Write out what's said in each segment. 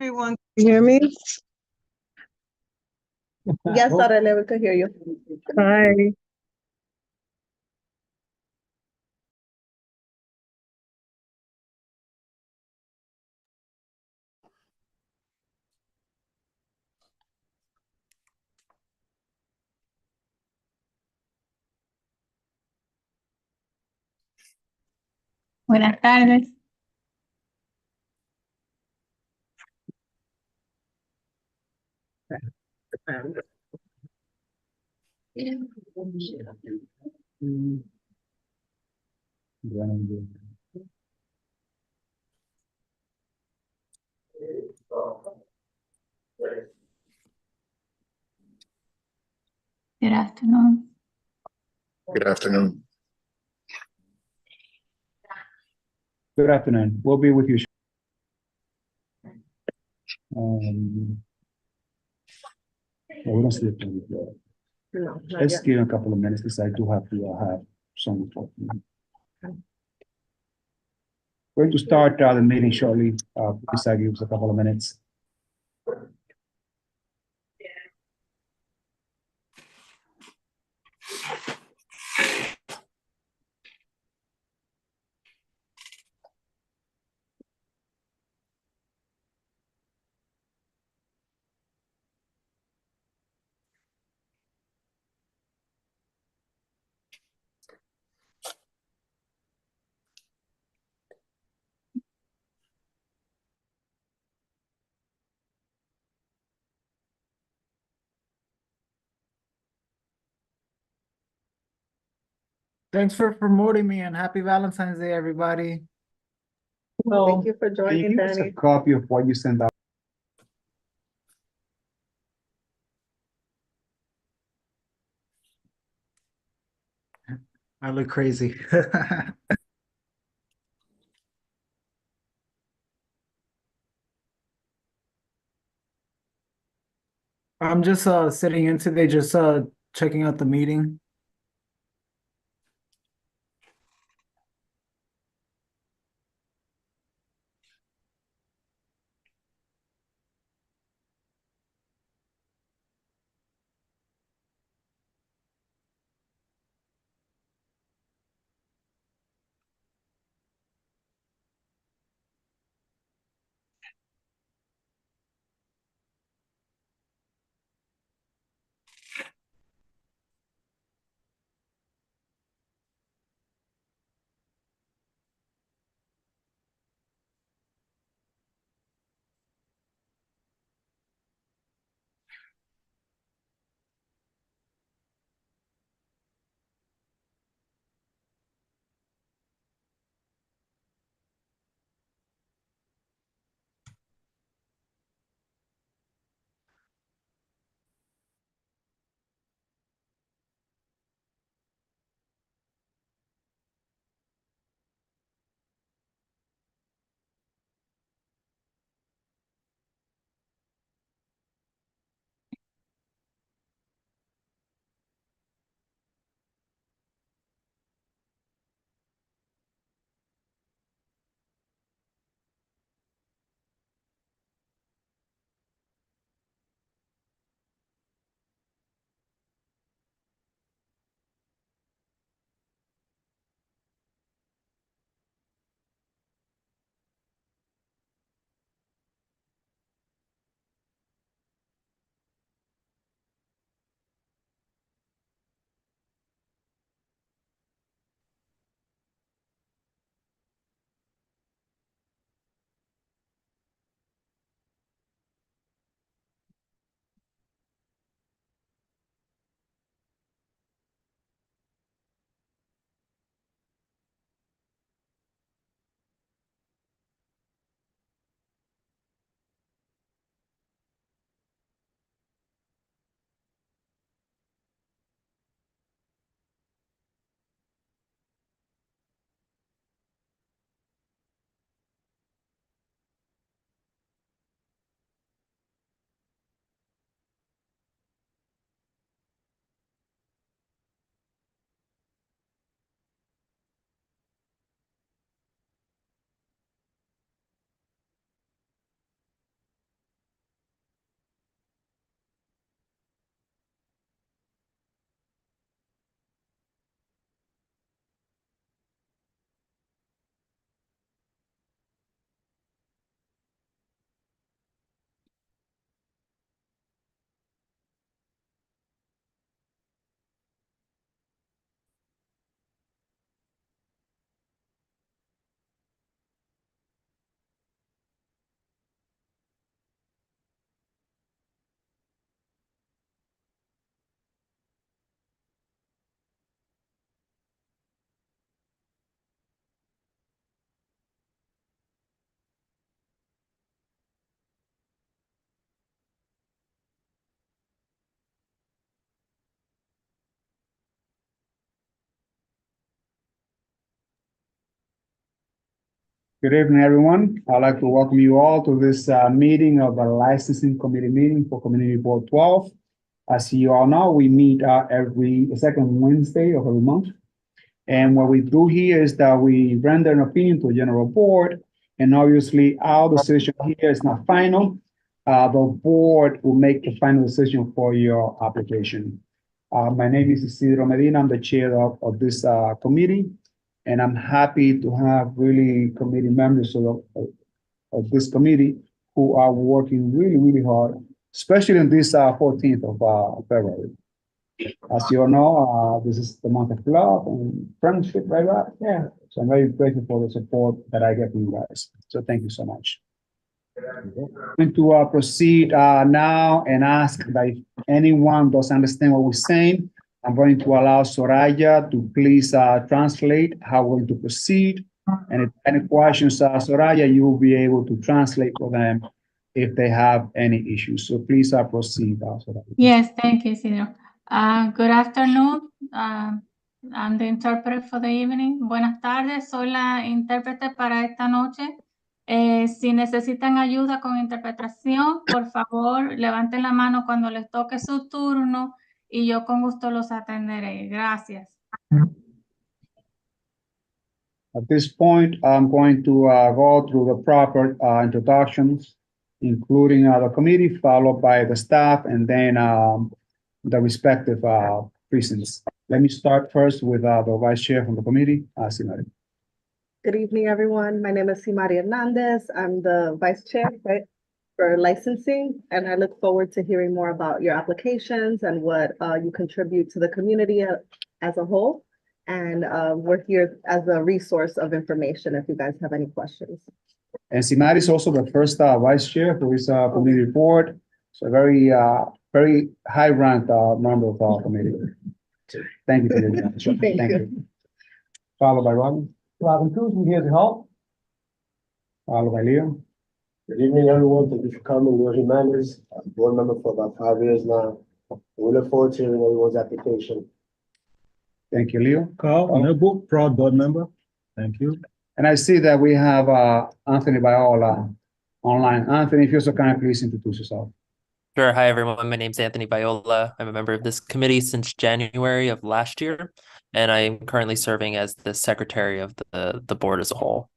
Everyone, can you hear me? Yes, Aurelia, we can hear you. Hi. Buenas tardes. Good afternoon. Good afternoon. Good afternoon. We'll be with you. We don't sleep. No, not Let's yet. give a couple of minutes because I do have to have some report. Going to start the meeting shortly. Please give us a couple of minutes. Thanks for promoting me and happy Valentine's Day, everybody. Thank you for Can you joining, give us a Danny. copy of what you sent out? I look crazy. I'm just sitting in today, just checking out the meeting. Good evening, everyone. I'd like to welcome you all to this meeting of the Licensing Committee meeting for Community Board 12. As you all know, we meet every second Wednesday of every month. And what we do here is that we render an opinion to the general board. And obviously, our decision here is not final. The board will make the final decision for your application. My name is Isidro Medina. I'm the chair of this committee. And I'm happy to have really committee members of this committee who are working really, really hard, especially on this 14th of February. As you all know, this is the month of love and friendship, right, Rob? Yeah. So I'm very grateful for the support that I get from you guys. So thank you so much. I'm going to proceed now and ask that if anyone doesn't understand what we're saying, I'm going to allow Soraya to please translate how we're going to proceed. And if any questions, Soraya, you will be able to translate for them if they have any issues. So please proceed, Soraya. Yes, thank you, Isidro. Good afternoon. I'm the interpreter for the evening. Buenas tardes, soy la intérprete para esta noche. Si necesitan ayuda con interpretación, por favor, levanten la mano cuando les toque su turno y yo con gusto los atenderé. Gracias. At this point, I'm going to go through the proper introductions, including the committee, followed by the staff, and then the respective precincts. Let me start first with the vice chair from the committee, Simari. Good evening, everyone. My name is Simari Hernandez. I'm the vice chair for licensing, and I look forward to hearing more about your applications and what you contribute to the community as a whole. And we're here as a resource of information if you guys have any questions. And Simari is also the first vice chair for this committee board. So very high-ranked member of our committee. Thank you for your attention. Thank you. Followed by Robin. Robin Cruz, I'm here to help. Followed by Leo. Good evening, everyone. Thank you for coming. Leo Hernandez, I'm board member for about 5 years now. We look forward to hearing everyone's application. Thank you, Leo. Carl Noble, proud board member. Thank you. And I see that we have Anthony Viola online. Anthony, if you're so kind, please introduce yourself. Sure. Hi, everyone. My name's Anthony Viola. I'm a member of this committee since January of last year, and I'm currently serving as the secretary of the board as a whole.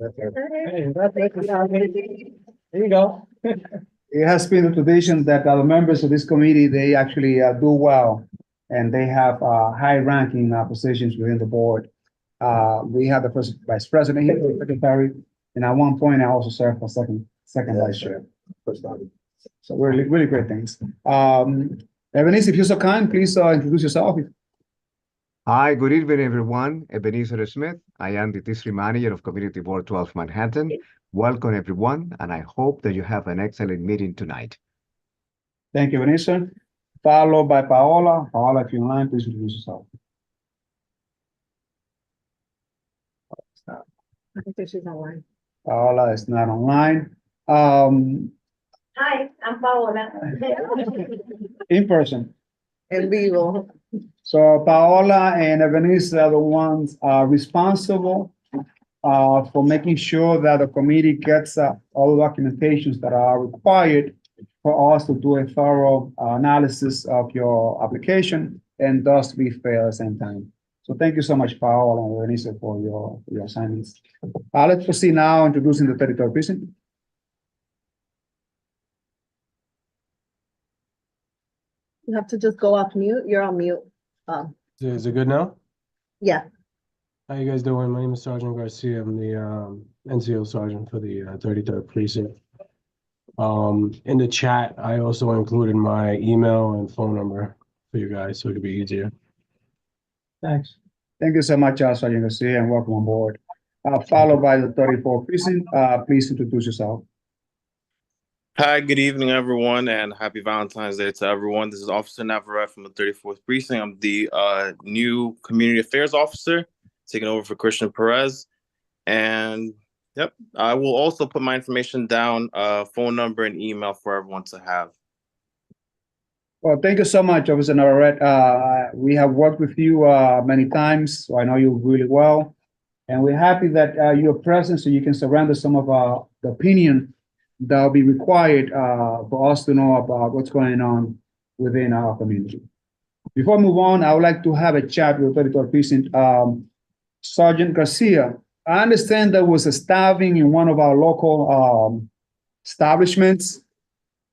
Hey, there you go. It has been a tradition that the members of this committee, they actually do well, and they have high-ranking positions within the board. We have the first vice president here, the secretary, and at one point I also served for second vice chair. So really, really great things. Ebenezer, if you're so kind, please introduce yourself. Hi, good evening, everyone. Ebenezer Smith. I am the district manager of Community Board 12 Manhattan. Welcome, everyone, and I hope that you have an excellent meeting tonight. Thank you, Ebenezer. Followed by Paola. Paola, if you're in line, please introduce yourself. I think she's online. Paola is not online. Hi, I'm Paola. In person. En vivo. So Paola and Ebenezer are the ones responsible for making sure that the committee gets all the documentations that are required for us to do a thorough analysis of your application and thus be fair at the same time. So thank you so much, Paola and Ebenezer, for your assignments. Let's proceed now introducing the 33rd precinct. You have to just go off mute. You're on mute. Is it good now? Yeah. How you guys doing? My name is Sergeant Garcia. I'm the NCO sergeant for the 33rd precinct. In the chat, I also included my email and phone number for you guys, so it could be easier. Thanks. Thank you so much, Sergeant Garcia, and welcome on board. Followed by the 34th precinct. Please introduce yourself. Hi, good evening, everyone, and happy Valentine's Day to everyone. This is Officer Navarrete from the 34th Precinct. I'm the new Community Affairs Officer, taking over for Christian Perez. And, yep, I will also put my information down, phone number and email for everyone to have. Well, thank you so much, Officer Navarrete. We have worked with you many times, so I know you really well. And we're happy that you're present so you can surrender some of the opinion that will be required for us to know about what's going on within our community. Before I move on, I would like to have a chat with 33rd Precinct. Sergeant Garcia, I understand there was a stabbing in one of our local establishments,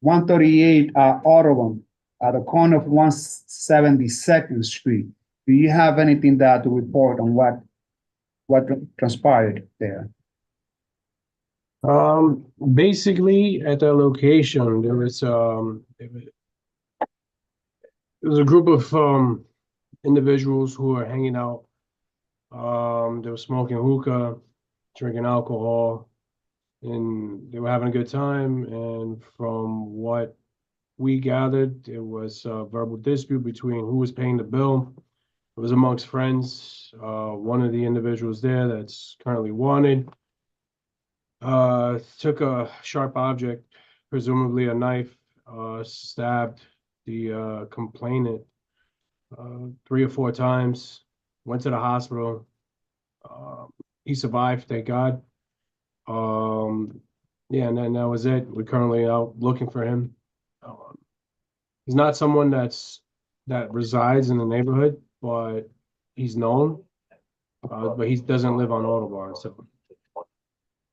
138 Audubon, at the corner of 172nd Street. Do you have anything that to report on what transpired there? Basically at that location, there was a group of individuals who were hanging out. They were smoking hookah, drinking alcohol, and they were having a good time. And from what we gathered, it was a verbal dispute between who was paying the bill. It was amongst friends. One of the individuals there that's currently wanted took a sharp object, presumably a knife, stabbed the complainant 3 or 4 times, went to the hospital. He survived, thank God. Yeah, and then that was it. We're currently out looking for him. He's not someone that resides in the neighborhood, but he's known. But he doesn't live on Audubon. So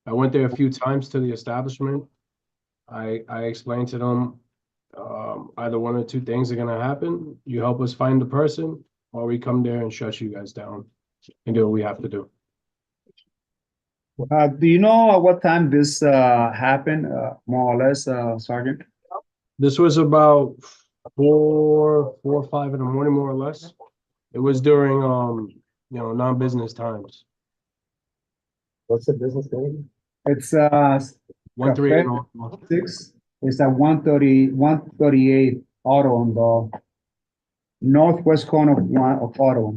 I went there a few times to the establishment. I explained to them either 1 or 2 things are gonna happen. You help us find the person, or we come there and shut you guys down and do what we have to do. Do you know at what time this happened, more or less, Sergeant? This was about 4 or 5 in the morning, more or less. It was during non-business times. What's the business name? It's 138. 6. It's at 138 Auto on the northwest corner of Auto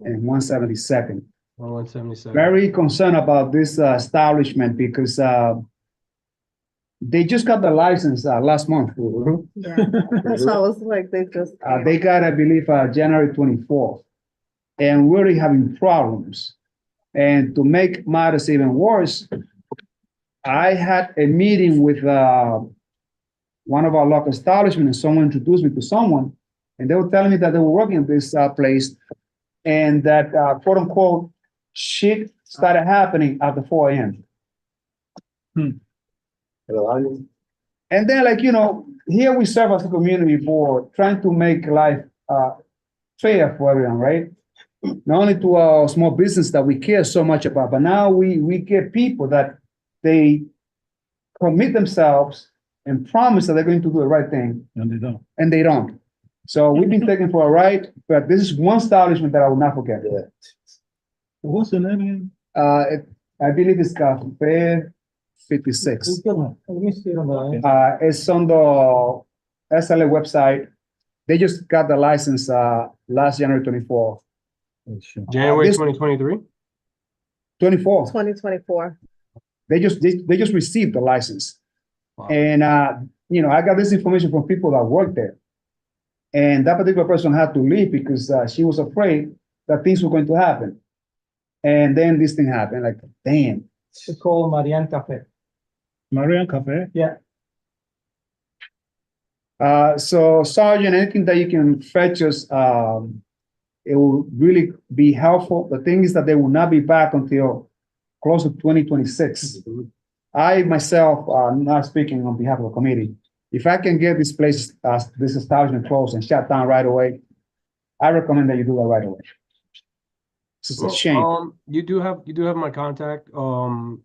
and 172nd. 177. Very concerned about this establishment because they just got the license last month. Yeah, that's why I was like, they just. They got, I believe, January 24th, and we're already having problems. And to make matters even worse, I had a meeting with one of our local establishments, and someone introduced me to someone, and they were telling me that they were working at this place, and that quote unquote shit started happening after 4 a.m. And then, like, here we serve as a community board, trying to make life fair for everyone, right? Not only to our small business that we care so much about, but now we get people that they commit themselves and promise that they're going to do the right thing. And they don't. So we've been taken for a ride, but this is one establishment that I will not forget. What's the name I believe it's Cafe 56. again? Let me see on the. It's on the SLA website. They just got the license last January 24th. January this- 2023. 24th. 2024. They just received the license. Wow. And I got this information from people that work there. And that particular person had to leave because she was afraid that things were going to happen. And then this thing happened. Like, damn. It's called Marian Cafe. Marian Cafe? Yeah. So Sergeant, anything that you can fetch us, it will really be helpful. The thing is that they will not be back until close to 2026. I myself, not speaking on behalf of the committee, if I can get this place, this establishment closed and shut down right away, I recommend that you do that right away. It's just a shame. You do have my contact. I'll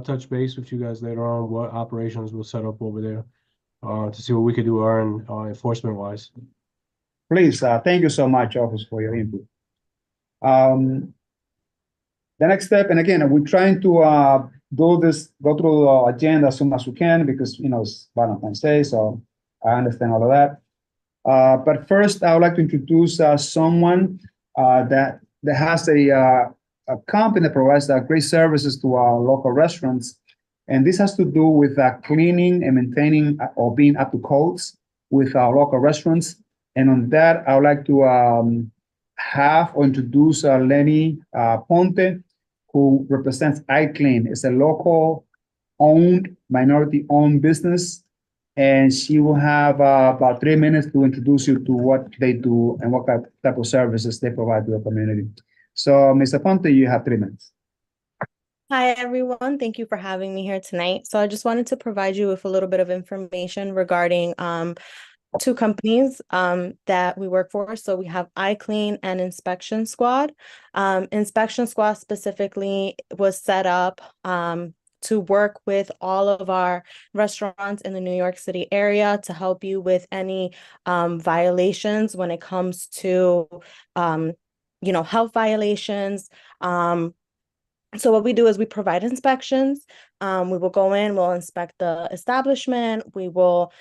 touch base with you guys later on what operations we'll set up over there to see what we could do enforcement wise. Please, thank you so much, Officer, for your input. The next step, and again, we're trying to go through the agenda as soon as we can because it's Valentine's Day, so I understand all of that. But first, I would like to introduce someone that has a company that provides great services to our local restaurants, and this has to do with cleaning and maintaining or being up to codes with our local restaurants. And on that, I would like to have or introduce Lenny Ponte, who represents iClean. It's a local owned, minority owned business. And she will have about 3 minutes to introduce you to what they do and what type of services they provide to the community. So, Mr. Ponte, you have 3 minutes. Hi, everyone. Thank you for having me here tonight. So I just wanted to provide you with a little bit of information regarding two companies that we work for. So we have iClean and Inspection Squad. Inspection Squad specifically was set up to work with all of our restaurants in the New York City area to help you with any violations when it comes to health violations. So what we do is we provide inspections. We will go in, we'll inspect the establishment. We will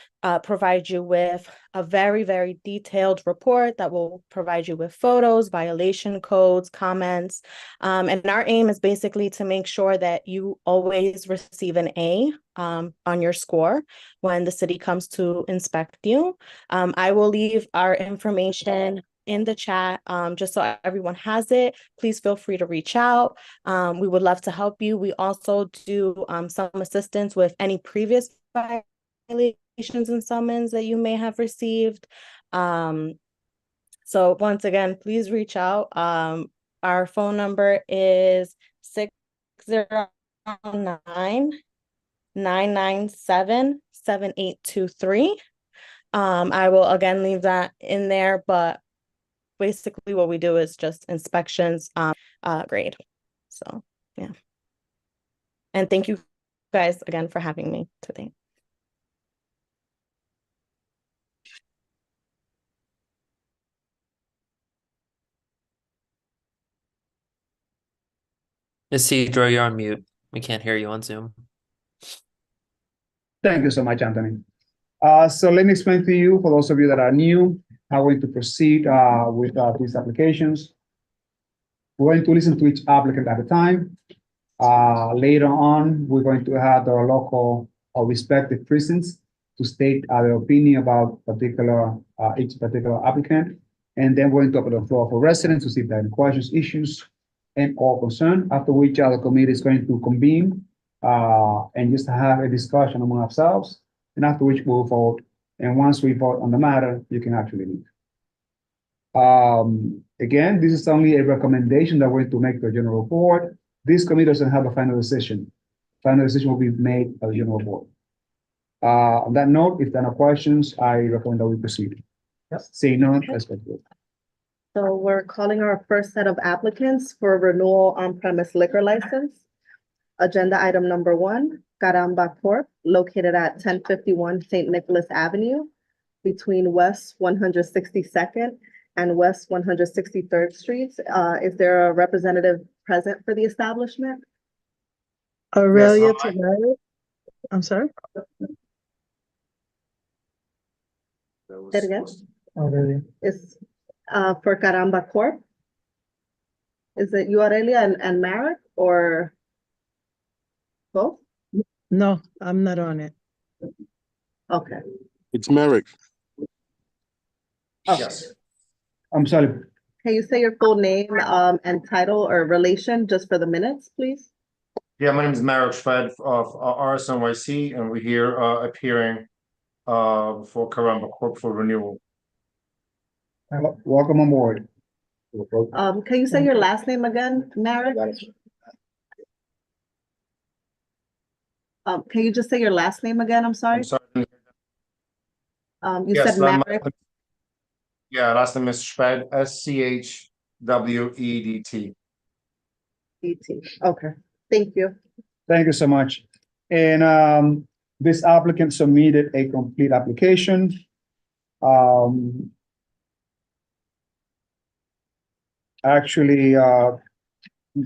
provide you with a very, very detailed report that will provide you with photos, violation codes, comments. And our aim is basically to make sure that you always receive an A on your score when the city comes to inspect you. I will leave our information in the chat, just so everyone has it. Please feel free to reach out. We would love to help you. We also do some assistance with any previous violations and summons that you may have received. So once again, please reach out. Our phone number is 609-997-7823. I will again leave that in there, but basically what we do is just inspections grade. So yeah. And thank you guys again for having me today. Isidro, you're on mute. We can't hear you on Zoom. Thank you so much, Anthony. So let me explain to you, for those of you that are new, how we're going to proceed with these applications. We're going to listen to each applicant at a time. Later on, we're going to have our local or respective precincts to state their opinion about each particular applicant. And then we're going to open the floor for residents to see if there are any questions, issues, and or concern, after which the committee is going to convene and just have a discussion among ourselves, and after which we'll vote. And once we vote on the matter, you can actually leave. Again, this is only a recommendation that we're going to make to the general board. This committee doesn't have a final decision. Final decision will be made by the general board. On that note, if there are no questions, I recommend that we proceed. Yes. Seeing none, let's go. So we're calling our first set of applicants for renewal on-premise liquor license. Agenda item number 1, Caramba Corp., located at 1051 St. Nicholas Avenue, between West 162nd and West 163rd Streets. Is there a representative present for the establishment? Aurelia Tavares. I'm sorry. Say it again. Aurelia. It's for Caramba Corp. Is it you, Aurelia, and Merrick, or both? No, I'm not on it. Okay. It's Merrick. Yes. I'm sorry. Can you say your full name and title or relation just for the minutes, please? Yeah, my name is Marek Shved of RSNYC, and we're here appearing for Caramba Corp for renewal. Welcome on board. Can you say your last name again, Merrick? Can you just say your last name again? I'm sorry. I'm sorry. You said Merrick. Yeah, last name is Shved, SCHWEDT. Okay, thank you. Thank you so much. And this applicant submitted a complete application. Actually,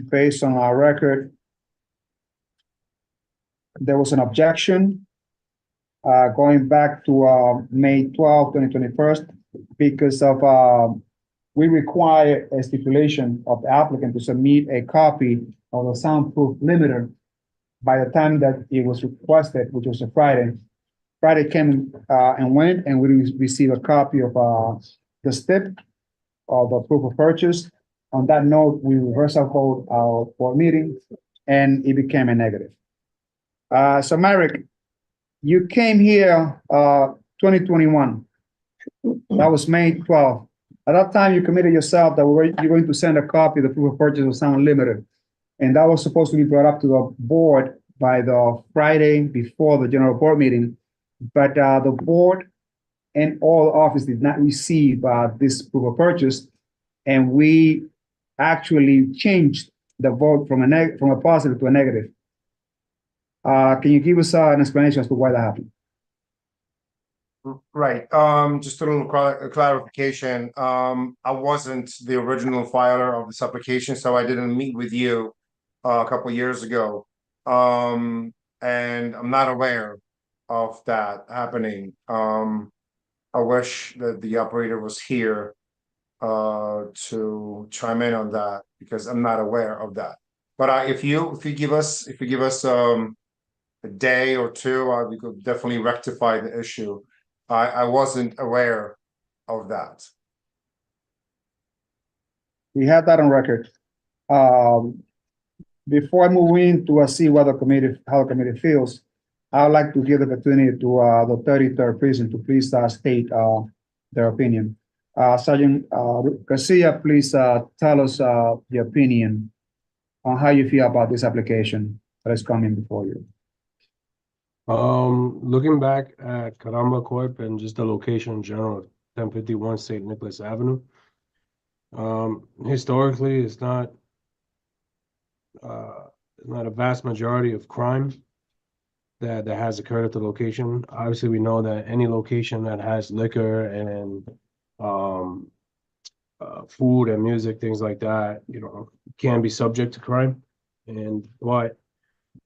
based on our record, there was an objection going back to May 12, 2021, because of we require a stipulation of the applicant to submit a copy of the soundproof limiter by the time that it was requested, which was a Friday. Friday came and went, and we received a copy of the STIP of the proof of purchase. On that note, we reversed our vote, our board meeting, and it became a negative. So Marek, you came here, 2021. That was May 12th. At that time, you committed yourself that you're going to send a copy of the proof of purchase of Sound Limited. And that was supposed to be brought up to the board by the Friday before the general board meeting. But the board and all the office did not receive this proof of purchase. And we actually changed the vote from a positive to a negative. Can you give us an explanation as to why that happened? Right, just a little clarification. I wasn't the original filer of this application, so I didn't meet with you a couple years ago. And I'm not aware of that happening. I wish that the operator was here to chime in on that, because I'm not aware of that. But if you give us a day or two, we could definitely rectify the issue. I wasn't aware of that. We have that on record. Before I move in to see what how the committee feels, I would like to give the opportunity to the 33rd precinct to please state their opinion. Sergeant Garcia, please tell us your opinion on how you feel about this application that is coming before you. Looking back at Caramba Corp and just the location in general, 1051 St. Nicholas Avenue. Historically, it's not a vast majority of crime that has occurred at the location. Obviously, we know that any location that has liquor and food and music, things like that, can be subject to crime. But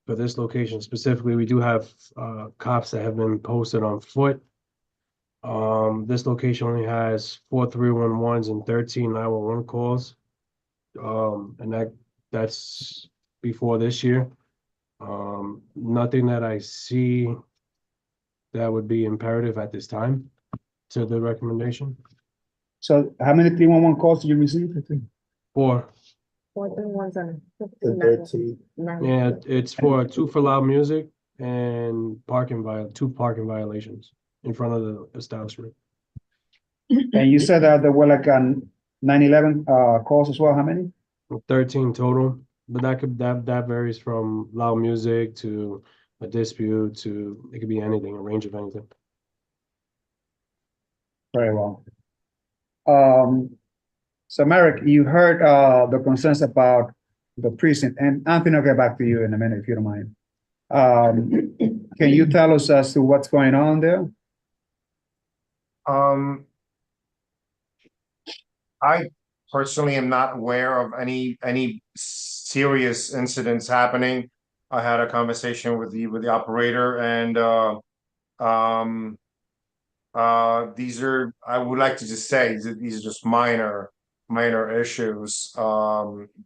for this location specifically, we do have cops that have been posted on foot. This location only has 4 311s and 13 911 calls. And that's before this year. Nothing that I see that would be imperative at this time to the recommendation. So how many 311 calls did you receive? 4. 13. Yeah, it's for 2 for loud music and 2 parking violations in front of the establishment. And you said that there were like 911 calls as well. How many? 13 total, but that varies from loud music to a dispute to it could be anything, a range of anything. Very well. So Marek, you heard the concerns about the precinct, and Anthony, I'll get back to you in a minute if you don't mind. Can you tell us as to what's going on there? I personally am not aware of any serious incidents happening. I had a conversation with the operator, and I would like to just say that these are just minor issues.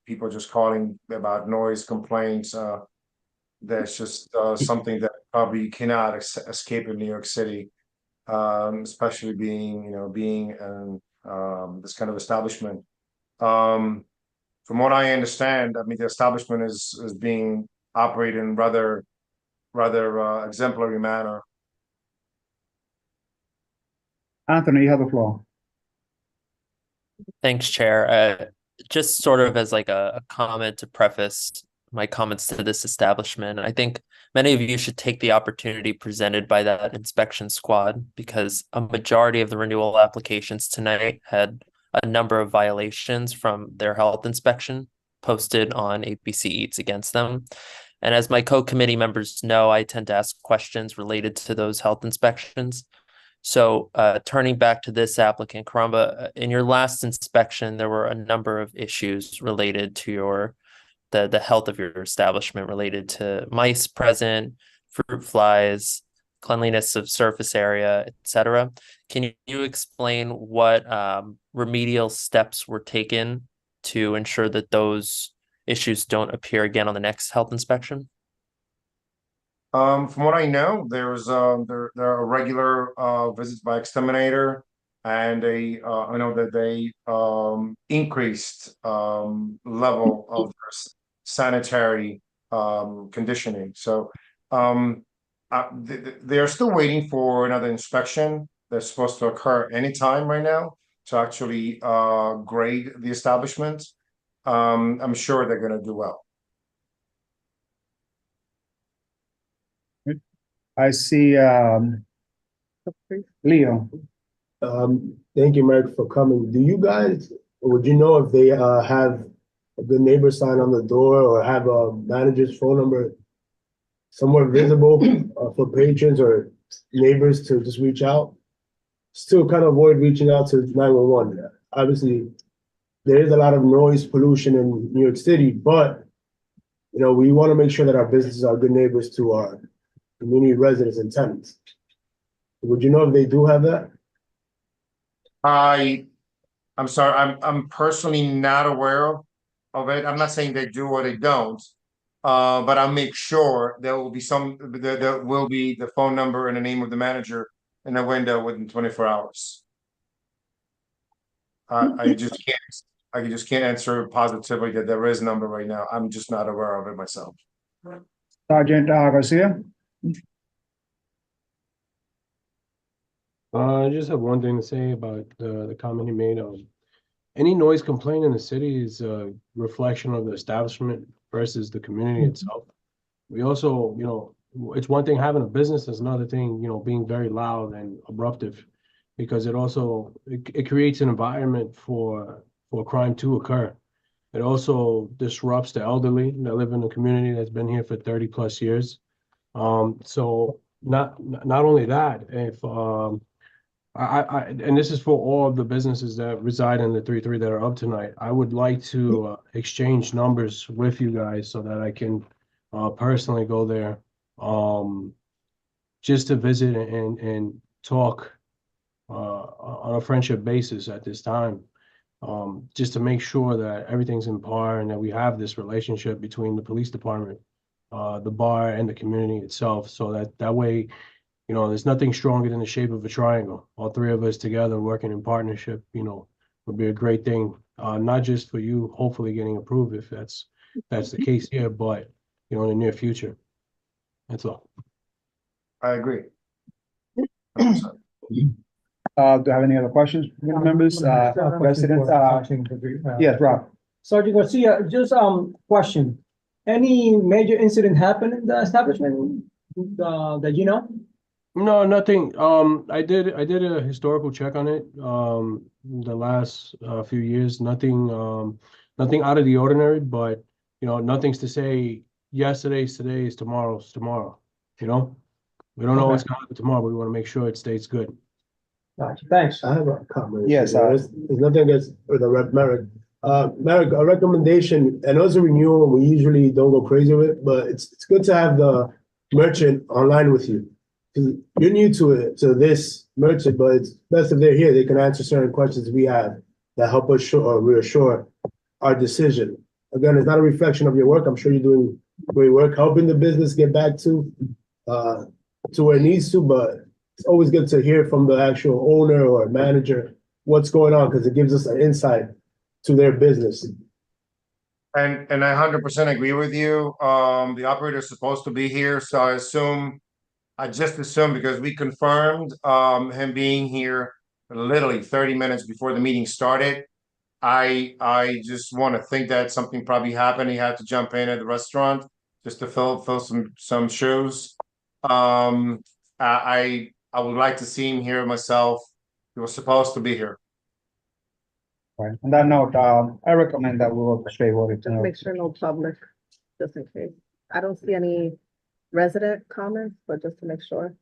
People just calling about noise complaints. That's just something that probably cannot escape in New York City, especially being this kind of establishment. From what I understand, I mean, the establishment is being operated in rather exemplary manner. Anthony, you have the floor. Thanks, Chair. Just sort of as like a comment to preface my comments to this establishment, I think many of you should take the opportunity presented by that inspection squad, because a majority of the renewal applications tonight had a number of violations from their health inspection posted on APC Eats against them. And as my co-committee members know, I tend to ask questions related to those health inspections. So turning back to this applicant, Caramba, in your last inspection, there were a number of issues related to the health of your establishment, related to mice present, fruit flies, cleanliness of surface area, etc. Can you explain what remedial steps were taken to ensure that those issues don't appear again on the next health inspection? From what I know, there are regular visits by exterminator, And I know that they increased level of their sanitary conditioning. So they are still waiting for another inspection that's supposed to occur anytime right now to actually grade the establishment. I'm sure they're going to do well. I see, Leo. Thank you, Merrick, for coming. Do you guys, would you know if they have a good neighbor sign on the door or have a manager's phone number somewhere visible for patrons or neighbors to just reach out? Still kind of avoid reaching out to 911. Obviously, there is a lot of noise pollution in New York City, but you know, we want to make sure that our businesses are good neighbors to our community residents and tenants. Would you know if they do have that? I'm sorry, I'm personally not aware of it. I'm not saying they do or they don't, but I'll make sure there will be the phone number and the name of the manager in the window within 24 hours. I just can't answer positively that there is a number right now. I'm just not aware of it myself. Sergeant Garcia. I just have one thing to say about the comment he made. Any noise complaint in the city is a reflection of the establishment versus the community itself. We also, you know, it's one thing having a business, it's another thing, you know, being very loud and abruptive, because it creates an environment for crime to occur. It also disrupts the elderly that live in the community that's been here for 30+ years. So not only that, if and this is for all of the businesses that reside in the 3-3 that are up tonight, I would like to exchange numbers with you guys so that I can personally go there just to visit and talk on a friendship basis at this time, just to make sure that everything's in par and that we have this relationship between the police department, the bar, and the community itself, so that way, you know, there's nothing stronger than the shape of a triangle. All three of us together working in partnership, you know, would be a great thing, not just for you, hopefully getting approved if that's the case here, but, you know, in the near future. That's all. I agree. Do you have any other questions, members, residents? Yes, Rob. Sergeant Garcia, just question. Any major incident happened in the establishment that you know? No, nothing. I did a historical check on it. The last few years, nothing out of the ordinary. But you know, nothing's to say yesterday's today is tomorrow's tomorrow. You know, we don't know what's going to happen tomorrow, but we want to make sure it stays good. Gotcha. Thanks. I have a comment. Yes, there's nothing against the rep Merrick. Merrick, a recommendation. I know it's a renewal, and we usually don't go crazy with it, but it's good to have the merchant online with you. You're new to this merchant, but it's best if they're here. They can answer certain questions we have that help us reassure our decision. Again, it's not a reflection of your work. I'm sure you're doing great work helping the business get back to where it needs to, but it's always good to hear from the actual owner or manager what's going on, because it gives us an insight to their business. And I 100% agree with you. The operator is supposed to be here, so I just assumed because we confirmed him being here literally 30 minutes before the meeting started. I just want to think that something probably happened. He had to jump in at the restaurant just to fill some shoes. I would like to see him here myself. He was supposed to be here. Right. On that note, I recommend that we will straight vote. Just make sure no public, just in case. I don't see any resident comments, but just to make sure.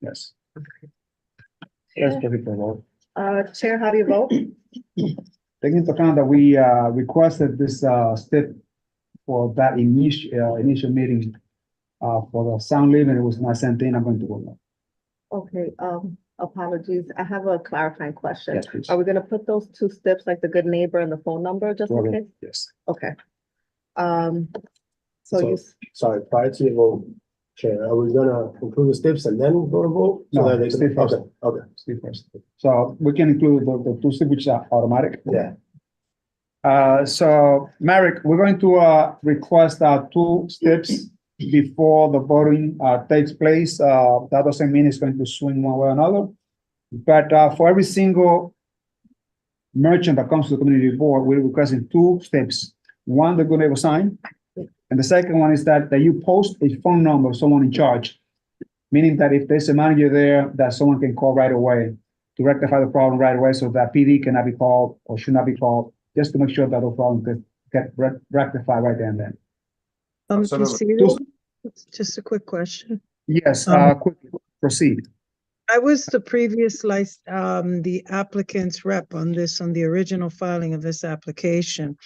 Yes. Let's proceed to vote. Chair, how do you vote? Taking into account that we requested this step for that initial meeting for the sound leave, and it was not sent in, I'm going to vote no. Okay, apologies. I have a clarifying question. Yes, please. Are we gonna put those two steps, like the good neighbor and the phone number, just in case? Yes. Okay. Sorry, prior to your vote, Chair, are we gonna include the steps and then go to vote? So No, that they can- step first. Okay, Steve first. So we can include the two steps which are automatic. yeah. So Merrick, we're going to request two steps before the voting takes place. That doesn't mean it's going to swing one way or another. But for every single merchant that comes to the community board, we're requesting two steps. One, they're going to sign. And the second one is that you post a phone number of someone in charge, meaning that if there's a manager there, that someone can call right away to rectify the problem right away, so that PD cannot be called or should not be called, just to make sure that the problem could get rectified right there and then. Absolutely. Isidro, just a quick question. Yes, quickly, proceed. I was the previous the applicant's rep on the original filing of this application.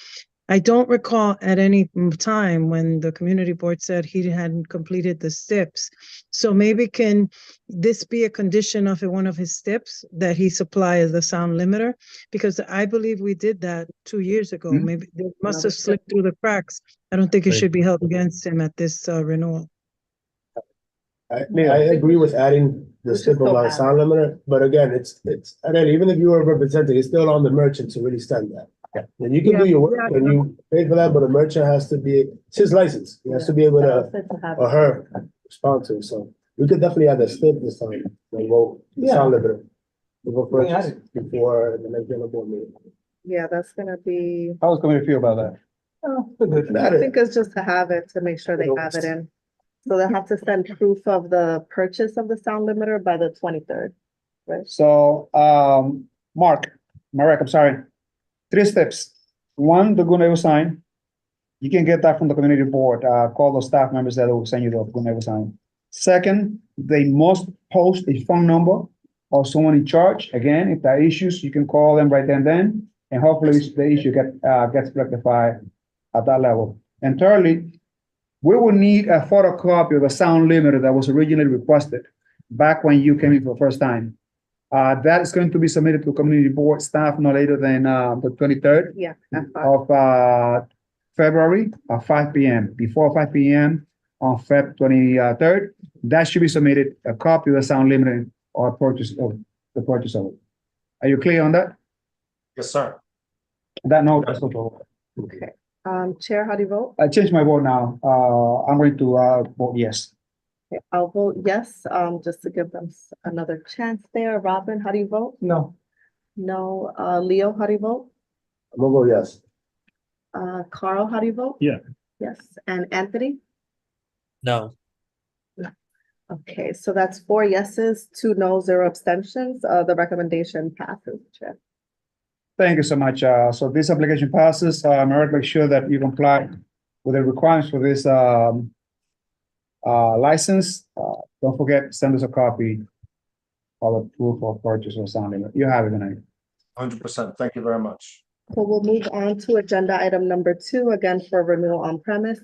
I don't recall at any time when the community board said he hadn't completed the steps. So maybe can this be a condition of one of his steps that he supply as a sound limiter? Because I believe we did that 2 years ago. Mhm. Maybe it must have slipped through the cracks. I don't think it should be held against him at this renewal. I agree with adding the We should step of still our add sound limiter, but again, and then even if you were representing, it's still on the merchant to really stand that. And you can do your work and you pay for that, but a merchant has to be, it's his license, he has to be able to, or her, respond to, so we could definitely add a step this time, like, well, the sound limiter. Before We can add purchase, before the next general board meeting. Yeah, that's gonna be, How is community feel about that? Oh, good. I think it's just to have it, to make sure they have it in. So they'll have to send proof of the purchase of the sound limiter by the 23rd, right? So, Mark, I'm sorry. 3 steps. One, the Gunnevo sign. You can get that from the community board. Call the staff members that will send you the Gunnevo sign. Second, they must post a phone number or someone in charge. Again, if there are issues, you can call them right then, and hopefully the issue gets rectified at that level. And thirdly, we will need a photocopy of the sound limiter that was originally requested back when you came in for the first time. That is going to be submitted to community board staff no later than the 23rd Yeah. of February at 5 p.m. Before 5 p.m. on Feb 23rd, that should be submitted, a copy of the sound limiter or purchase of the purchase of it. Are you clear on that? Yes, sir. That note, that's all. Okay. Chair, how do you vote? I changed my vote now. I'm going to vote yes. Okay, I'll vote yes, just to give them another chance there. Robin, how do you vote? No. No. Leo, how do you vote? I'm gonna go yes. Carl, how do you vote? Yeah. Yes. And Anthony? No. Okay, so that's 4 yeses, 2 no, 0 abstentions. The recommendation passes, Chair. Thank you so much. So this application passes. Merrick, make sure that you comply with the requirements for this license. Don't forget, send us a copy of the proof of purchase or sound limiter. You have it tonight. 100%. Thank you very much. So we'll move on to agenda item number 2, again for renewal on premise.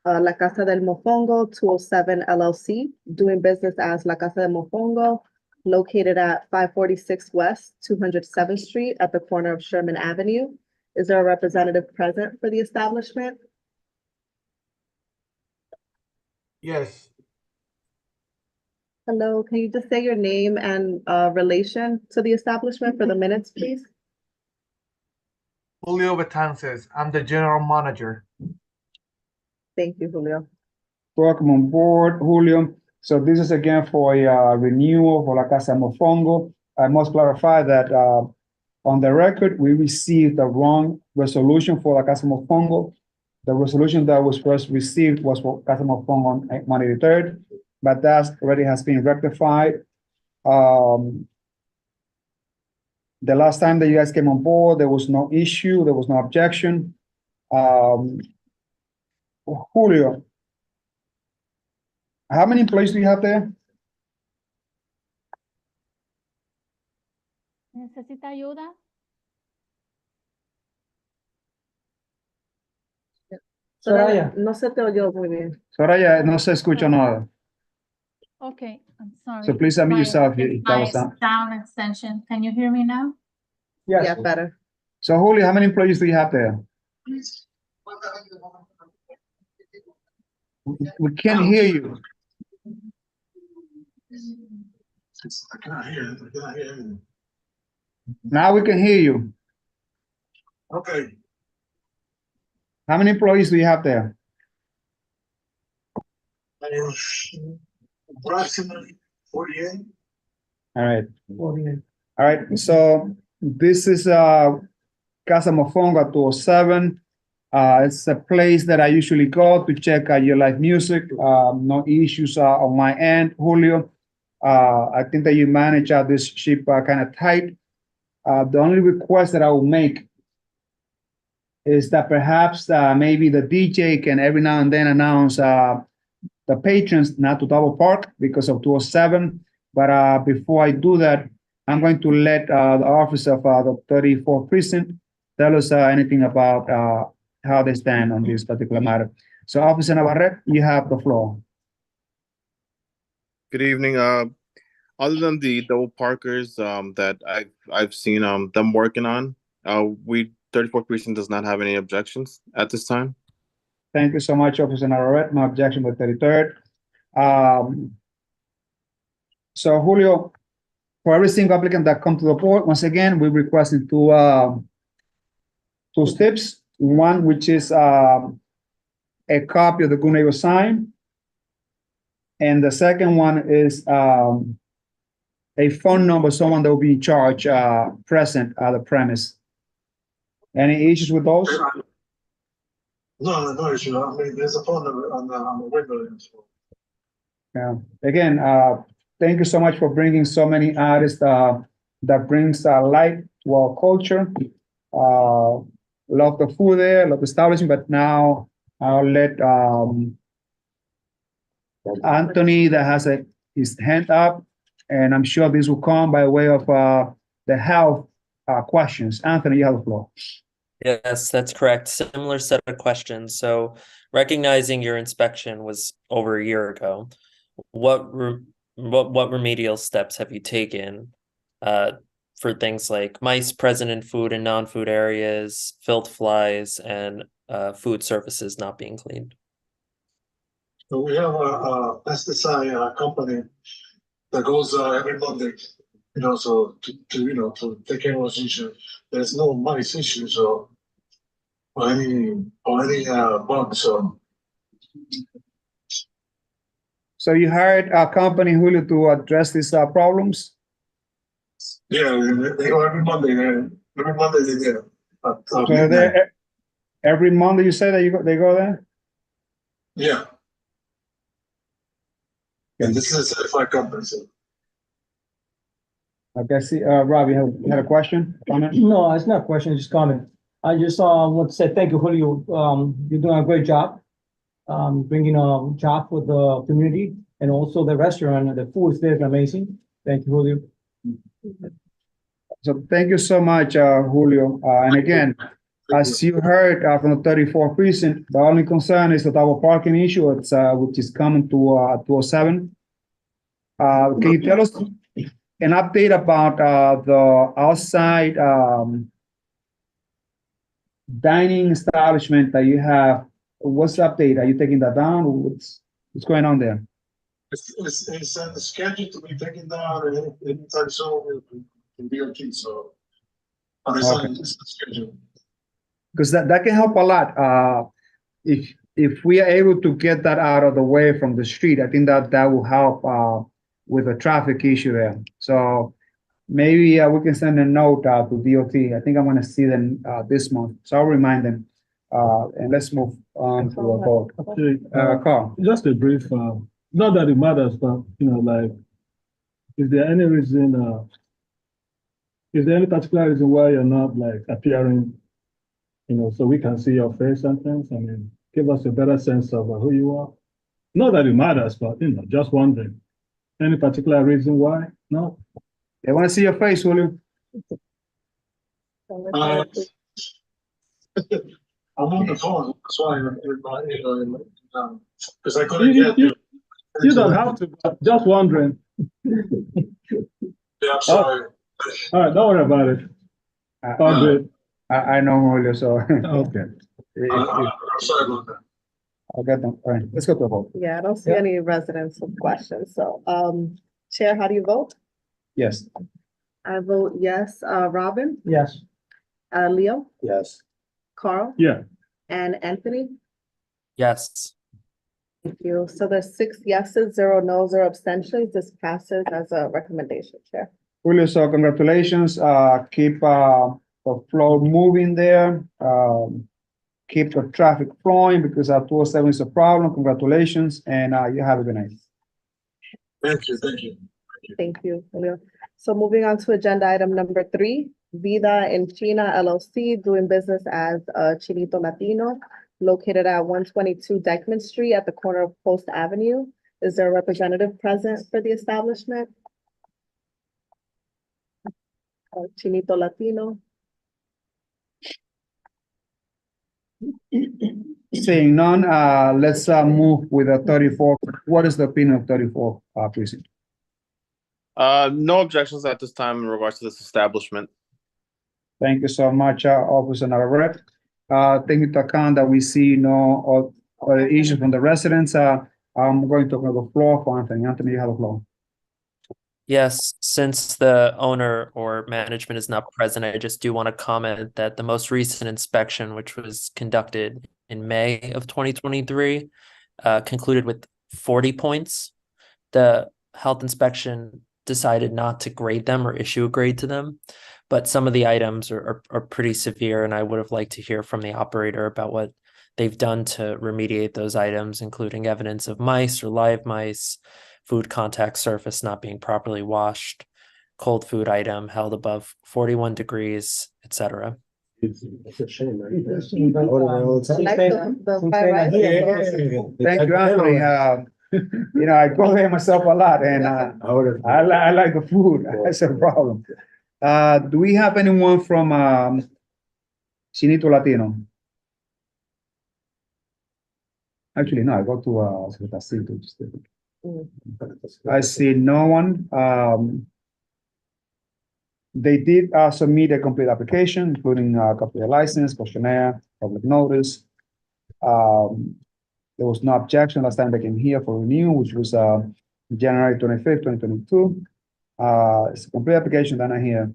La Casa del Mofongo, 207 LLC, doing business as La Casa del Mofongo, located at 546 West, 207th Street at the corner of Sherman Avenue. Is there a representative present for the establishment? Yes, Hello, can you just say your name and relation to the establishment for the minutes, please? Julio Betances. I'm the general manager. Thank you, Julio. Welcome on board, Julio. So this is again for a renewal for La Casa Mofongo. I must clarify that on the record, we received the wrong resolution for La Casa Mofongo. The resolution that was first received was for Casa Mofongo on Monday the 3rd, but that already has been rectified. The last time that you guys came on board, there was no issue, there was no objection. Julio, how many employees do you have there? ¿Necesita ayuda? Soraya. No se te oyó muy bien. Soraya, no se escucha nada. Okay, I'm sorry. So please unmute My- yourself if that my was done. sound extension. Can you hear me now? Yes. Yeah, better. So Julio, how many employees do you have there? We can't hear you. I cannot hear, I cannot hear anything. Now we can hear you. Okay, How many employees do you have there? approximately 48. All right. All right, so this is Casa Mofongo 207. It's a place that I usually go to check your live music. No issues on my end, Julio. I think that you manage this ship kind of tight. The only request that I will make is that perhaps maybe the DJ can every now and then announce the patrons not to double park because of 207. But before I do that, I'm going to let the office of the 34th precinct tell us anything about how they stand on this particular matter. So Officer Navarrete, you have the floor. Good evening. Other than the double parkers that I've seen them working on, we 34th precinct does not have any objections at this time. Thank you so much, Officer Navarrete. No objection with 33rd. So Julio, for every single applicant that come to the board, once again, we're requesting two steps. One, which is a copy of the good neighbor sign. And the second one is a phone number, someone that will be in charge, present at the premise. Any issues with those? No issue. I mean, there's a phone number on the window. Yeah. Again, thank you so much for bringing so many artists that brings light to our culture. Love the food there, love the establishment, but now I'll let Anthony that has his hand up, and I'm sure this will come by way of the health questions. Anthony, you have the floor. Yes, that's correct. Similar set of questions. So recognizing your inspection was over a year ago, what remedial steps have you taken for things like mice present in food and non-food areas, filth flies, and food surfaces not being cleaned? So we have a pesticide company that goes every Monday, so to take care of those issues. There's no mice issue, so or any bugs. So you hired a company, Julio, to address these problems? Yeah, they go every Monday. Every Monday they're there. So there, every Monday you say that they go there? Yeah. And this is a certified company. So. Okay, see, Rob, you had a question, comment? No, it's not a question, just comment. I just want to say thank you, Julio. You're doing a great job. Bringing a job for the community and also the restaurant and the food is there is amazing. Thank you, Julio. So thank you so much, Julio. And again, as you heard from the 34th precinct, the only concern is the double parking issue, which is coming to 207. Can you tell us an update about the outside dining establishment that you have? What's the update? Are you taking that down? What's going on there? It's scheduled to be taken down anytime soon in DOT. So it's scheduled. Because that can help a lot. If we are able to get that out of the way from the street, I think that will help with the traffic issue there. So maybe we can send a note to DOT. I think I'm going to see them this month. So I'll remind them. And let's move on to a vote. Carl. Just a brief, not that it matters, but is there any reason, is there any particular reason why you're not appearing, so we can see your face and things? I mean, give us a better sense of who you are. Not that it matters, but just wondering. Any particular reason why? No? They want to see your face, Julio. I'm on the phone, that's why because I couldn't get you. You don't have to, but just wondering. Yeah, I'm sorry. All right, don't worry about it. All good. I know Julio, so. Okay. I'm sorry about that. I'll get them. All right, let's go to a vote. Yeah, I don't see any residents with questions. So Chair, how do you vote? Yes. I vote yes. Robin, Yes. Leo, Yes. Carl, Yeah, and Anthony? Yes. Thank you. So there's 6 yeses, 0 no, 0 abstentions. This passes as a recommendation, Chair. Julio, so congratulations. Keep the flow moving there. Keep the traffic flowing because 207 is a problem. Congratulations, and you have a good night. Thank you, thank you. Thank you, Julio. So moving on to agenda item number 3, Vida en China LLC, doing business as Chinito Latino, located at 122 Dyckman Street at the corner of Post Avenue. Is there a representative present for the establishment? Chinito Latino. Seeing none, let's move with 34. What is the opinion of 34, precinct? No objections at this time in regards to this establishment. Thank you so much, Officer Navarrete. Taking into account that we see no other issues from the residents, I'm going to open the floor for Anthony. Anthony, you have the floor. Yes, since the owner or management is not present, I just do want to comment that the most recent inspection, which was conducted in May of 2023, concluded with 40 points. The health inspection decided not to grade them or issue a grade to them, but some of the items are pretty severe, and I would have liked to hear from the operator about what they've done to remediate those items, including evidence of mice or live mice, food contact surface not being properly washed, cold food item held above 41 degrees, etc. It's a shame, right? Yes. I order that all the time. Like the fried rice? Thank you, Anthony. I go there myself a lot, and I like the food. That's a problem. Do we have anyone from Chinito Latino? Actually, no, I go to Secretario. I see no one. They did submit a complete application, including a copy of license, questionnaire, public notice. There was no objection last time they came here for renew, which was January 25th, 2022. It's a complete application that I hear.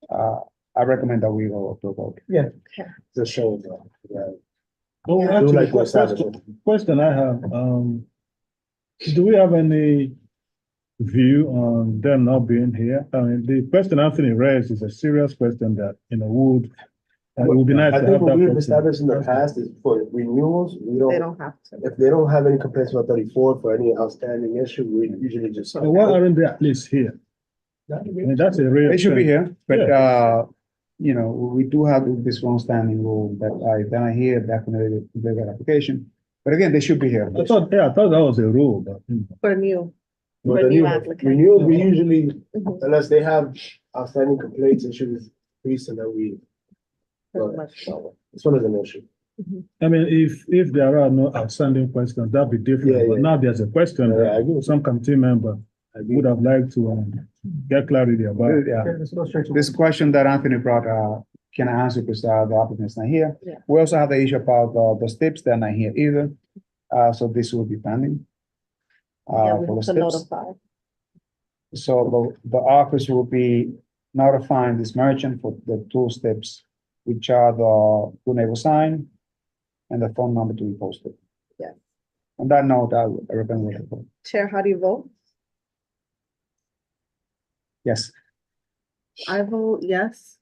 I recommend that we go to a vote. Yeah. It's a shame, though. Yeah. oh, I do actually, like the establishment. question I have, do we have any view on them not being here? I mean, the question Anthony raised is a serious question that, would, it would be nice I to think have what that we've person. established in the past is for renewals, we They don't, don't have to. if they don't have any complaints about 34 for any outstanding issue, we usually just. So why aren't they at least here? I mean, that's a real. They should be thing. here, but Yeah. we do have this long-standing rule that I hear definitely the application. But again, they should be here. I thought that was a rule, but. For new. But For the new new applicants. renewals, we usually, Mhm. unless they have outstanding complaints, issues, recent that we, Pretty much so. this one is an issue. I mean, if there are no outstanding questions, that'd be different, Yeah, but yeah. now there's a question Yeah, I that agree. some committee member would have liked to get clarity about. Yeah. Let's go straight to. This question that Anthony brought, can I answer because the applicant's not here? Yeah. We also have the issue about the steps, they're not here either. So this will be pending. Yeah, we For the have to steps. notify. So the office will be notifying this merchant for the 2 steps, which are the good neighbor sign and the phone number to be posted. Yes. On that note, I recommend we vote. Chair, how do you vote? Yes. I vote yes.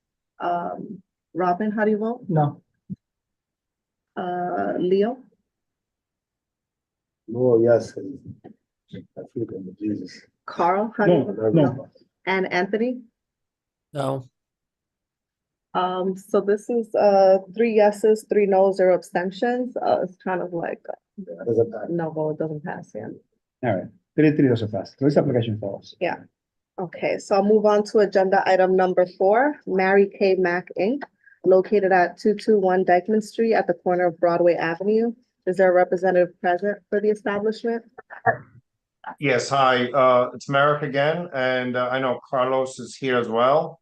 Robin, how do you vote? No. Leo, Oh, yes. I feel good, Jesus. Carl, how do you No, vote? no. And Anthony? No. So this is 3 yeses, 3 no's, 0 abstentions. It's kind of like Doesn't matter. no vote, it doesn't pass, yeah. All right. 3 also passed. So this application falls. Yeah. Okay, so I'll move on to agenda item number 4, Mary Kay Mac Inc., located at 221 Dyckman Street at the corner of Broadway Avenue. Is there a representative present for the establishment? Yes, hi, it's Merrick again, and I know Carlos is here as well.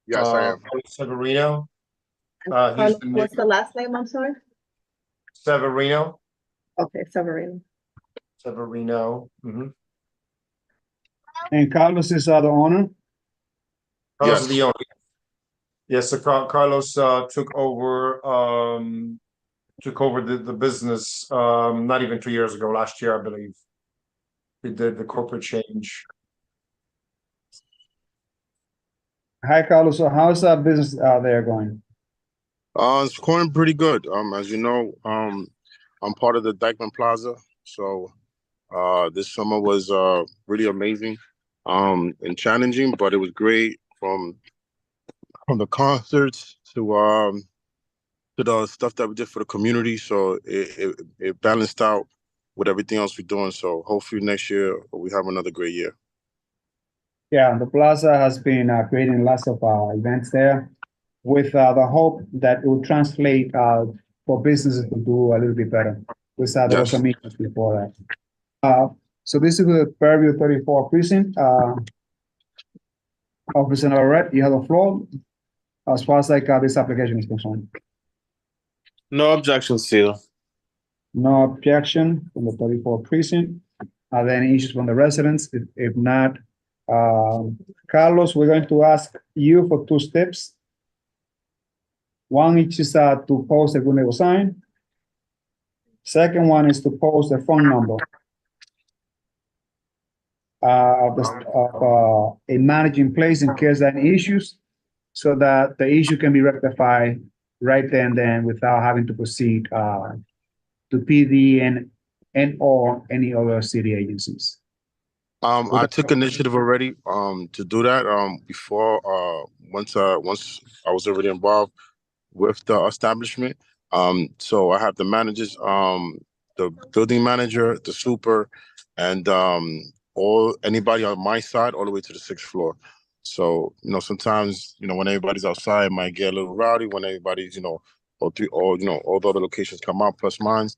Yes, I am. Carlos Severino. He's Carlos, the new what's the last name, I'm sorry? Severino. Okay, Severino. Severino. And Carlos is the owner? Carlos is Yes. the owner. Yes, so Carlos took over the business not even 2 years ago, last year, I believe. He did the corporate change. Hi, Carlos. So how's that business there going? It's going pretty good. As you know, I'm part of the Dyckman Plaza. So this summer was really amazing and challenging, but it was great from the concerts to the stuff that we did for the community. So it balanced out with everything else we're doing. So hopefully next year we have another great year. Yeah, the plaza has been creating lots of events there with the hope that it will translate for businesses to do a little bit better. There was some meetings before that. So this is the Fairview 34 precinct. Officer Navarrete, you have the floor as far as this application is concerned. No objections, Cito. No objection from the 34 precinct. Are there any issues from the residents? If not, Carlos, we're going to ask you for 2 steps. One is to post a good neighbor sign. Second one is to post a phone number of a managing place in case there are any issues, so that the issue can be rectified right then and then without having to proceed to PD and or any other city agencies. I took initiative already to do that before once I was already involved with the establishment. So I have the managers, the building manager, the super, and anybody on my side all the way to the 6th floor. So sometimes when everybody's outside, it might get a little rowdy when everybody's all the other locations come out plus mine.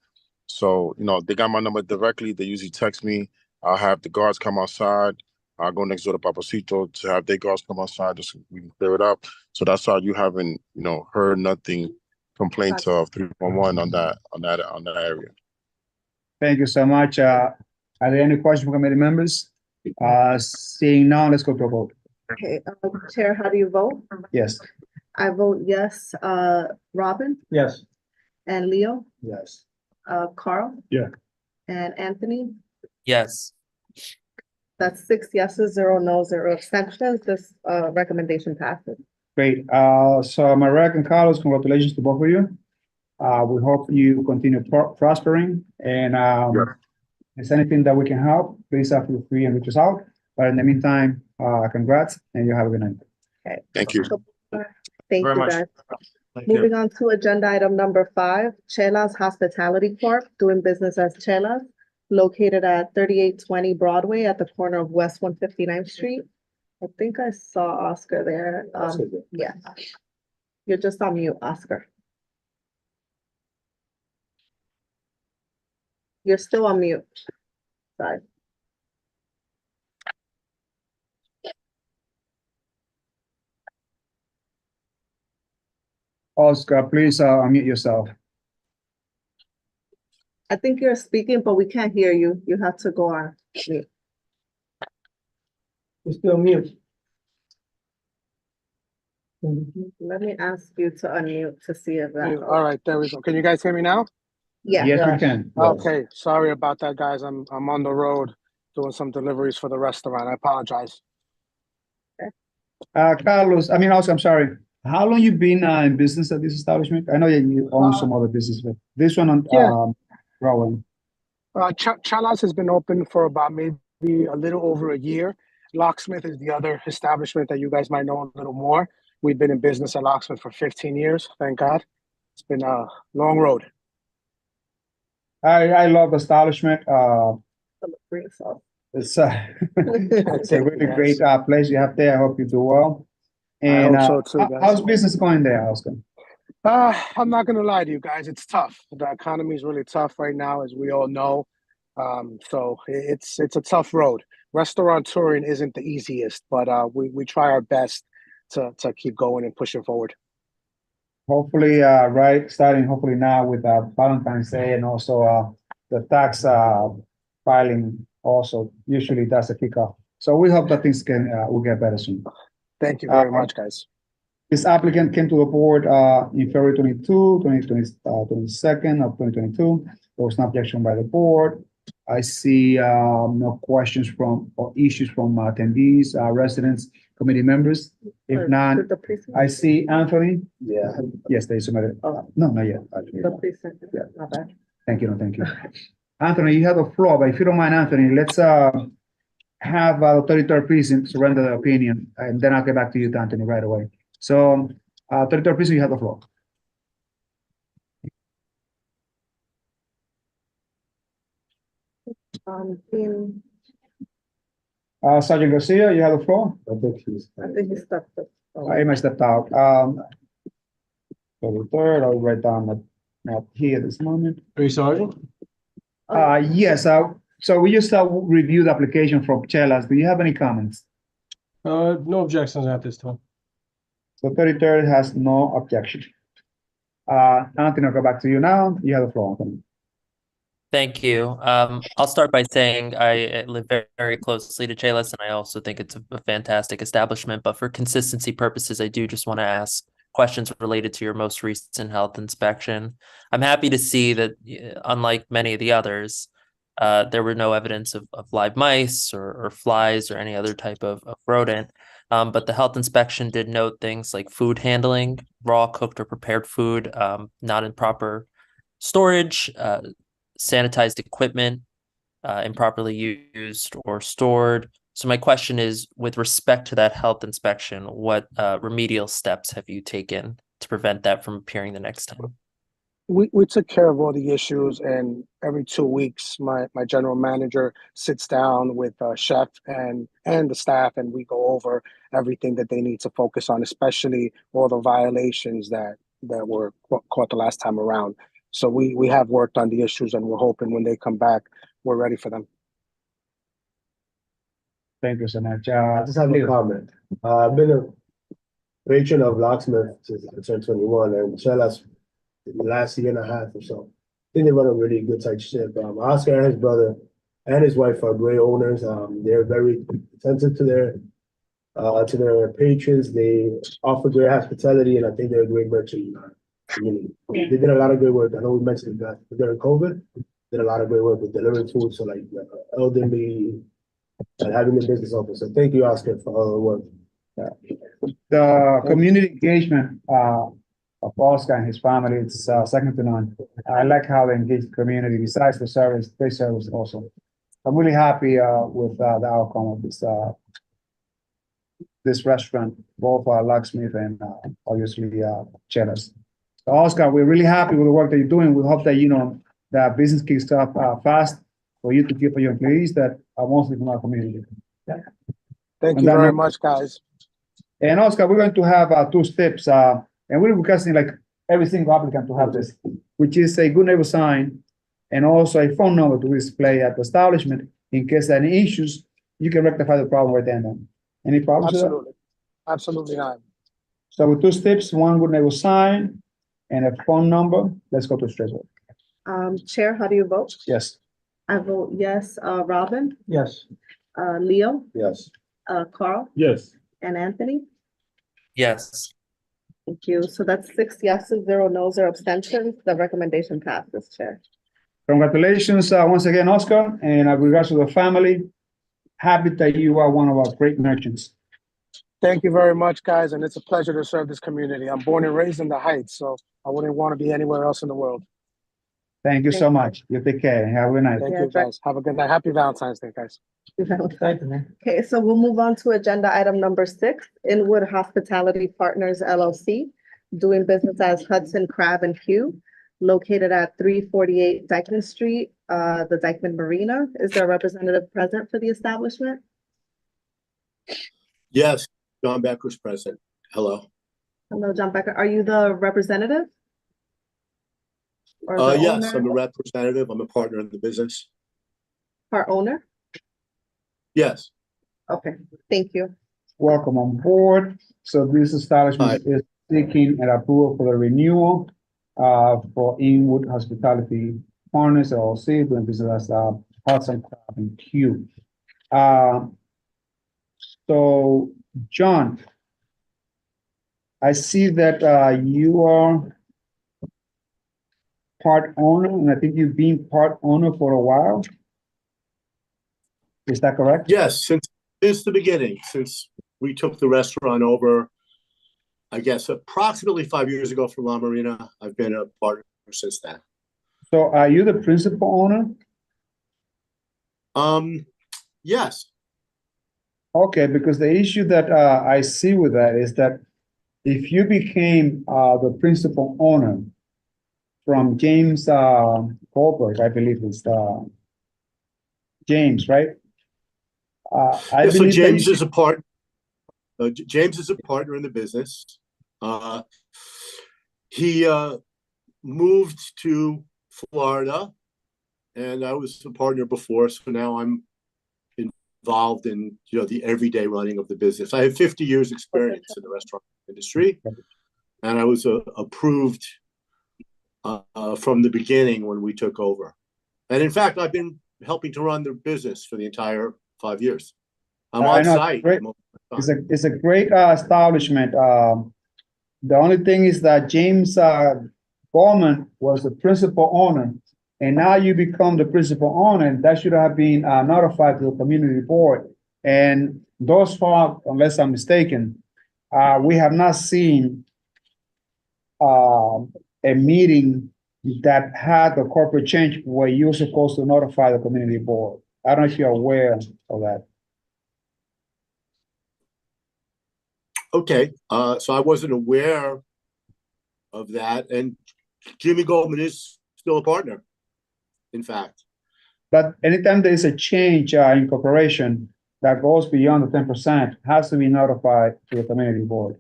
So they got my number directly. They usually text me. I'll have the guards come outside. I'll go next door to Papacito to have their guards come outside just so we can clear it up. So that's how you haven't, heard nothing complaints of 311 on that area. Thank you so much. Are there any questions from committee members? Seeing none, let's go to a vote. Okay, Chair, how do you vote? Yes. I vote yes. Robin Yes. and Leo, Yes. Carl Yeah. and Anthony. Yes. That's 6 yeses, 0 no, 0 abstentions. This recommendation passes. Great. So Marek and Carlos, congratulations to both of you. We hope you continue prospering, and if there's anything that we can help, please feel free and reach us out. But in the meantime, congrats, and you have a good night. Okay. Thank you. Thank Very you, much. guys. Thank you. Moving on to agenda item number 5, Chelas Hospitality Corp. doing business as Chelas, located at 3820 Broadway at the corner of West 159th Street. I think I saw Oscar there. Yeah. You're just on mute, Oscar. You're still on mute. Sorry. Oscar, please unmute yourself. I think you're speaking, but we can't hear you. You have to go on mute. You're still mute. Let me ask you to unmute to see if that. All right, there we go. Can you guys hear me now? Yeah. Yes, we can. Okay, sorry about that, guys. I'm on the road doing some deliveries for the restaurant. I apologize. Carlos, also, I'm sorry. How long you been in business at this establishment? I know that you own some other business, but this one on Rowan. Chelas has been open for about maybe a little over a year. Locksmith is the other establishment that you guys might know a little more. We've been in business at Locksmith for 15 years, thank God. It's been a long road. I love the establishment. It's it's a really great place you have there. I hope you do well. And I hope so too, guys. how's business going there, Oscar? I'm not gonna lie to you guys, it's tough. The economy is really tough right now, as we all know. So it's a tough road. Restaurant touring isn't the easiest, but we try our best to keep going and pushing forward. Hopefully, starting hopefully now with Valentine's Day, and also the tax filing also usually does a kickoff. So we hope that things can, will get better soon. Thank you very much, guys. This applicant came to the board in February 22nd of 2022. There was no objection by the board. I see no questions from or issues from attendees, residents, committee members. If not, The precinct? I see Anthony. Yeah. Yes, they submitted. Oh. No, not yet. actually. The precinct, Yeah. not bad. Thank you, no, thank you. Anthony, you have the floor, but if you don't mind, Anthony, let's have the 33rd precinct surrender their opinion, and then I'll get back to you, Anthony, right away. So, 33rd precinct, you have the floor. Team, Sergeant Garcia, you have the floor. I think he's. I think he stepped up. Oh. I might stepped out. 33rd, I'll write down that not here at this moment. Are you Sergeant? Yes, so we just reviewed the application from Chelas. Do you have any comments? No objections at this time. So 33rd has no objection. Anthony, I'll go back to you now. You have the floor, Anthony. Thank you. I'll start by saying I live very closely to Chelas, and I also think it's a fantastic establishment. But for consistency purposes, I do just want to ask questions related to your most recent health inspection. I'm happy to see that, unlike many of the others, there were no evidence of live mice or flies or any other type of rodent. But the health inspection did note things like food handling, raw, cooked, or prepared food, not in proper storage, sanitized equipment, improperly used or stored. So my question is, with respect to that health inspection, what remedial steps have you taken to prevent that from appearing the next time? We took care of all the issues, and every 2 weeks, my general manager sits down with chef and the staff, and we go over everything that they need to focus on, especially all the violations that were caught the last time around. So we have worked on the issues, and we're hoping when they come back, we're ready for them. Thank you so much. I just have a comment. I've been a patron of Locksmith since 2021, and Chelas the last year and a half or so. I think they run a really good tight ship. Oscar and his brother and his wife are great owners. They're very attentive to their patrons. They offer great hospitality, and I think they're a great merchant community. They did a lot of good work. I know we mentioned that during COVID, did a lot of great work with delivering food, so like elderly and having the business open. So thank you, Oscar, for all the work. The community engagement of Oscar and his family, it's second to none. I like how they engage the community besides the service, they service also. I'm really happy with the outcome of this restaurant, both Locksmith and obviously Chelas. So Oscar, we're really happy with the work that you're doing. We hope that, that business kicks off fast for you to keep your employees that are mostly from our community. Thank you very much, guys. And Oscar, we're going to have 2 steps, and we're requesting like every single applicant to have this, which is a good neighbor sign and also a phone number to display at the establishment in case there are any issues, you can rectify the problem right there and then. Any problems? Absolutely. Absolutely not. So with 2 steps, 1 good neighbor sign and a phone number, let's go to straight vote. Chair, how do you vote? Yes. I vote yes. Robin, Yes. Leo, Yes. Carl, Yes. and Anthony. Yes. Thank you. So that's 6 yeses, 0 no's, 0 abstentions. The recommendation passes, Chair. Congratulations once again, Oscar, and with regards to the family, happy that you are one of our great merchants. Thank you very much, guys, and it's a pleasure to serve this community. I'm born and raised in the Heights, so I wouldn't want to be anywhere else in the world. Thank you so much. You take care. Have a good night. Thank you, guys. Have a good night. Happy Valentine's Day, guys. Thank you, man. Okay, so we'll move on to agenda item number 6, Inwood Hospitality Partners LLC, doing business as Hudson Crab and Q, located at 348 Dyckman Street, the Dyckman Marina. Is there a representative present for the establishment? Yes, John Becker's present. Hello. Hello, John Becker. Are you the representative? Or the Yes, owner? I'm a representative. I'm a partner in the business. Part owner? Yes. Okay, thank you. Welcome on board. So this establishment is seeking an approval for the renewal for Inwood Hospitality Partners LLC, doing business as Hudson Crab and Q. So, John, I see that you are part owner, and I think you've been part owner for a while. Is that correct? Yes, since the beginning, since we took the restaurant over, I guess approximately 5 years ago from La Marina, I've been a partner since then. So are you the principal owner? Yes. Okay, because the issue that I see with that is that if you became the principal owner from James Goldberg, I believe it's James, right? I Yeah, so believe that James you- is a part. James is a partner in the business. He moved to Florida, and I was a partner before, so now I'm involved in the everyday running of the business. I have 50 years experience in the restaurant industry, and I was approved from the beginning when we took over. And in fact, I've been helping to run the business for the entire 5 years. I'm I on know, site. great. most of the time. It's a great establishment. The only thing is that James Gorman was the principal owner, and now you become the principal owner, and that should have been notified to the community board. And thus far, unless I'm mistaken, we have not seen a meeting that had the corporate change where you're supposed to notify the community board. I don't know if you're aware of that. Okay, so I wasn't aware of that, and Jimmy Goldman is still a partner, in fact. But anytime there is a change in corporation that goes beyond the 10%, has to be notified to the community board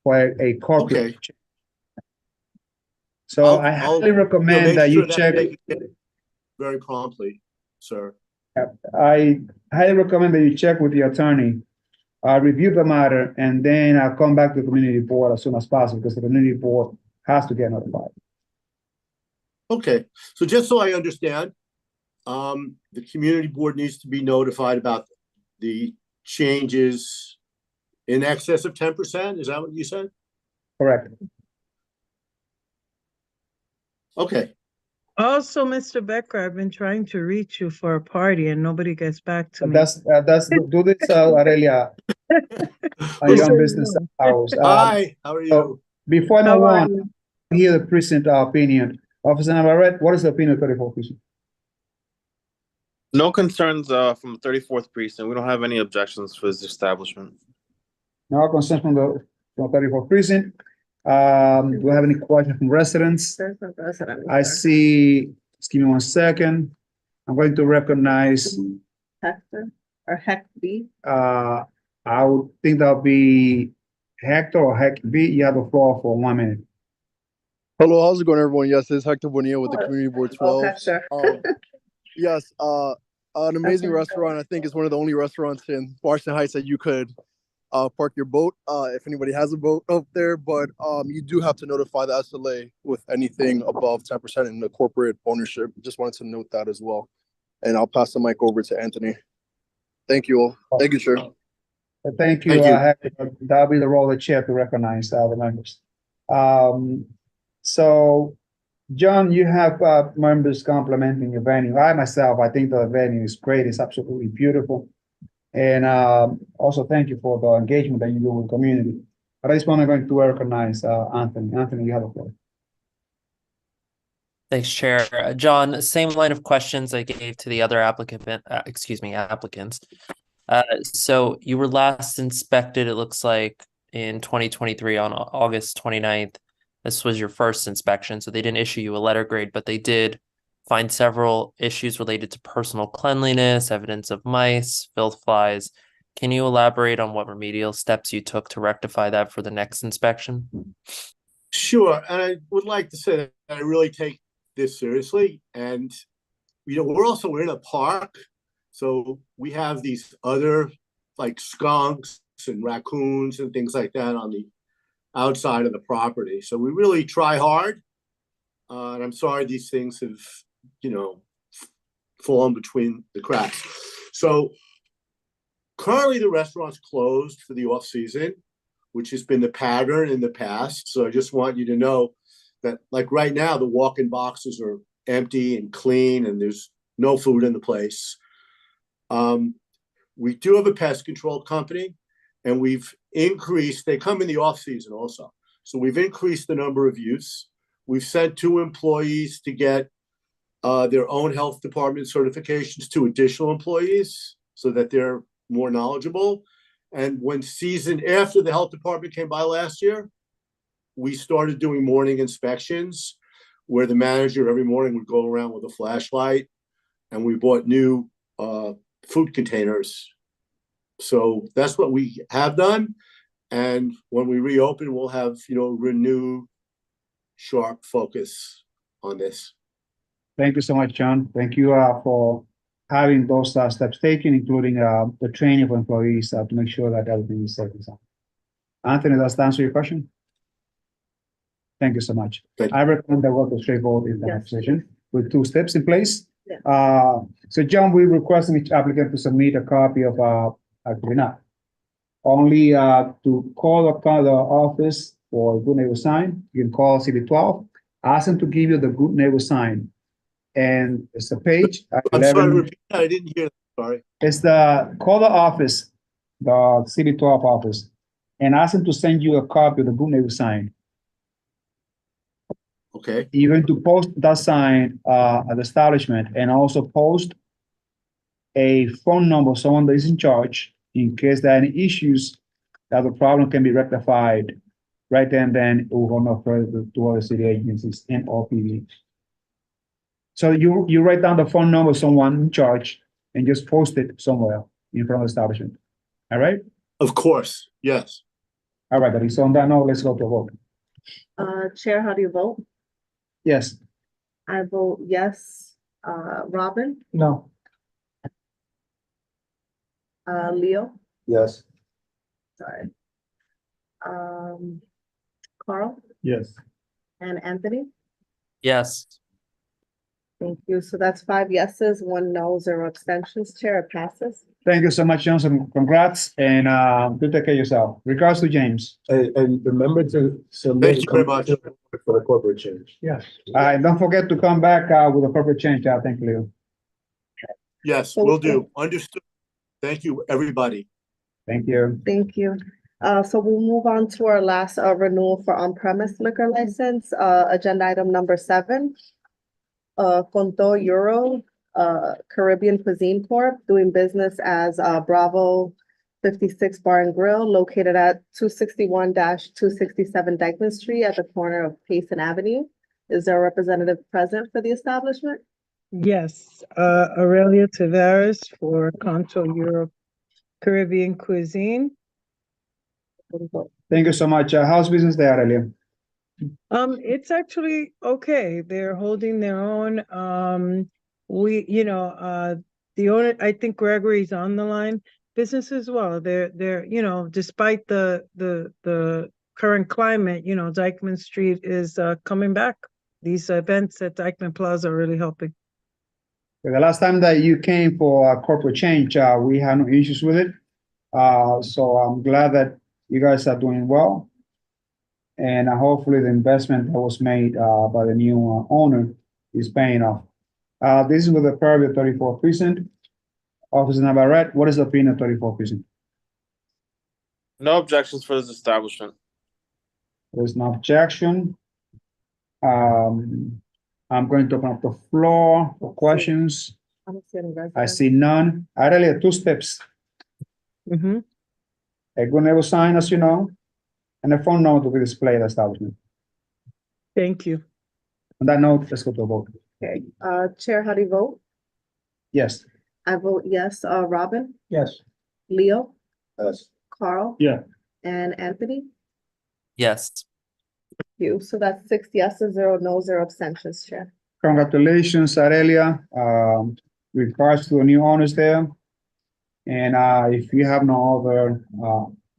for a corporate. Okay. change. So I highly recommend make that sure you check. they get it very promptly, sir. I highly recommend that you check with your attorney, review the matter, and then I'll come back to the community board as soon as possible, because the community board has to get notified. Okay, so just so I understand, the community board needs to be notified about the changes in excess of 10%. Is that what you said? Correct. Okay. Also, Mr. Becker, I've been trying to reach you for a party and nobody gets back to me. That's do this, Aurelia, on your own business hours. Hi, how are you? Before I How move are on, you? hear the precinct opinion. Officer Navarrete, what is the opinion of 34th precinct? No concerns from the 34th precinct. We don't have any objections for this establishment. No concerns from the 34th precinct. Do we have any questions from residents? There's a resident. I see, just give me 1 second. I'm going to recognize, Hector or Heck B. I would think that'll be Hector or Heck B. You have the floor for 1 minute. Hello, how's it going, everyone? Yes, this is Hector Bonilla with the Community Board 12. Hector. Yes, an amazing restaurant. I think it's one of the only restaurants in Washington Heights that you could park your boat if anybody has a boat up there. But you do have to notify the SLA with anything above 10% in the corporate ownership. Just wanted to note that as well. And I'll pass the mic over to Anthony. Thank you all. Thank you, Chair. Thank you, Hector. That'll be the role of the chair to recognize the members. So, John, you have members complimenting your venue. I myself, I think the venue is great. It's absolutely beautiful. And also thank you for the engagement that you do with the community. But I just want to recognize Anthony. Anthony, you have a floor. Thanks, Chair. John, same line of questions I gave to the other applicants. So you were last inspected, it looks like, in 2023 on August 29th. This was your first inspection, so they didn't issue you a letter grade, but they did find several issues related to personal cleanliness, evidence of mice, filth flies. Can you elaborate on what remedial steps you took to rectify that for the next inspection? Sure, and I would like to say that I really take this seriously. And, we're in a park, so we have these other like skunks and raccoons and things like that on the outside of the property. So we really try hard. And I'm sorry these things have, fallen between the cracks. So Currently, the restaurant's closed for the off-season, which has been the pattern in the past. So I just want you to know that, like right now, the walk-in boxes are empty and clean, and there's no food in the place. We do have a pest control company, and we've increased, they come in the off-season also. So we've increased the number of youths. We've sent 2 employees to get their own health department certifications to additional employees so that they're more knowledgeable. And when season after the health department came by last year, we started doing morning inspections where the manager every morning would go around with a flashlight, and we bought new food containers. So that's what we have done. And when we reopen, we'll have, renewed sharp focus on this. Thank you so much, John. Thank you for having those steps taken, including the training of employees to make sure that everything is safe and sound. Anthony, does that answer your question? Thank you so much. I recommend that we go straight vote in the next session with 2 steps in place. Yeah. So John, we request each applicant to submit a copy of actually not. Only to call the office for Good Neighbor sign. You can call CB12, ask them to give you the Good Neighbor sign. And it's a page. I'm sorry, repeat that. I didn't hear that. Sorry. It's call the office, the CB12 office, and ask them to send you a copy of the Good Neighbor sign. Okay. You're going to post that sign at the establishment, and also post a phone number of someone that is in charge in case there are any issues that the problem can be rectified right then and then. It will go no further to other city agencies and OPV. So you write down the phone number of someone in charge and just post it somewhere in front of the establishment. All right? Of course, yes. All right, buddy. So on that note, let's go to a vote. Chair, how do you vote? Yes. I vote yes. Robin, No. Leo, Yes. sorry. Carl Yes. and Anthony. Yes. Thank you. So that's 5 yeses, 1 no, 0 abstentions. Chair, it passes. Thank you so much, Johnson. Congrats, and do take care of yourself. Regards to James. And remember to submit. Thank you very much. For the corporate change. Yes. Don't forget to come back with a corporate change. Thank you. Yes, will do. Understood. Thank you, everybody. Thank you. Thank you. So we'll move on to our last renewal for on-premise liquor license, agenda item number 7. Conto Euro, Caribbean Cuisine Corp., doing business as Bravo 56 Bar and Grill, located at 261-267 Dyckman Street at the corner of Payson Avenue. Is there a representative present for the establishment? Yes, Aurelia Tavares for Conto Europe Caribbean Cuisine. Thank you so much. How's business there, Aurelia? It's actually okay. They're holding their own. The owner, I think Gregory's on the line. Business as well. They're despite the current climate, Dyckman Street is coming back. These events at Dyckman Plaza are really helping. The last time that you came for a corporate change, we had no issues with it. So I'm glad that you guys are doing well. And hopefully the investment that was made by the new owner is paying off. This is with the Fairview 34th Precinct. Officer Navarrete, what is the opinion of 34th Precinct? No objections for this establishment. There's no objection. I'm going to open up the floor for questions. I don't see any I residents. see none. I really have 2 steps. Mm-hmm. A Good Neighbor sign, as you know, and a phone number to be displayed at the establishment. Thank you. On that note, let's go to a vote. Okay, Chair, how do you vote? Yes. I vote yes. Robin, Yes. Leo, Yes. Carl. Yeah. And Anthony. Yes. Thank you. So that's 6 yeses, 0 no, 0 abstentions, Chair. Congratulations, Aurelia. Regards to the new owners there. And if you have no other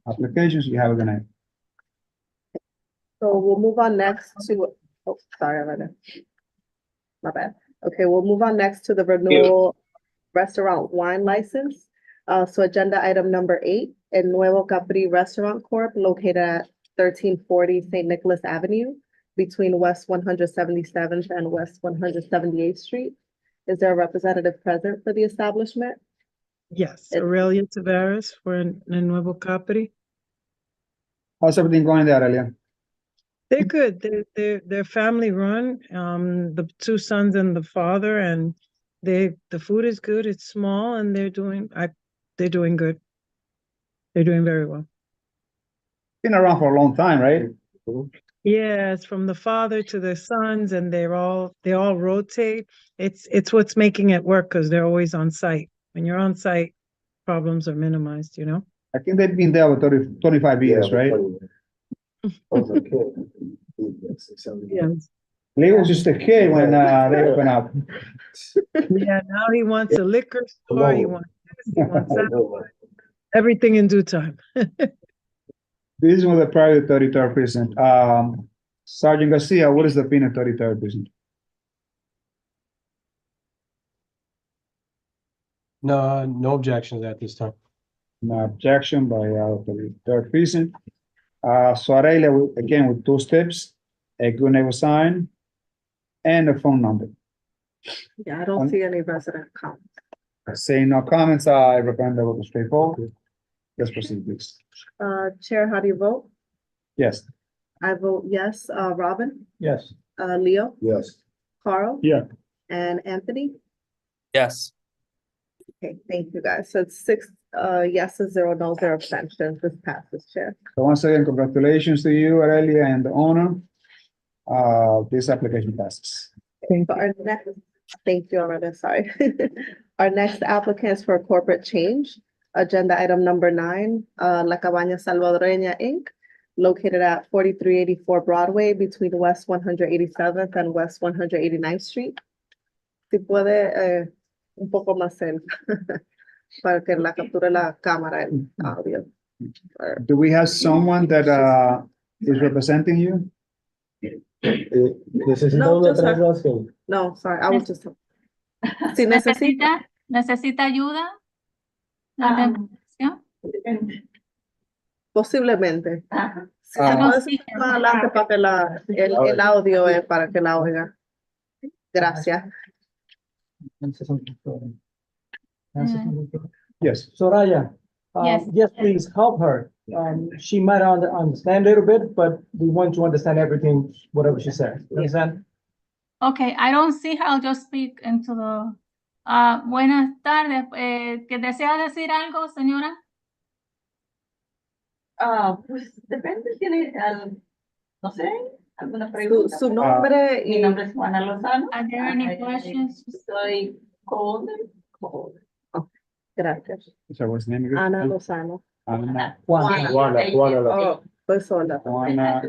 applications, you have a good night. So we'll move on next to, oh, sorry, I read it. My bad. Okay, we'll move on next to the renewal restaurant wine license. So agenda item number 8, El Nuevo Capri Restaurant Corp. Located at 1340 St. Nicholas Avenue between West 177th and West 178th Street. Is there a representative present for the establishment? Yes, Aurelia Tavares for El Nuevo Capri. How's everything going there, Aurelia? They're good. They're family run. The 2 sons and the father, and the food is good. It's small, and they're doing good. They're doing very well. Been around for a long time, right? Yes, from the father to the sons, and they all rotate. It's what's making it work because they're always on site. When you're on site, problems are minimized, you know? I think they've been there for 25 years, right? Yes. Lee was just a kid when they opened up. Yeah, now he wants a liquor store, he wants this, he wants that. Everything in due time. This is one of the private 33rd precinct. Sergeant Garcia, what is the opinion of 33rd precinct? No objections at this time. No objection by 33rd precinct. So Aurelia, again, with 2 steps, a good neighbor sign, and a phone number. Yeah, I don't see any resident comments. Saying no comments, I recommend that we go straight forward. Let's proceed, please. Chair, how do you vote? Yes. I vote yes. Robin? Yes. Leo? Yes. Carl? Yeah. And Anthony? Yes. Okay, thank you, guys. So it's 6 yeses, 0 no's, 0 abstentions. This passes, Chair. So once again, congratulations to you, Aurelia, and the owner. This application passes. Thank you, Aurelia, sorry. Our next applicant is for corporate change. Agenda item number 9, La Cabaña Salvadoreña, Inc., located at 4384 Broadway between West 187th and West 189th Street. Si puede, un poco más cerca, para que la capture la cámara el audio. Do we have someone that is representing you? No, just her. No, sorry, I was just. Si necesita. ¿Necesita ayuda? ¿La demostración? Posiblemente. Si se puede seguir más adelante para que el audio es para que la oiga. Gracias. Yes. Soraya, Yes. yes, please help her. She might understand a little bit, but we want to understand everything, whatever she says. Understand? Okay, I don't see her. I'll just speak into the. Buenas tardes. ¿Que desea decir algo, señora? Pues depende, tiene, no sé, alguna pregunta. Su nombre Mi nombre es Juana Lozano. Are there any questions? Soy co-owner. Gracias. So what's the name again? Ana Lozano. Ana. Juana. Oh, pues sola. Juana.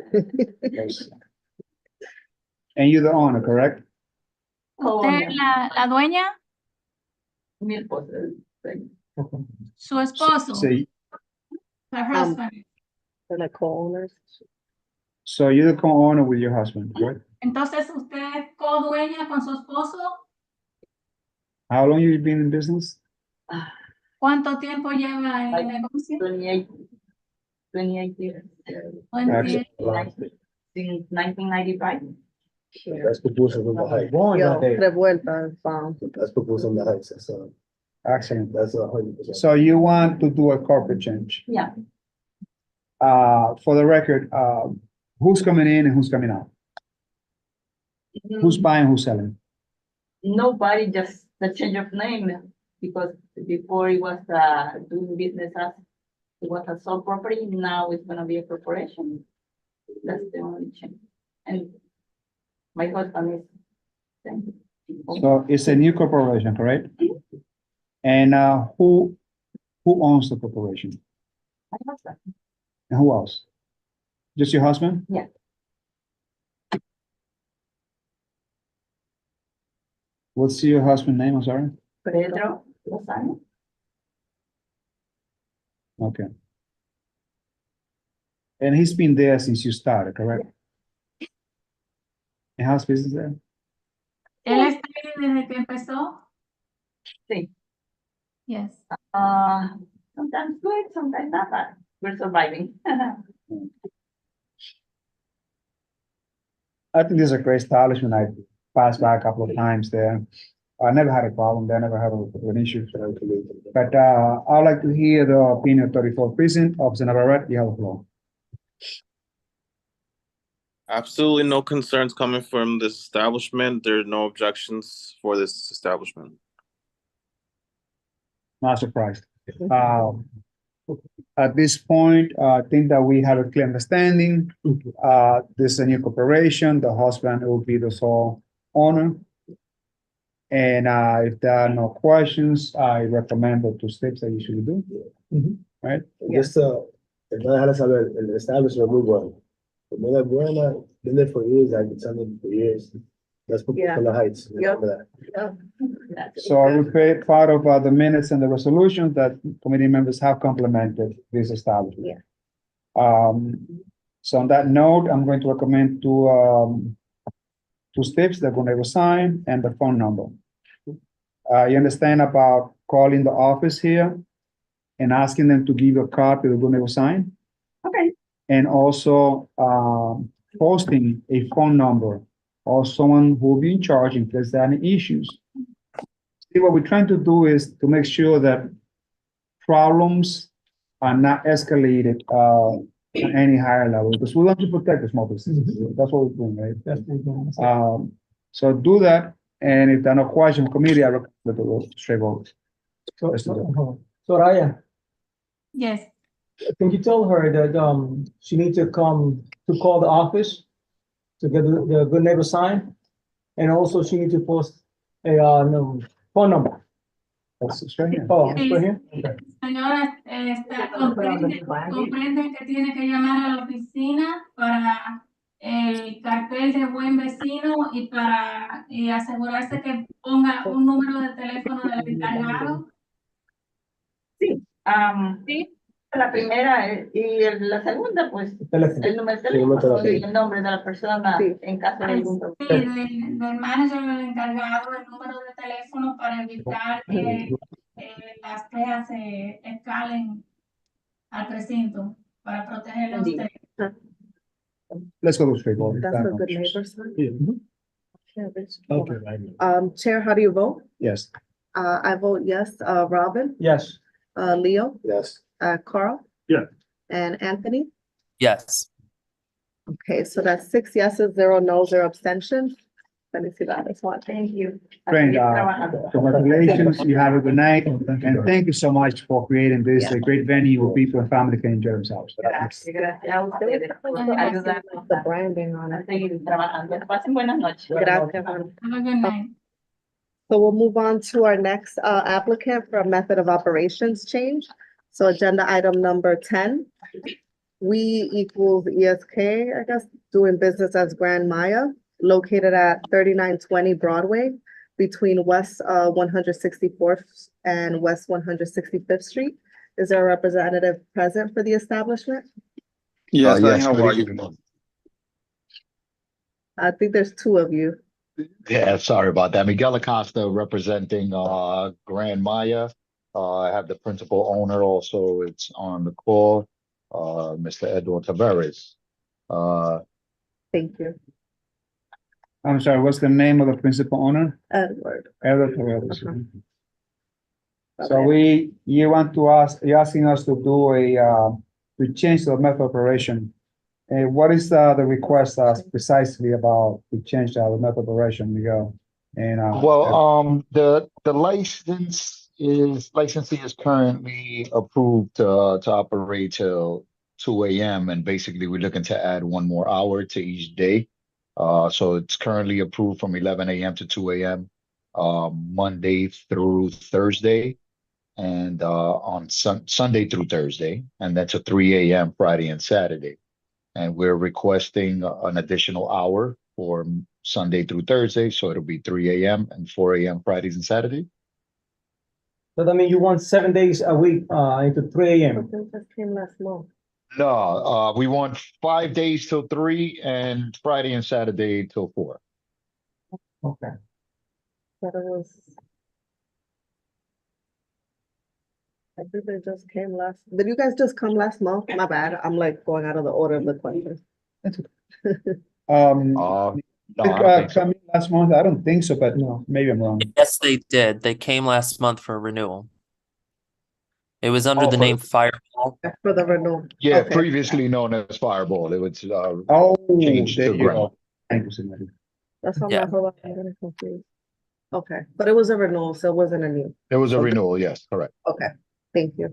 And you're the owner, correct? ¿Usted es la dueña? Mi esposa. Su esposo. Sí. Her husband. They're like co-owners. So you're the co-owner with your husband, correct? Entonces, ¿usted es co-dueña con su esposo? How long you been in business? ¿Cuánto tiempo lleva en el negocio? 28 years. 28. Since 1995. That's proposal from the height. Yo, revuelta. That's proposal from the height. So Excellent. that's 100%. So you want to do a corporate change? Yeah. For the record, who's coming in and who's coming out? Who's buying, who's selling? Nobody, just the change of name, because before it was doing business as it was a sole property, now it's gonna be a corporation. That's the only change. And my husband is. So it's a new corporation, correct? And who owns the corporation? My husband. And who else? Just your husband? Yeah. What's your husband's name? I'm sorry. Pedro Lozano. Okay. And he's been there since you started, correct? And how's business there? ¿Él está ahí desde que empezó? Sí. Yes. Sometimes good, sometimes not, but we're surviving. I think this is a great establishment. I passed by a couple of times there. I never had a problem there, never had an issue. But I'd like to hear the opinion of 34th Precinct, Officer Navarrete, you have the floor. Absolutely no concerns coming from this establishment. There are no objections for this establishment. Not surprised. At this point, I think that we have a clear understanding. This is a new corporation. The husband will be the sole owner. And if there are no questions, I recommend the 2 steps that you should do. Right? Just, dejar saber, el establishment muy bueno. Comida buena, been there for years, I've been selling for years. That's for Yeah. the Heights. Yep. Remember that. So I will create part of the minutes and the resolutions that committee members have complimented this establishment. Yeah. So on that note, I'm going to recommend 2 steps they're going to sign and the phone number. You understand about calling the office here and asking them to give you a copy they're going to sign? Okay. And also posting a phone number or someone who will be in charge in case there are any issues. See, what we're trying to do is to make sure that problems are not escalated at any higher level, because we want to protect the small businesses. That's what we're doing, right? That's what we're doing. So do that, and if there are no questions from committee, I recommend the vote, straight vote. So, Let's do that. so Raya, Yes. can you tell her that she needs to come to call the office to get the good neighbor sign, and also she needs to post a phone number. That's right here. Oh, it's right here. Okay. Señora, comprende que tiene que llamar a la oficina para el cartel de buen vecino y para asegurarse que ponga un número de teléfono del encargado. Sí, sí, la primera la segunda, pues, Teléfono. el número de El número de teléfono y teléfono. el nombre de la persona en caso de algún Sí, problema. del manager del encargado, el número de teléfono para evitar que las quejas se escalen al precinto, para protegerle a usted. Let's go straight vote. That's a good neighbor sign. Okay, Chair, how do you vote? Yes. I vote yes. Robin, Yes. Leo, Yes. Carl. Yeah. And Anthony. Yes. Okay, so that's 6 yeses, 0 no's, 0 abstentions. Let me see that as well. Thank you. Great, congratulations, you have a good night, and thank you so much for creating this, a great venue where people and family can enjoy themselves. Gracias a ustedes por ayudarnos The branding on a it. seguir trabajando. Pasen buenas noches. Gracias, Juan. Have a good night. So we'll move on to our next applicant for a method of operations change. So agenda item number 10. We equals ESK, I guess, doing business as Grand Maya, located at 3920 Broadway between West 164th and West 165th Street. Is there a representative present for the establishment? Yes, Yes, how good are you? evening. I think there's 2 of you. Yeah, sorry about that. Miguel Acosta representing Grand Maya. I have the principal owner also. It's on the call, Mr. Edward Tavares. Thank you. I'm sorry, what's the name of the principal owner? Edward. Edward Tavares. So Okay. you're asking us to do to change the method of operation. What is the request precisely about to change the method of operation, Miguel? And Well, the licensee is currently approved to operate till 2 a.m. and basically we're looking to add 1 more hour to each day. So it's currently approved from 11 a.m. to 2 a.m. Monday through Thursday, and on Sunday through Thursday, and then to 3 a.m. Friday and Saturday. And we're requesting an additional hour for Sunday through Thursday, so it'll be 3 a.m. and 4 a.m. Fridays and Saturday. So that means you want 7 days a week into 3 a.m. That came last month. No, we want 5 days till 3 and Friday and Saturday till 4. Okay. But it was. I think they just came did you guys just come last month? My bad. I'm like going out of the order of the questions. No, I don't think so. Come in last month? I don't think so, but no, maybe I'm wrong. Yes, they did. They came last month for renewal. It was under Oh, the name Fireball. For the renewal. Yeah, Okay. previously known as Fireball. It was Oh, changed there to you Grant. go. Thank you, Samantha. That's why I'm Yeah. like, hold on, I'm getting confused. Okay, but it was a renewal, so it wasn't a new. It was a Okay. renewal, yes, correct. Okay, thank you.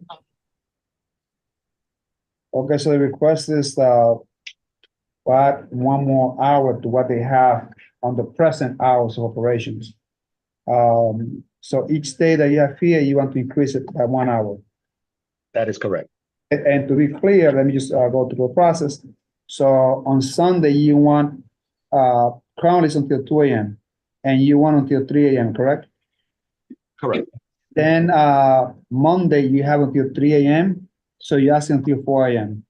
Okay, so the request is add one more hour to what they have on the present hours of operations. So each day that you have here, you want to increase it by 1 hour. That is correct. And to be clear, let me just go through the process. So on Sunday, you want Crown is until 2 a.m. and you want until 3 a.m., correct? Correct. Then Monday, you have until 3 a.m. So you ask until 4 a.m.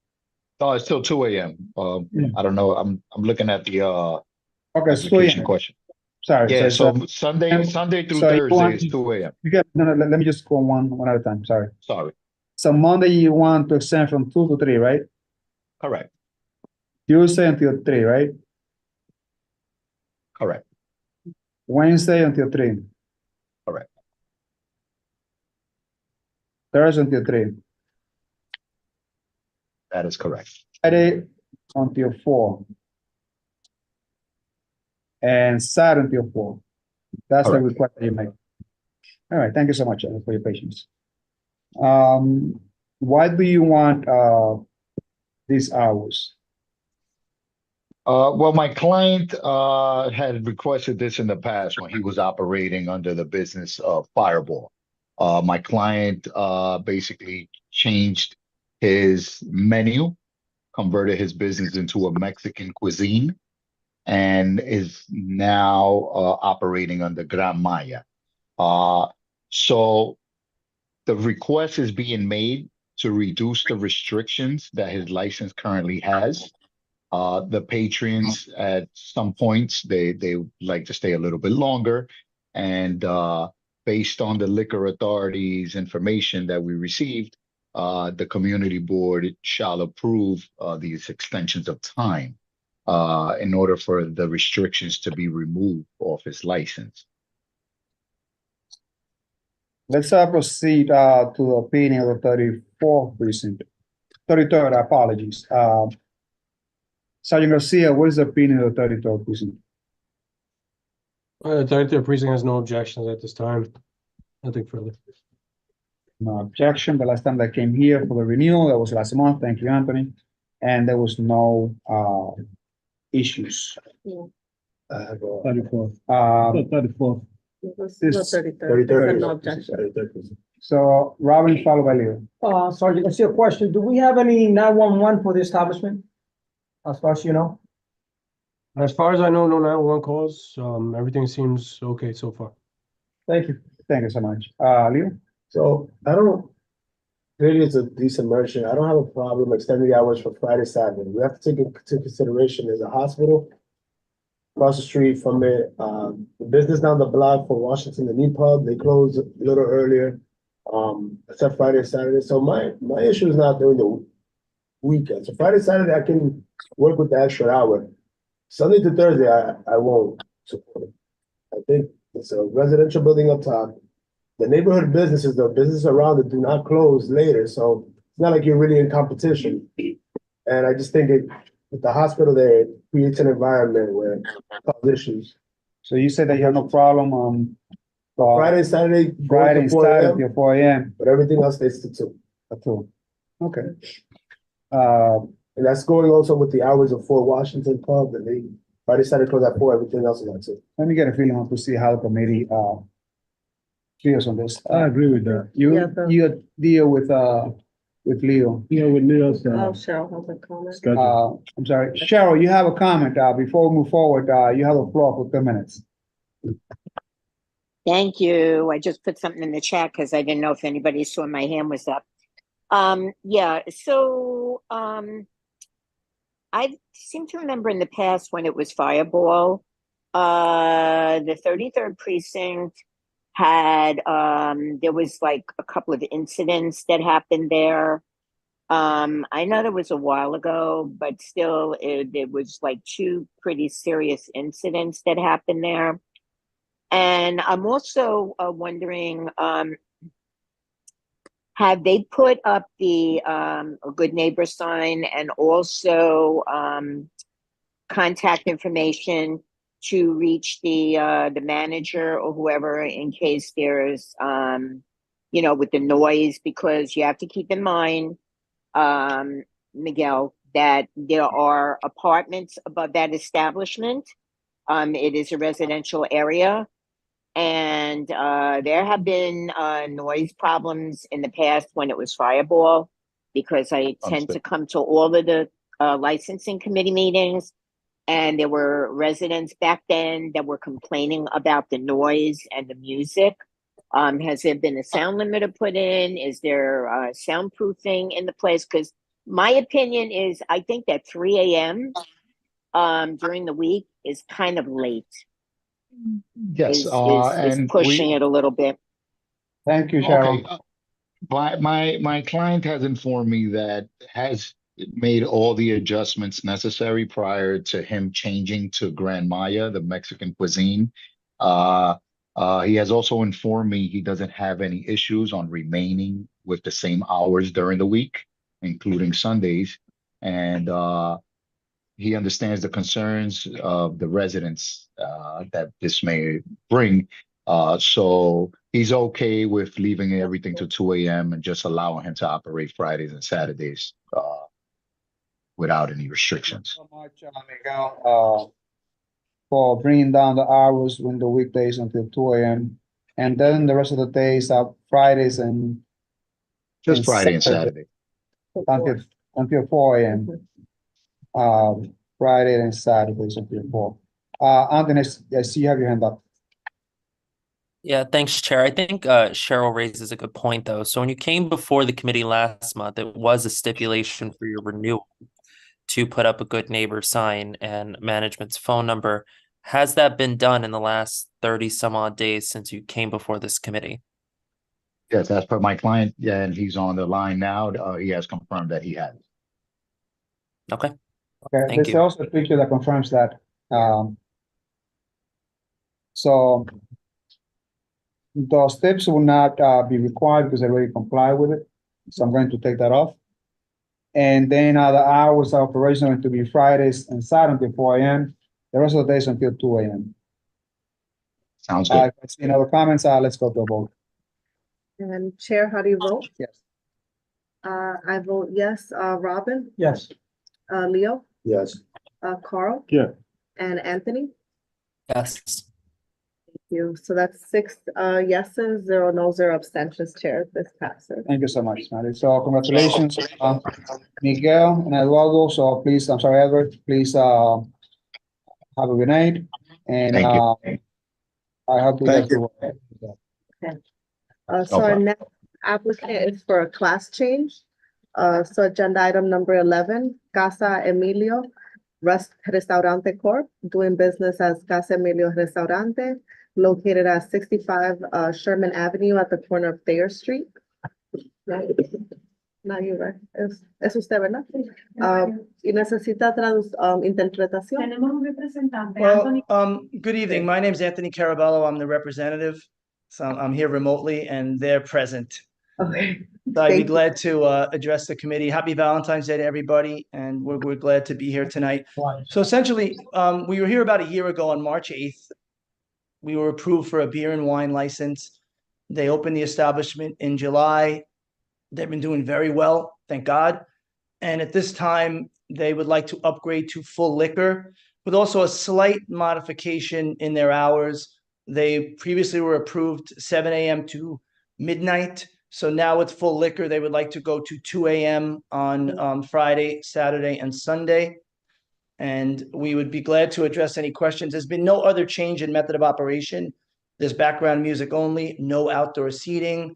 No, it's still 2 a.m. Yeah. I don't know. I'm looking at the Okay, it's 2 application a.m. question. Sorry. Yeah, so so Sunday through so you Thursday want- is 2 a.m. No, let me just go one at a time. Sorry. Sorry. So Monday, you want to extend from 2 to 3, right? Correct. Tuesday until 3, right? Correct. Wednesday until 3. Correct. Thursday until 3. That is correct. Friday until 4. And Saturday until 4. That's the Correct. request that you make. All right, thank you so much for your patience. Why do you want these hours? Well, my client had requested this in the past when he was operating under the business of Fireball. My client basically changed his menu, converted his business into a Mexican cuisine, and is now operating under Gran Maya. So the request is being made to reduce the restrictions that his license currently has. The patrons at some points, they like to stay a little bit longer. And based on the liquor authority's information that we received, the community board shall approve these extensions of time in order for the restrictions to be removed off his license. Let's proceed to the opinion of the 34th precinct. 33rd, apologies. Sergeant Garcia, what is the opinion of the 33rd precinct? The 33rd precinct has no objections at this time. Nothing further. No objection. The last time that came here for the renewal, that was last month. Thank you, Anthony. And there was no issues. No, 34th. 34th. it was This- the 33rd. 33rd. No objection. So Robin, followed by Leo. Sergeant, I see a question. Do we have any 911 for the establishment? As far as you know? As far as I know, no 911 calls. Everything seems okay so far. Thank you. Thank you so much. Leo? So I don't, really it's a decent merchant. I don't have a problem extending the hours for Friday, Saturday. We have to take into consideration there's a hospital across the street from it. The business down the block for Washington, the Knee Pub, they close a little earlier, except Friday and Saturday. So my issue is not during the weekend. So Friday, Saturday, I can work with the extra hour. Sunday to Thursday, I won't support it. I think it's a residential building up top. The neighborhood businesses, the businesses around it do not close later, so it's not like you're really in competition. And I just think with the hospital there, it creates an environment where it causes issues. So you said that you have no problem Friday, Saturday, Friday and 4 Saturday a.m., till 4 a.m. but everything else stays to 2. at 2. Okay. And that's going also with the hours of Fort Washington Pub, and they Friday, Saturday close at 4, everything else is at 2. Let me get a feeling to see how the committee feels on this. I agree with that. You deal with Leo. Yeah, with Leo's Oh, Cheryl has a comment. schedule. I'm sorry, Cheryl, you have a comment, before we move forward, you have the floor for 10 minutes. Thank you. I just put something in the chat because I didn't know if anybody saw my hand was up. I seem to remember in the past when it was Fireball, the 33rd precinct had, there was like a couple of incidents that happened there. I know that was a while ago, but still it was like two pretty serious incidents that happened there. And I'm also wondering, have they put up the a good neighbor sign and also contact information to reach the manager or whoever in case there's you know, with the noise? Because you have to keep in mind, Miguel, that there are apartments above that establishment. It is a residential area, and there have been noise problems in the past when it was Fireball, because I tend to come to all of the licensing committee meetings, and there were residents back then that were complaining about the noise and the music. Has there been a sound limiter put in? Is there soundproofing in the place? Because my opinion is, I think that 3 a.m. During the week is kind of late. Yes, Is and pushing it a little bit. Thank you, Cheryl. Okay, my client has informed me that has made all the adjustments necessary prior to him changing to Grand Maya, the Mexican cuisine. He has also informed me he doesn't have any issues on remaining with the same hours during the week, including Sundays. And he understands the concerns of the residents that this may bring. So he's okay with leaving everything to 2 a.m. and just allowing him to operate Fridays and Saturdays without any restrictions. So much, Miguel, for bringing down the hours when the weekdays until 2 a.m. And then the rest of the days are Fridays and Just Friday and Saturday. Until 4 a.m. Friday and Saturdays until 4. Anthony, I see you have your hand up. Yeah, thanks, Chair. I think Cheryl raises a good point, though. So when you came before the committee last month, it was a stipulation for your renewal to put up a good neighbor sign and management's phone number. Has that been done in the last 30 some odd days since you came before this committee? Yes, as per my client, yeah, and he's on the line now. He has confirmed that he has. Okay. Okay, Thank there's you. also a picture that confirms that. So the steps will not be required because I already comply with it. So I'm going to take that off. And then the hours of operation are going to be Fridays and Saturday until 4 a.m. The rest of the days until 2 a.m. Sounds good. If I see any other comments, let's go to a vote. And Chair, how do you vote? Yes. I vote yes. Robin, Yes. Leo, Yes. Carl, Yeah. and Anthony. Yes. Thank you. So that's 6 yeses, 0 no, 0 abstentions, Chair. This passes. Thank you so much, Mary. So congratulations, Miguel and Eduardo. So please, I'm sorry, Edward, please have a good night. And Thank you. I hope you guys Thank do well. Okay. No So our problem. next applicant is for a class change. So agenda item number 11, Casa Emilio Restaurante Corp., doing business as Casa Emilio Restaurante, located at 65 Sherman Avenue at the corner of Thayer Street. No, you're right. Es usted, ¿verdad? Y necesita interpretación. Tenemos un representante, Well, Anthony. good evening. My name is Anthony Carabello. I'm the representative. So I'm here remotely and they're present. Okay. So I'd be Thank you. glad to address the committee. Happy Valentine's Day to everybody. And we're glad to be here tonight. So essentially, we were here about a year ago on March 8th. We were approved for a beer and wine license. They opened the establishment in July. They've been doing very well, thank God. And at this time, they would like to upgrade to full liquor with also a slight modification in their hours. They previously were approved 7 a.m. to midnight. So now with full liquor, they would like to go to 2 a.m. on Friday, Saturday, and Sunday. And we would be glad to address any questions. There's been no other change in method of operation. There's background music only, no outdoor seating.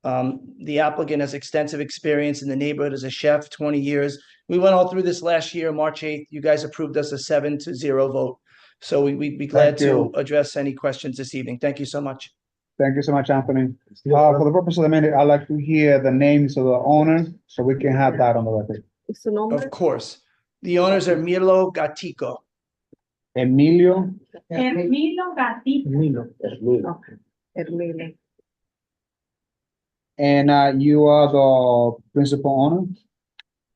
The applicant has extensive experience in the neighborhood as a chef, 20 years. We went all through this last year, March 8th. You guys approved us a 7-0 vote. So we'd be glad to address any questions this evening. Thank you so much. Thank you so much, Anthony. For the purpose of the minute, I'd like to hear the names of the owners so we can have that on the record. Of course. The owners are Milo Gatico. Emilio. Hermilo Gatito. Hermilo. And you are the principal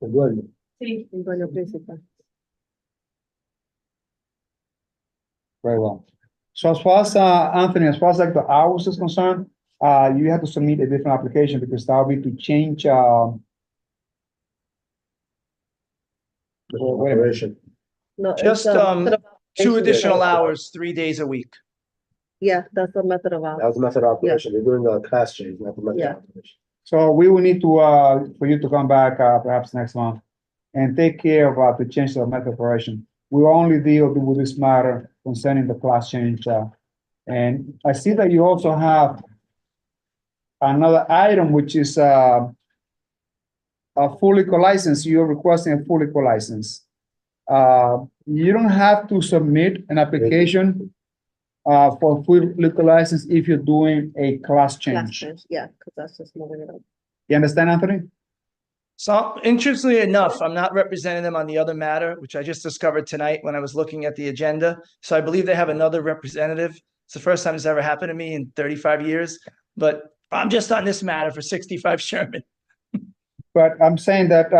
owner? Sí. El dueño principal. Very well. So as far as, Anthony, as far as like the hours is concerned, you have to submit a different application because that'll be to change, wait a minute. Operation. No, it's Just the method of two operation. additional hours, 3 days a week. Yeah, that's the method of That was operation. the method of operation. They're doing a class change, not the method Yeah. of operation. So we will need to, for you to come back, perhaps next month and take care of, the change of method of operation. We will only deal with this matter concerning the class change. And I see that you also have another item, which is, a full liquor license. You're requesting a full liquor license. You don't have to submit an application, for full liquor license if you're doing a class Class change. change, yeah, because that's just moving it up. You understand, Anthony? So interestingly enough, I'm not representing them on the other matter, which I just discovered tonight when I was looking at the agenda. So I believe they have another representative. It's the first time it's ever happened to me in 35 years, but I'm just on this matter for 65 Sherman. But I'm saying that,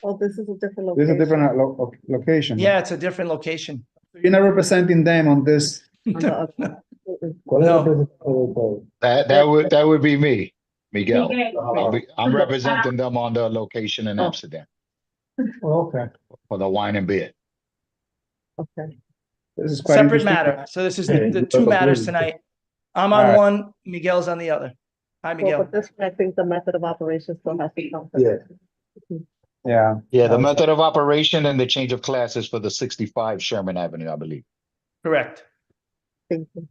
Oh, this is a different this is a location. different location. Yeah, it's a different location. You're not representing them on this. On the other- No. That would be me, Miguel. Miguel. I'm representing them on the location in Oh. Amsterdam Okay. for the wine and beer. Okay. This is quite Separate interesting. matter. So this is the two matters tonight. I'm on Alright. one, Miguel's on the other. Hi, Well, Miguel. but this, I think the method of operation still has to come. Yeah. Yeah. Yeah, the method of operation and the change of classes for the 65 Sherman Avenue, I believe. Correct. Thank you.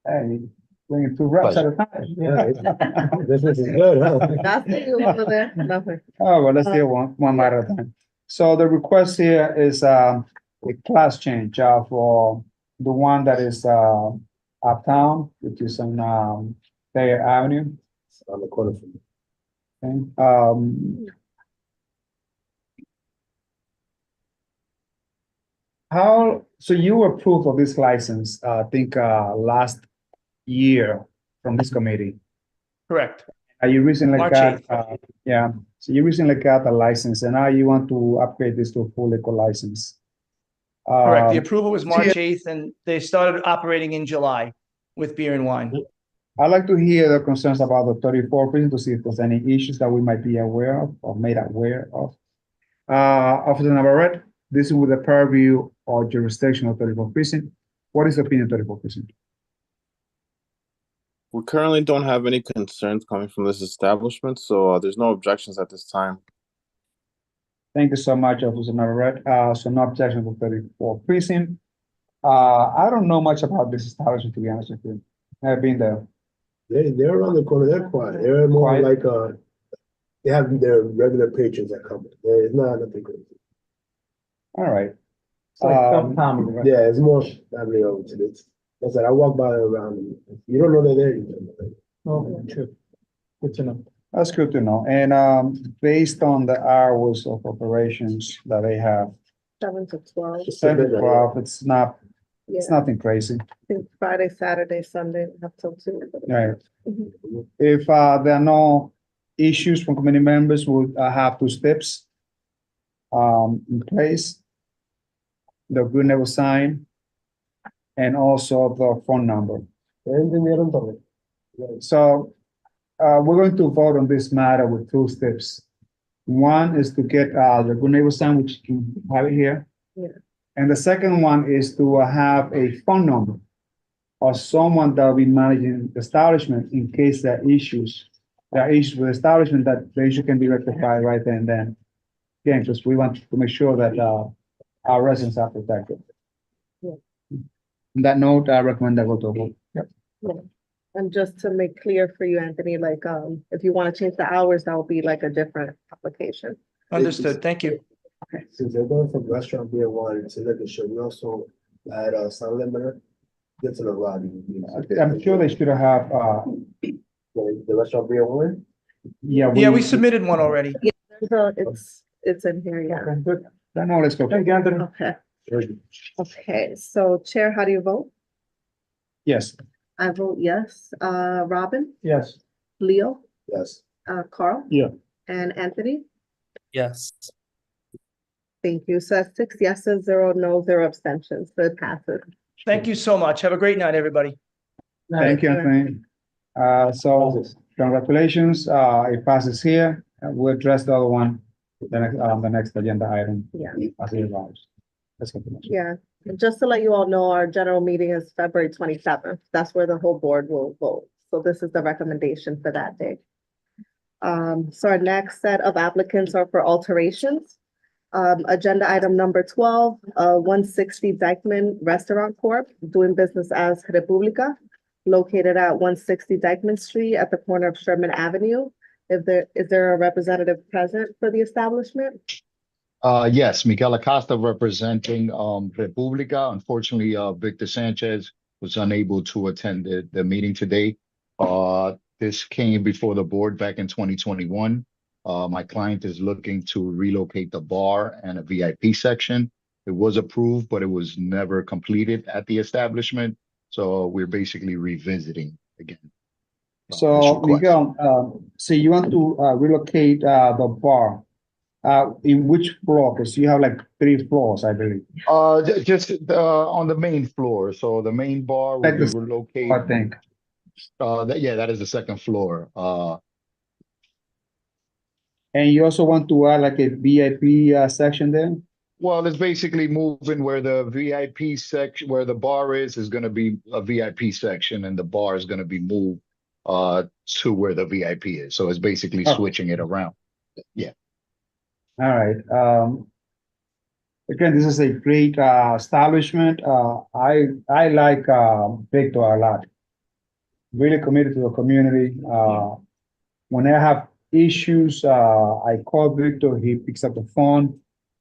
Hey, bringing two reps at a time. Business is good, huh? That's you over there. Nothing. Oh, well, let's deal one matter at a time. So the request here is, a class change, for the one that is, uptown, which is on, Thayer Avenue. On the corner from Okay. So you were approved of this license, I think, last year from this committee. Correct. You recently March got, 8th. yeah, so you recently got a license and now you want to upgrade this to a full liquor license. Correct. The Um, approval was March 8th and they started operating in July with beer and wine. I'd like to hear the concerns about the 34 precinct to see if there's any issues that we might be aware of or made aware of. Officer Navarrete, this is with the purview or jurisdiction of 34 precinct. What is the opinion of 34 precinct? We currently don't have any concerns coming from this establishment, so there's no objections at this time. Thank you so much, Officer Navarrete. So no objection to 34 precinct. I don't know much about this establishment, to be honest with you. I've been there. They're around the corner. They're quiet. They're more Quiet? like they have their regular patrons that come. It's not nothing crazy. All right. It's like Um, Tom, right? Yeah, it's more family oriented. It's I said I walk by around and you don't know they're there. You don't know they're there. Oh, true. Good to know. That's good to know. And based on the hours of operations that they have, 7 to 12. 7 to 12, it's Yeah. nothing crazy. I think Friday, Saturday, Sunday, up till 2. Right. Mhm. If there are no issues from committee members, we'll have 2 steps in place. The good neighbor sign and also the phone number. So we're going to vote on this matter with 2 steps. One is to get the good neighbor sign, which you can have it here. Yeah. And the second one is to have a phone number of someone that will be managing the establishment in case there are issues. There are issues with the establishment that the issue can be rectified right then and then. Again, because we want to make sure that our residents are protected. Yeah. On that note, I recommend that go to a vote. Yep. Yeah. And just to make clear for you, Anthony, like, if you want to change the hours, that will be like a different application. Understood. Thank you. Since they're going from restaurant beer one to liquor show, we also add a sound limiter. Get to the lobby. I'm sure they should have, The restaurant beer one? yeah. Yeah, we submitted one already. So it's in here, yeah. Okay, good. Then now let's go. Okay, okay, so Chair, how do you vote? Yes. I vote yes. Robin, Yes. Leo, Yes. Carl? Yeah. And Anthony? Yes. Thank you. So that's 6 yeses, 0 no, 0 abstentions. So it passes. Thank you so much. Have a great night, everybody. Thank you, Anthony. So congratulations, it passes here. We'll address the other one, the next agenda item. Yeah. As it arrives. Let's continue. Yeah, and just to let you all know, our general meeting is February 27th. That's where the whole board will vote. So this is the recommendation for that day. So our next set of applicants are for alterations. Agenda item number 12, 160 Dykeman Restaurant Corp., doing business as República, located at 160 Dykeman Street at the corner of Sherman Avenue. Is there a representative present for the establishment? Yes, Miguel Acosta representing República. Unfortunately, Victor Sanchez was unable to attend the meeting today. This came before the board back in 2021. My client is looking to relocate the bar and a VIP section. It was approved, but it was never completed at the establishment. So we're basically revisiting again. So Miguel, so you want to relocate the bar. In which floor? Because you have like 3 floors, I believe. Just on the main floor. So the main bar will be relocated. I think. That is the second floor. And you also want to add like a VIP section there? Well, it's basically moving where the VIP section, where the bar is going to be a VIP section, and the bar is going to be moved to where the VIP is. So it's basically switching it around. Yeah. All right. Again, this is a great establishment. I like Victor a lot. Really committed to the community. When I have issues, I call Victor. He picks up the phone.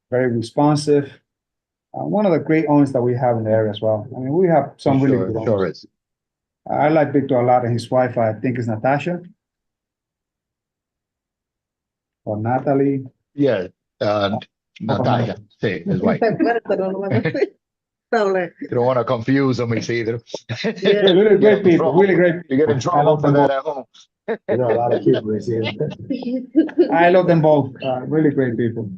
Very responsive. One of the great owners that we have in the area as well. I mean, we have some really good owners. Sure is. I like Victor a lot, and his wife, I think, is Natasha or Natalie. Yeah, Natalia, say his wife. You don't want to confuse them, either. Yeah, really great people, really great. You get in trouble for that at home. You know, a lot of people is here. I love them both. Really great people.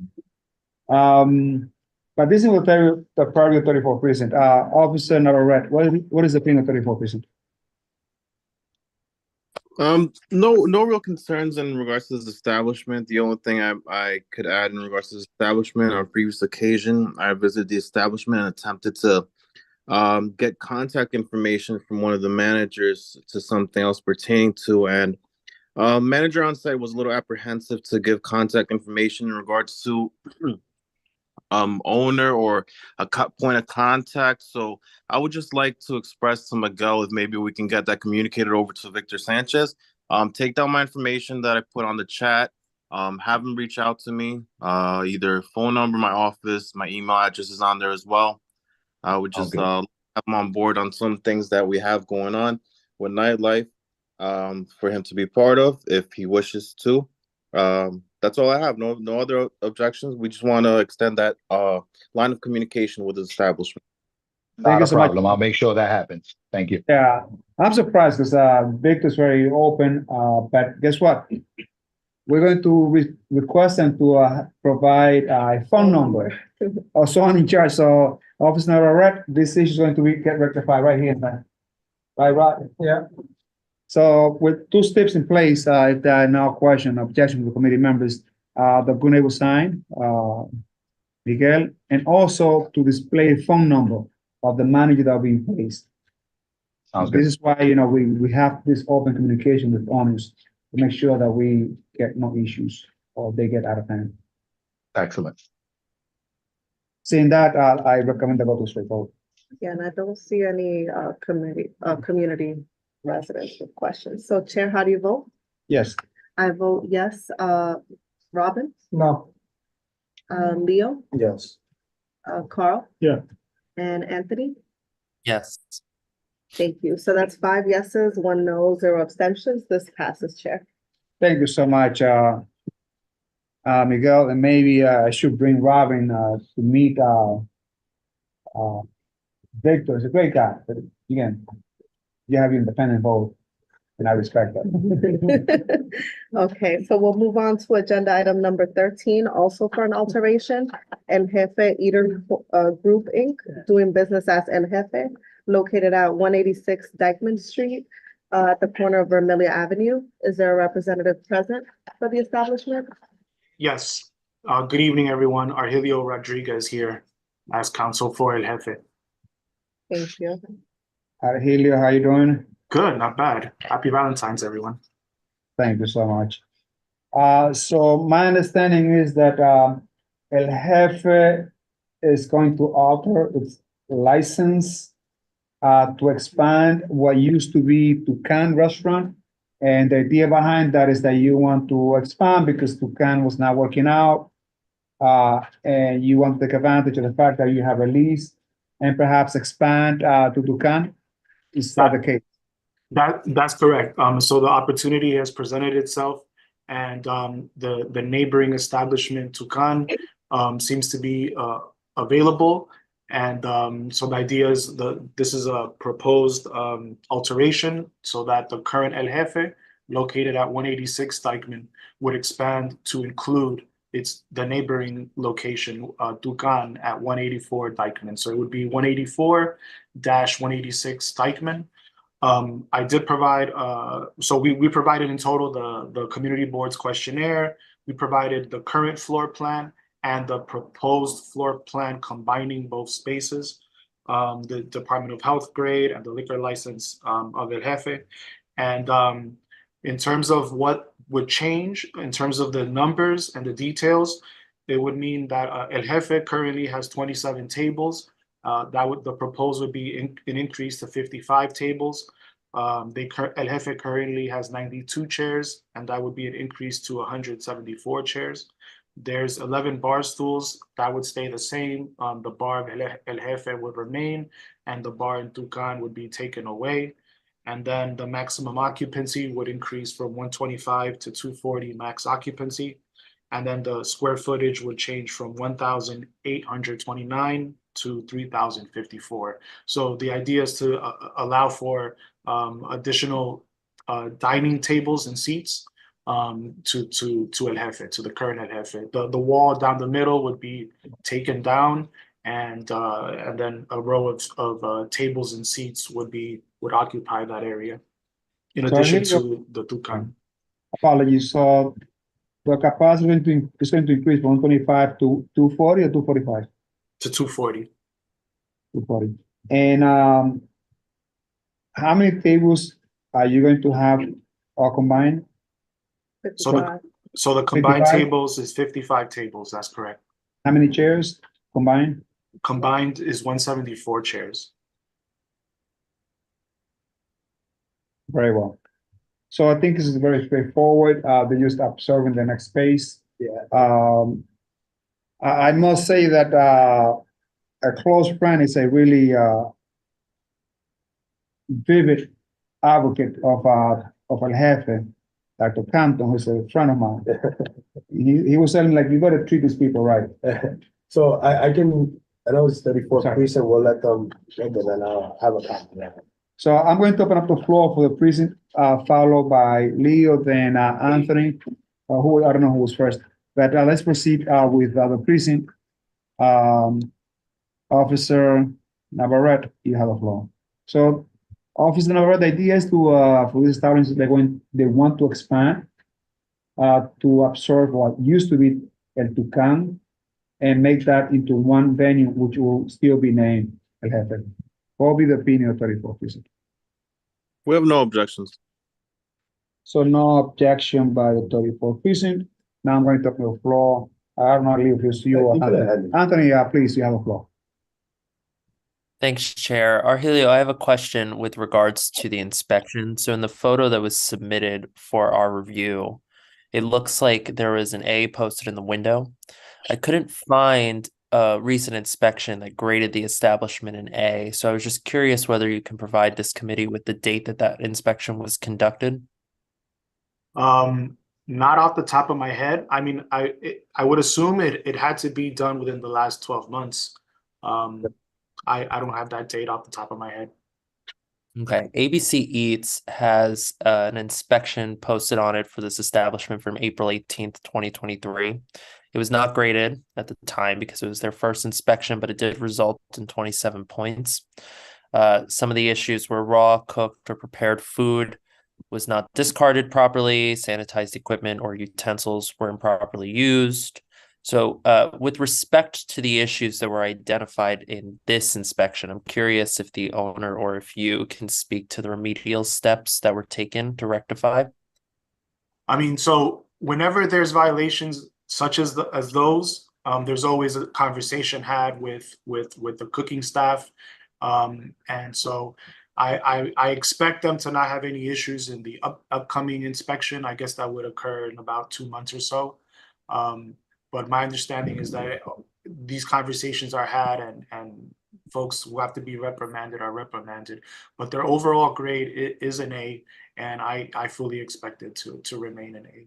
But this is the priority of 34 precinct. Officer Navarrete, what is the opinion of 34 precinct? No real concerns in regards to this establishment. The only thing I could add in regards to this establishment, on a previous occasion, I visited the establishment and attempted to get contact information from one of the managers to something else pertaining to, and manager on site was a little apprehensive to give contact information in regards to owner or a point of contact. So I would just like to express to Miguel if maybe we can get that communicated over to Victor Sanchez. Take down my information that I put on the chat. Have him reach out to me. Either phone number, my office, my email address is on there as well. I would just have him on board on some things that we have going on with nightlife for him to be part of if he wishes to. That's all I have. No other objections. We just want to extend that line of communication with the establishment. Not a problem. I'll make sure that happens. Thank you. Yeah, I'm surprised because Victor's very open. But guess what? We're going to request them to provide a phone number or someone in charge. So Officer Navarrete, this issue is going to get rectified right here. Right. Yeah. So with 2 steps in place, if there are now objection from the committee members, the Gune will sign, Miguel, and also to display a phone number of the manager that will be in place. Sounds good. This is why, we have this open communication with owners to make sure that we get no issues or they get out of hand. Excellent. Seeing that, I recommend the vote to straightforward. Yeah, and I don't see any community residents with questions. So Chair, how do you vote? Yes. I vote yes. Robin? No. Leo? Yes. Carl? Yeah. And Anthony? Yes. Thank you. So that's 5 yeses, 1 no, 0 abstentions. This passes, Chair. Thank you so much, Miguel, and maybe I should bring Robin to meet Victor. He's a great guy, but again, you have your independent vote, and I respect that. Okay, so we'll move on to agenda item number 13, also for an alteration. El Jefe Eater Group, Inc., doing business as El Jefe, located at 186 Dyckman Street, at the corner of Vermillion Avenue. Is there a representative present for the establishment? Yes. Good evening, everyone. Argelio Rodriguez here as counsel for El Jefe. Thank you. Helio, how you doing? Good, not bad. Happy Valentine's, everyone. Thank you so much. So my understanding is that El Jefe is going to alter its license to expand what used to be Tucan Restaurant. And the idea behind that is that you want to expand because Tucan was not working out. And you want to take advantage of the fact that you have a lease and perhaps expand to Tucan. Is that the case? That's correct. So the opportunity has presented itself, and the neighboring establishment Tucan seems to be available. And so the idea is this is a proposed alteration so that the current El Jefe, located at 186 Dyckman, would expand to include the neighboring location, Tucan, at 184 Dyckman. So it would be 184-186 Dyckman. I did provide, so we provided in total the community board's questionnaire. We provided the current floor plan and the proposed floor plan combining both spaces, the Department of Health grade and the liquor license of El Jefe. And in terms of what would change, in terms of the numbers and the details, it would mean that El Jefe currently has 27 tables. The proposal would be an increase to 55 tables. El Jefe currently has 92 chairs, and that would be an increase to 174 chairs. There's 11 bar stools that would stay the same. The bar of El Jefe would remain, and the bar in Tucan would be taken away. And then the maximum occupancy would increase from 125 to 240 max occupancy. And then the square footage would change from 1,829 to 3,054. So the idea is to allow for additional dining tables and seats to El Jefe, to the current El Jefe. The wall down the middle would be taken down, and then a row of tables and seats would occupy that area, in addition to the Tucan. Apologies. So the capacity is going to increase from 125 to 240 or 245? To 240. 240. And how many tables are you going to have combined? So the combined 55? tables is 55 tables. That's correct. How many chairs combined? Combined is 174 chairs. Very well. So I think this is very straightforward. They're just observing the next space. Yeah. I must say that a close friend is a really vivid advocate of El Jefe, Dr. Canton, who's a friend of mine. He was saying, like, you got to treat these people right. So I know it's 34th precinct, we'll let them, and then I'll have a copy. So I'm going to open up the floor for the precinct, followed by Leo, then Anthony, who I don't know who was first. But let's proceed with the precinct. Officer Navarrete, you have the floor. So, Officer Navarrete, the idea is to for this establishment, they want to expand to absorb what used to be El Tucan and make that into one venue, which will still be named El Jefe. What will be the opinion of 34th precinct? We have no objections. So no objection by the 34th precinct. Now I'm going to open the floor. I don't know if it's you or Anthony. Anthony, please, you have the floor. Thanks, Chair. Argelio, I have a question with regards to the inspection. So in the photo that was submitted for our review, it looks like there was an A posted in the window. I couldn't find a recent inspection that graded the establishment an A. So I was just curious whether you can provide this committee with the date that that inspection was conducted. Not off the top of my head. I mean, I would assume it had to be done within the last 12 months. I don't have that date off the top of my head. Okay, ABC Eats has an inspection posted on it for this establishment from April 18th, 2023. It was not graded at the time because it was their first inspection, but it did result in 27 points. Some of the issues were raw, cooked, or prepared food was not discarded properly, sanitized equipment or utensils were improperly used. So with respect to the issues that were identified in this inspection, I'm curious if the owner or if you can speak to the remedial steps that were taken to rectify. I mean, so whenever there's violations such as those, there's always a conversation had with the cooking staff. And so I expect them to not have any issues in the upcoming inspection. I guess that would occur in about 2 months or so. But my understanding is that these conversations are had and folks who have to be reprimanded are reprimanded. But their overall grade is an A, and I fully expect it to remain an A.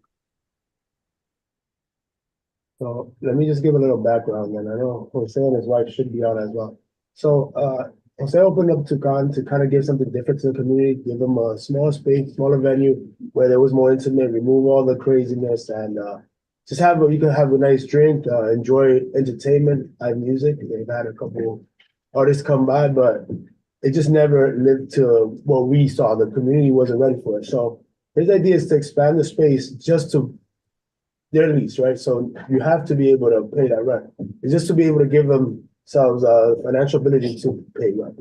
So let me just give a little background then. I know Jose and his wife should be on as well. So Jose opened up Tucan to kind of give something different to the community, give them a small space, smaller venue where there was more intimate, remove all the craziness, and just you can have a nice drink, enjoy entertainment, live music. They've had a couple artists come by, but it just never lived to what we saw. The community wasn't ready for it. So his idea is to expand the space just to their lease, right? So you have to be able to pay that rent. It's just to be able to give themselves financial ability to pay rent.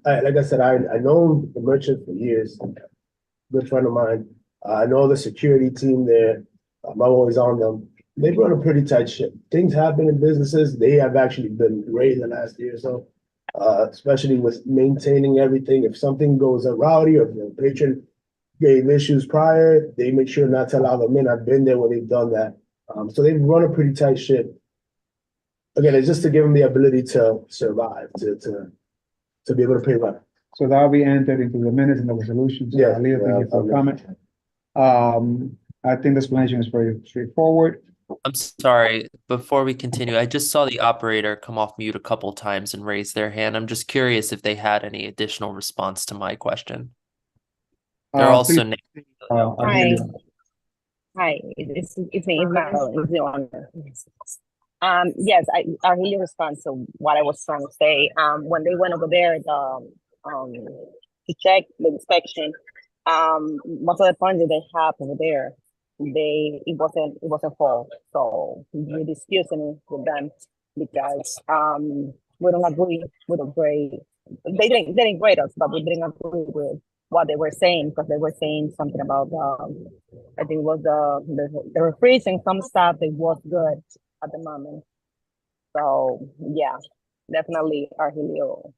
Like I said, I know the merchant for years, good friend of mine. I know the security team there. I'm always on them. They run a pretty tight ship. Things happen in businesses. They have actually been great in the last year or so, especially with maintaining everything. If something goes rowdy or if the patron gave issues prior, they make sure not to allow them in. I've been there when they've done that. So they run a pretty tight ship. Again, it's just to give them the ability to survive, to be able to pay rent. So that'll be entered into the minutes and the resolutions. Yeah, Leo, thank you for the comment. I think the explanation is very straightforward. I'm sorry, before we continue, I just saw the operator come off mute a couple times and raise their hand. I'm just curious if they had any additional response to my question. They're also Hi. Hi, it's me, it's Madeline, it's the owner. Yes, I really respond to what I was trying to say. When they went over there, to check the inspection, most of the points that they have over there, it wasn't full. So we discussed it with them because we don't agree with the grade. They didn't grade us, but we didn't agree with what they were saying, because they were saying something about I think it was they were freezing some stuff that was good at the moment. So yeah, definitely Argelio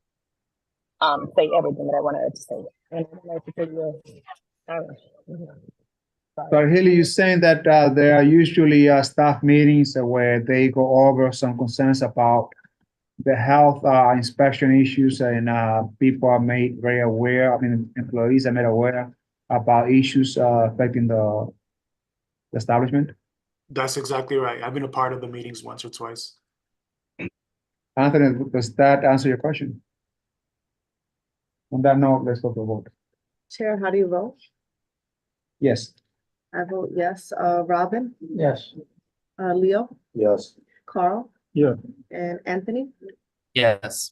say everything that I wanted to say. And I wanted to tell you, So Argelio, you're saying that there are usually staff meetings where they go over some concerns about the health inspection issues, and people are made very aware. I mean, employees are made aware about issues affecting the establishment. That's exactly right. I've been a part of the meetings once or twice. Anthony, does that answer your question? On that note, let's go to a vote. Chair, how do you vote? Yes. I vote yes. Robin? Yes. Leo? Yes. Carl? Yeah. And Anthony? Yes.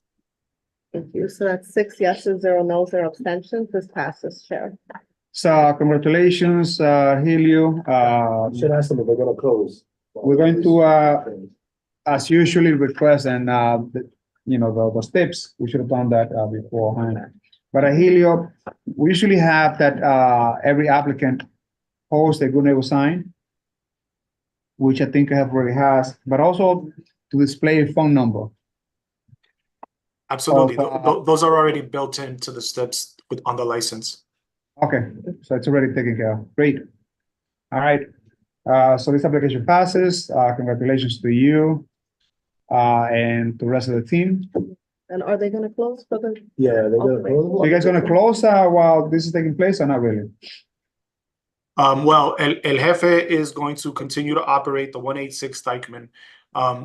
Thank you. So that's 6 yeses, 0 no's, 0 abstentions. This passes, Chair. So congratulations, Helio. Should ask them if they're gonna close. We're going to, as usually, request and those tips. We should have done that beforehand. But Helio, we usually have that every applicant post a good neighbor sign, which I think already has, but also to display a phone number. Absolutely. Those are already built into the steps on the license. Okay, so it's already taken care of. Great. All right. So this application passes. Congratulations to you. and the rest of the team. And are they gonna close for the? Yeah, they're gonna Okay. close. So you guys gonna close while this is taking place or not really? Well, El Jefe is going to continue to operate the 186 Dykeman.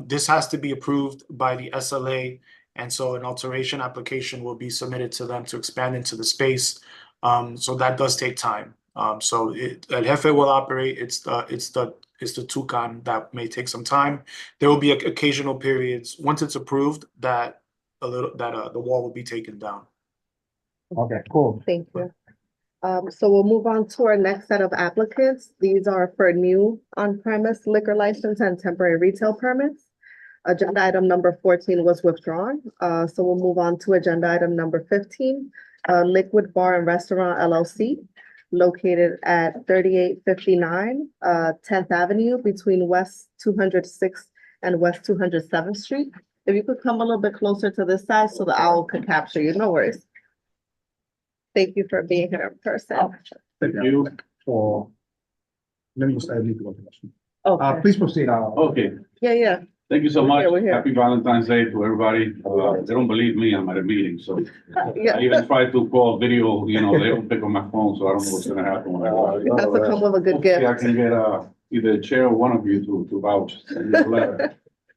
This has to be approved by the SLA, and so an alteration application will be submitted to them to expand into the space. So that does take time. So El Jefe will operate. It's the Tucan that may take some time. There will be occasional periods once it's approved that the wall will be taken down. Okay, cool. Thank you. So we'll move on to our next set of applicants. These are for new on-premise liquor license and temporary retail permits. Agenda item number 14 was withdrawn. So we'll move on to agenda item number 15, Liquid Bar and Restaurant LLC, located at 3859 10th Avenue between West 206th and West 207th Street. If you could come a little bit closer to this side so the owl could capture you, no worries. Thank you for being here in person. Thank you for. Let me just add legal question. Okay. Please proceed. Okay, Yeah. thank you so We're much. here, we're here. Happy Valentine's Day to everybody. They don't believe me, I'm at a meeting, so Yeah. I even tried to call video, they don't pick up my phone, so I don't know what's gonna happen. when I call. You have to come with a good Hopefully I gift. can get either a chair or one of you to vouch. Send me a letter.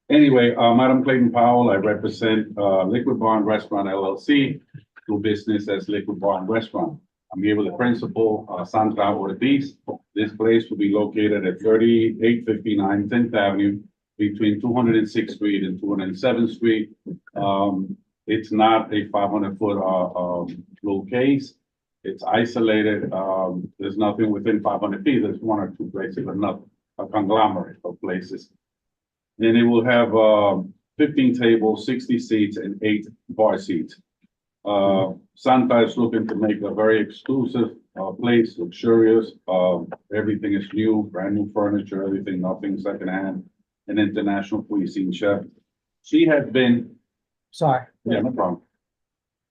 Anyway, Madam Clayton Powell, I represent Liquid Bar and Restaurant LLC, do business as Liquid Bar and Restaurant. I'm here with the principal, Sandra Ortiz. This place will be located at 3859 10th Avenue between 206th Street and 207th Street. It's not a 500-foot little case. It's isolated. There's nothing within 500 feet. There's one or two places, but not a conglomerate of places. And it will have 15 tables, 60 seats, and 8 bar seats. Santa is looking to make a very exclusive place, luxurious. Everything is new, brand new furniture, everything, nothing secondhand. An international cuisine chef. She has been. Sorry. Yeah, no problem.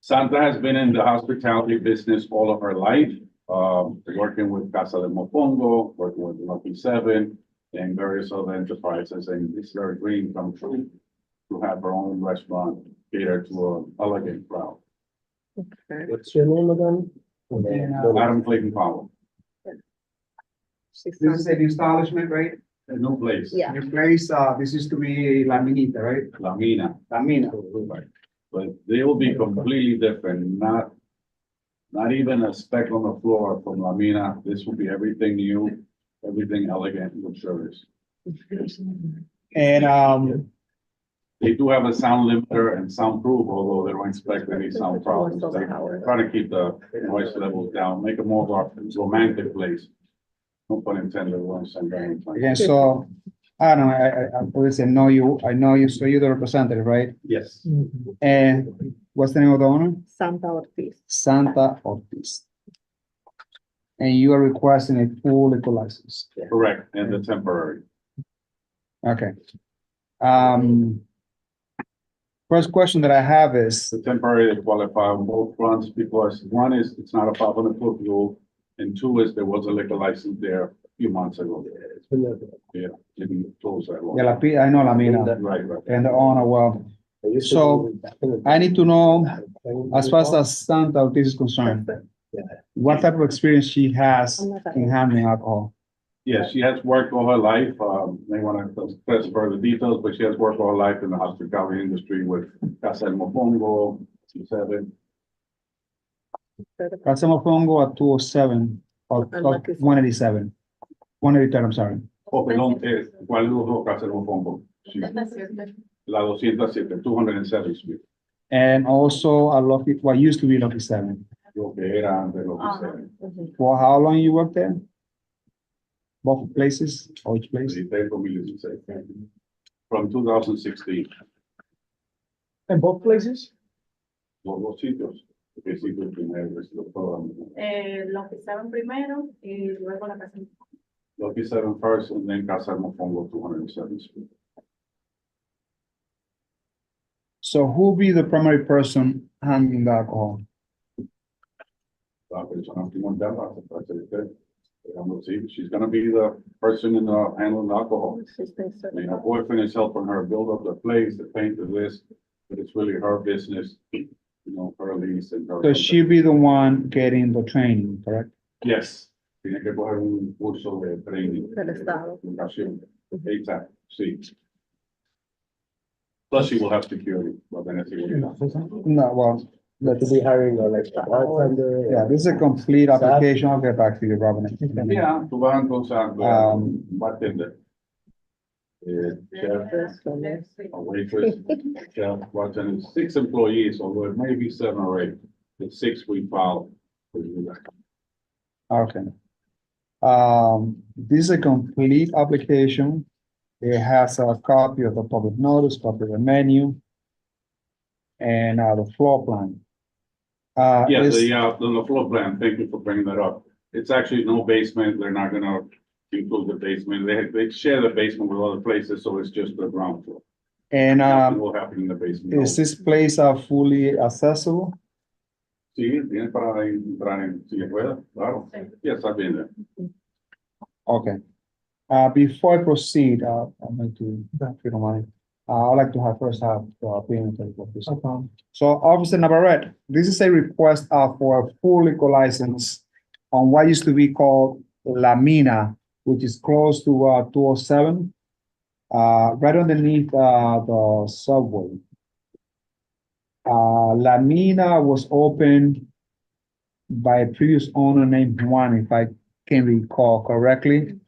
Santa has been in the hospitality business all of her life, working with Casa de Mofongo, working with Lucky 7, and various other enterprises, and it's very dream come true to have her own restaurant catered to an elegant crowd. Okay. What's your name again? Adam Clayton Powell, This is an establishment, right? a new place. Yeah. Your place, this is to be La Minita, right? La Mina. La Mina. But they will be completely different, not even a speck on the floor from La Mina. This will be everything new, everything elegant and luxurious. And, They do have a sound limiter and soundproof, although they don't expect any sound problems. They try to keep the noise levels down, make it more of a romantic place. No pun intended, once and then. again, so, I don't know, I always know you, so you're the representative, right? Yes, And what's the name of the owner? Santa Ortiz. Santa Ortiz. And you are requesting a full liquor license. correct, and the temporary. Okay. First question that I have is, The temporary, they qualify on both fronts because one is, it's not a 500-foot rule, and two is there was a liquor license there a few months ago. Yeah, didn't close that long. yeah, I know La Mina, Right. and the owner, well, so I need to know, as far as Santa Ortiz is concerned, what type of experience she has in handling alcohol. Yeah, she has worked all her life, may want to express further details, but she has worked all her life in the hospitality industry with Casa de Mofongo, C7. Casa Mofongo at 207 or And Lucky 187. 187, I'm sorry. Oh, perdón, ¿cuál lujo Casa de Mofongo? Sí, la 207, 207 Street, And also a Lucky, what used to be Lucky 7. lo que era antes lo que sea. For how long you worked there? Both places, or each place? From 2016, In both places? los dos sitios, que sitio primero, es lo todo. Los que estaban primero y luego la casa. Lucky 7 first, and then Casa de Mofongo, 207 Street. So who be the primary person handling the alcohol? La persona primordial, la We'll see. She's gonna be the person in the handling alcohol. I mean, her boyfriend is helping her build up the place, the paint, the this, but it's really her business, you know, her lease and her. So she'll be the one getting the training, correct? Yes, tiene que coger un curso de training. Del Estado. Educación. Exacto, sí. Plus she will have security. Well, then it's No, well, But to be hiring like a bartender. yeah, this is a complete application. I'll get back to you, Robin. Yeah, tú vas entonces a bartender. Chef, a waitress, chef, bartender, 6 employees, although it may be 7 or 8. It's 6 we file. Okay. This is a complete application. It has a copy of the public notice, copy of the menu, and the floor plan. Yeah, is- the floor plan, thank you for bringing that up. It's actually no basement, they're not gonna include the basement, they share the basement with other places, so it's just the ground floor. And Nothing will happen in the basement. is this place fully accessible? Sí, tiene para entrar en silla de ruedas, claro. Yes, I've been there. Okay. Before I proceed, I'm going to, if you don't mind, I'd like to first have the opinion of this. So Officer Navarrete, this is a request for a full liquor license on what used to be called La Mina, which is close to 207, right underneath the subway. La Mina was opened by a previous owner named Juan, if I can recall correctly.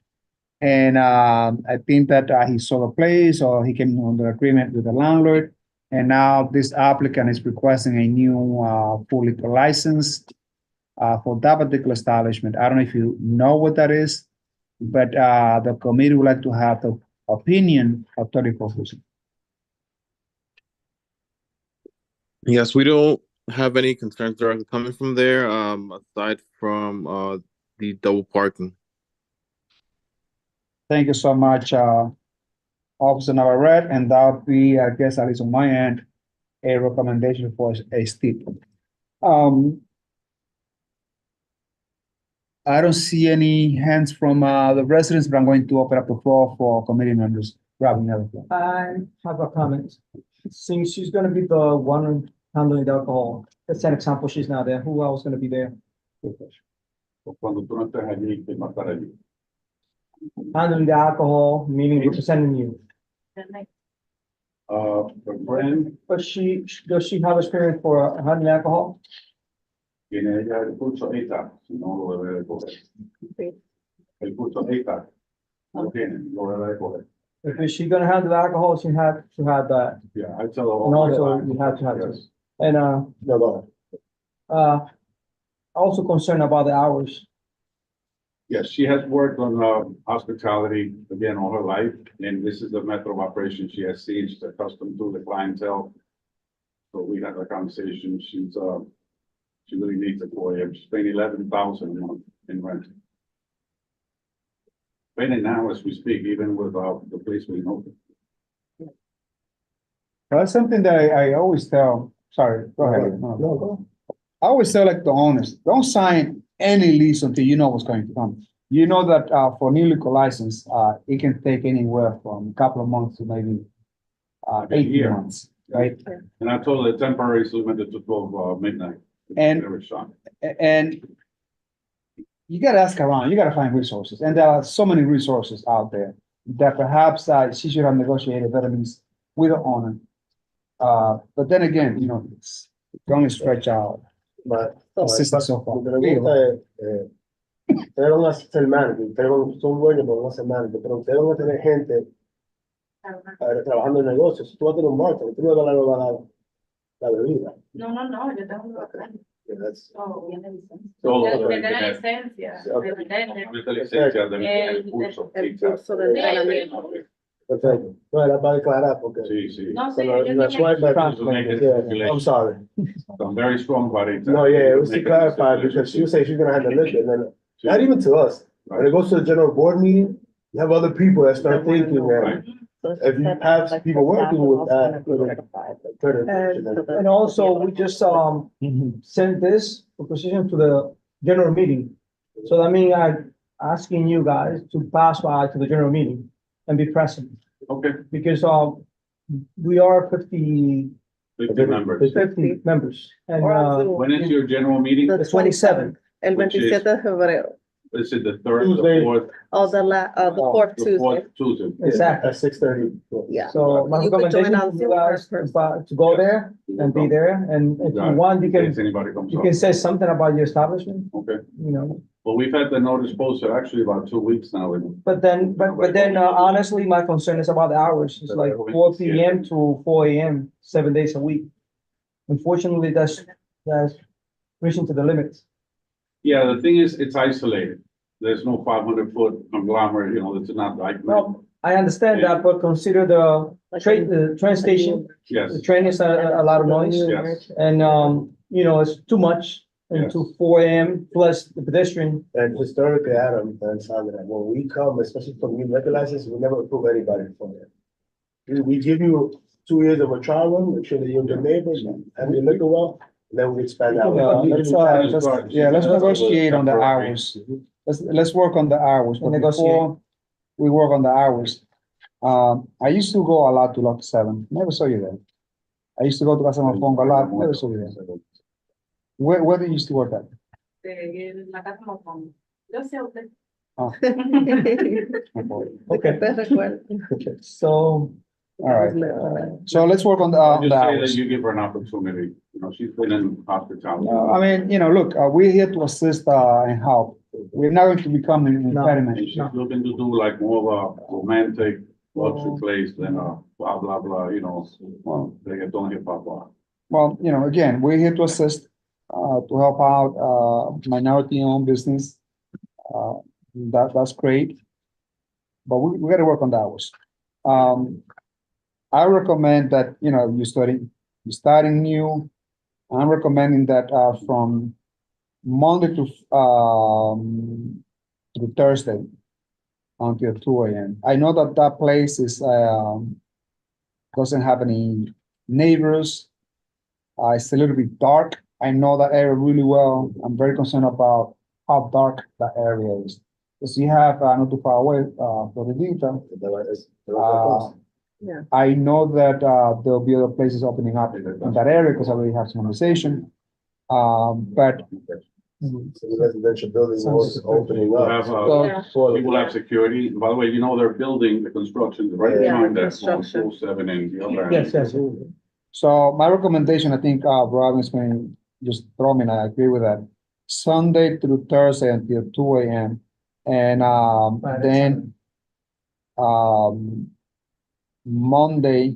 And I think that he sold a place or he came under agreement with the landlord. And now this applicant is requesting a new full liquor license for that particular establishment. I don't know if you know what that is, but the committee would like to have the opinion of 34 Fusion. Yes, we don't have any concerns directly coming from there, aside from the double parking. Thank you so much, Officer Navarrete, and that would be, I guess, at least on my end, a recommendation for a steep. I don't see any hands from the residents, but I'm going to open up the floor for committee members. Robin, you have the floor. I have a comment. Since she's gonna be the one handling the alcohol, that's an example, she's not there. Who else gonna be there? Cuando tú no estés allí, ¿quién va a estar allí? Handling the alcohol, meaning representing you. The friend, But does she have experience for handling alcohol? tiene ella el curso ETA, si no lo debe de coger. El curso ETA, no tiene, lo debe de coger. If she's gonna handle alcohol, she had to have that. Yeah, I tell her all And the also time. you have to have Yes. this. And also concerned about the hours. Yes, she has worked on hospitality again all her life, and this is the method of operation she has seen. She's accustomed to the clientele. So we had a conversation. She really needs it for you. She's paying 11,000 a month in rent. Paying now as we speak, even with the place being open. That's something that I always tell, sorry, go ahead. No, go. I always tell like the owners, don't sign any lease until you know what's going to come. You know that for new liquor license, it can take anywhere from a couple of months to maybe 18 year. months, right? And I told her the temporary is limited to 12 midnight. And- Every shot. And you gotta ask around, you gotta find resources, and there are so many resources out there that perhaps she should have negotiated better lease with the owner. But then again, it's only stretch out. But, Assistant so far. mi pregunta es, ustedes van a ser manager, ustedes son dueños, pero van a ser manager, pero ustedes van a tener gente trabajando en negocios. Si tú vas a tener un barco, tú no vas a dar la bebida. No, yo tengo un local. That's- Oh, tiene licencia. Todo Ya lo tiene que tiene. licencia. Okay. de vender. Ahorita licencia de el curso. El curso de entrenamiento. Perfecto. No, era para declarar porque. Sí, sí. No, sí, Cuando yo la tenía- swipe back- To make it Yeah, calculation. I'm sorry. I'm very strong about it. No, yeah, it was to Make it clarify stipulation. because she was saying she's gonna have the liquor and then, not even to us. When it goes to the general board meeting, you have other people that start thinking that if you have people working with that. And also, we just sent this proposition to the general meeting. So that means asking you guys to pass by to the general meeting and be present. Okay, Because, we are 50 members. members. And, Or on Zoom. When is your general meeting? the 27th. El Which is- 27 de febrero. Is it the third, Tuesday. the fourth? Oh, the fourth The Tuesday. fourth Tuesday. Exactly. At 6:30. Yeah. So my You could join recommendation on to Zoom you or guys person. to go there and be there. And if you want, you In case can, anybody comes you up. can say something about your establishment, Okay, you know. well, we've had the notice posted actually about 2 weeks now. and But then, honestly, my concern is about the hours. It's like 4 p.m. to 4 a.m., 7 days a week. Unfortunately, that's reaching to the limits. Yeah, the thing is, it's isolated. There's no 500-foot conglomerate, it's not like. Well, I understand that, but consider the train station. Yes. The train is a lot of noise. Yes. And, it's too much into 4 a.m. plus the pedestrian. And historically, Adam and Sandra, when we come, especially for new liquor license, we never approve anybody from there. We give you 2 years of a trial run, make sure that you're good neighbors and you liquor well, and then we expand out. Let's negotiate on the hours. Let's work on the hours, but before we work on the hours. I used to go a lot to Lot 7, never saw you there. I used to go to Casa Mofongo a lot, never saw you there. Where do you used to work at? La casa Mofongo. Yo sé usted. Oh. Okay. So. All right, so let's work on the I'll just say that hours. you give her an opportunity, she's been in hospitality. I mean, look, we're here to assist and help. We're not going to become an impediment. She's looking to do like more of a romantic luxury place than a blah, blah, blah, reggaeton hip hop bar. Well, again, we're here to assist, to help out, minority-owned business. That's great. But we gotta work on the hours. I recommend that, you're starting new. I'm recommending that, from Monday to Thursday until 2 a.m. I know that place is, doesn't have any neighbors. It's a little bit dark. I know that area really well. I'm very concerned about how dark that area is. Because you have, not too far away, Floridita. Yeah. I know that, there'll be other places opening up in that area because I already have some conversation. But Residential buildings opening We'll up. have, people have security. By the way, they're building the construction right Yeah, behind that on construction. 07 and the other. Yes. So my recommendation, I think, Robin is going to just throw me, and I agree with that. Sunday through Thursday until 2 a.m. And, then, Monday,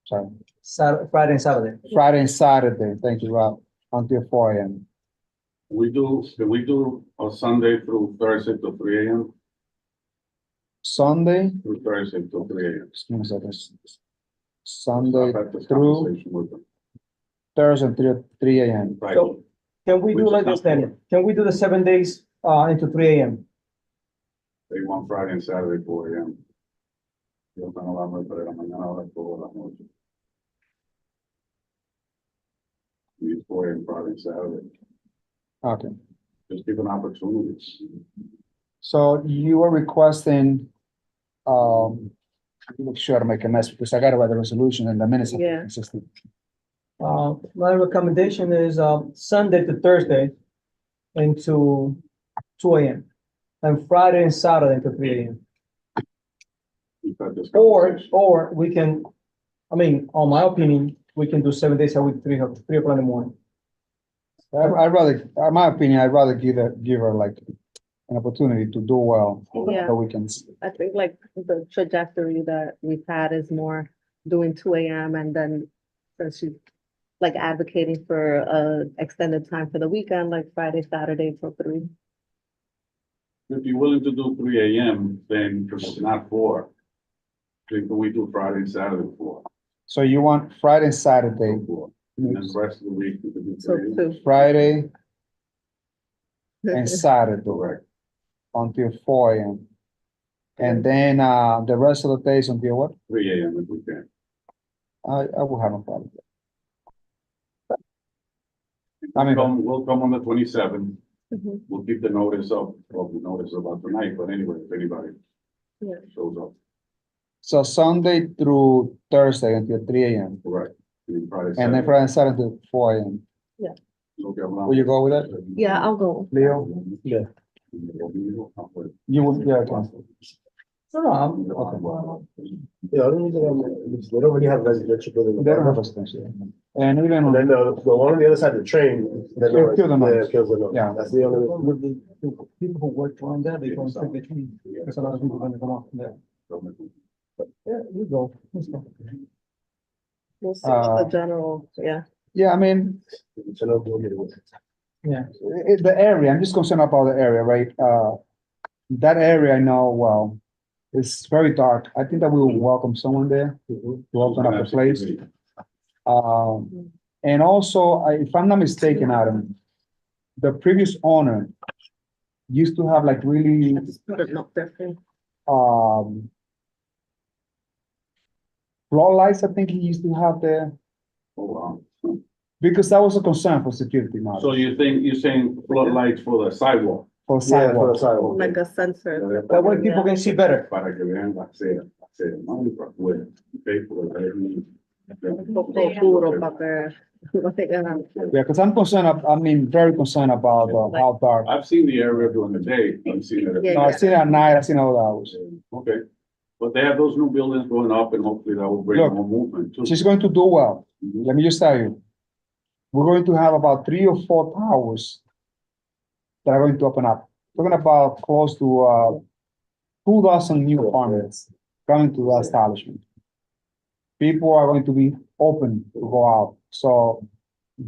sorry, Friday and Saturday. Friday and Saturday, thank you, Rob, until 4 a.m. Can we do a Sunday through Thursday to 3 a.m.? Sunday, Through Thursday to 3 a.m. excuse me a second. Sunday I've had this through conversation with them. Thursday until 3 a.m. Right. So can we do Which is like this not then? Can we do the 7 days, into 3 a.m.? They want Friday and Saturday 4 a.m. Yo tengo la noche, pero mañana ahora toda la noche. These 4 a.m. Friday and Saturday. Okay. Just give an opportunity. So you are requesting, make sure to make a mess because I gotta write the resolution and the minutes. Yeah. My recommendation is, Sunday to Thursday into 2 a.m. and Friday and Saturday into 3 a.m. We've had this Or conversation. we can, on my opinion, we can do 7 days a week, 3 o'clock in the morning. I'd rather, in my opinion, I'd rather give her like an opportunity to do well Yeah. the weekends. I think like the trajectory that we've had is more doing 2 a.m. and then since she's like advocating for extended time for the weekend, like Friday, Saturday till 3. If you're willing to do 3 a.m., then because it's not 4. Then can we do Friday and Saturday 4? So you want Friday and Saturday, 4. And then the rest of the week, we can do So 3 a.m. 2. Friday and Saturday Correct. until 4 a.m. And then, the rest of the days until what? 3 a.m. if we can. I will have no problem. We'll come on the 27th. We'll keep the notice up, well, the notice about tonight, but anyway, if anybody Yeah. shows up, So Sunday through Thursday until 3 a.m. correct. And Friday, And then Saturday. Friday and Saturday till 4 a.m. Okay, well, Will you go with that? Yeah, I'll go. Leo? Yeah. You would, yeah, okay. Yeah, I don't think they don't really have residential building. They don't have residential. And even. And then the one on the other side of the train. Kill the noise. Kills the noise. Yeah. That's the only. People who work around there, they don't take the train. There's a lot of people gonna come off there. Yeah, you go. Let's go. We'll see what Uh, the general, yeah. Yeah, I mean, Yeah. the area, I'm just concerned about the area, right? That area I know well. It's very dark. I think that we will welcome someone there to open up the place. And also, if I'm not mistaken, Adam, the previous owner used to have like really, Put it up there for you. floodlights, I think he used to have there, Oh, wow. because that was a concern for security So matters, you're saying floodlights for the sidewalk? for Yeah, for the sidewalks. sidewalk. Like a sensor. That way people can see better. Para que vean la acera, no puede, okay, por Un poco oscuro para que no tengan. Yeah, because I'm concerned, very concerned about how dark. I've seen the area during the day, I've seen it. Yeah. No, I've seen it at night, I've seen it all the hours. Okay, but they have those new buildings going up and hopefully that will bring Look, more movement too. She's going to do well. Mhm. Let me just tell you. We're going to have about 3 or 4 towers that are going to open up. Talking about close to 2,000 new apartments coming to the establishment. People are going to be open to go out. So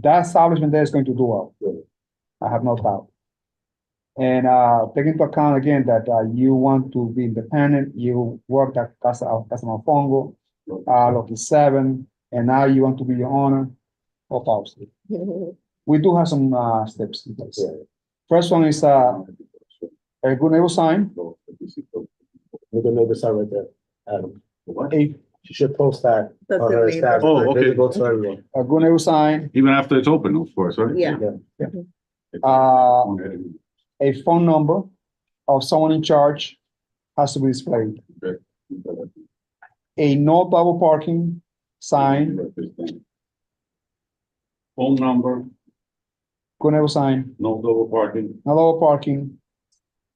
that establishment there is going to do well. I have no doubt. And take into account again that you want to be independent, you worked at Casa Mofongo, Loki 7, and now you want to be your owner of house. We do have some steps in place. First one is a good neighbor sign. Look at the sign right there, Adam. What? You should post that That's on the her neighbor establishment, sign. Oh, okay. visible to everyone. A good neighbor sign, Even after it's open, of course, right? Yeah. a phone number of someone in charge has to be displayed. Okay. A no double parking sign, Phone number, good neighbor sign, no double parking, no double parking,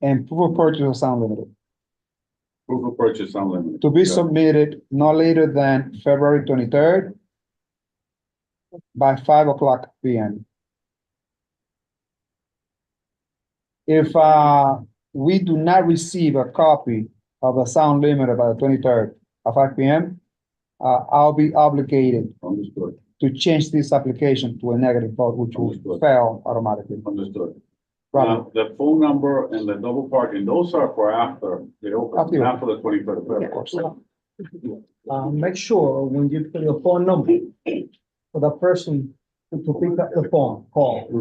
and proof of purchase of sound limited. proof of purchase unlimited. To be Yeah. submitted no later than February 23rd by 5:00 p.m. If we do not receive a copy of the sound limiter by the 23rd at 5 p.m., I'll be obligated Understood, to change this application to a negative vote, which will Understood. fail automatically. understood. Right. Now, the phone number and the double parking, those are for after they open, After you- not for the 23rd of February. Of course. Make sure when you put your phone number for the person to pick up the phone, call. If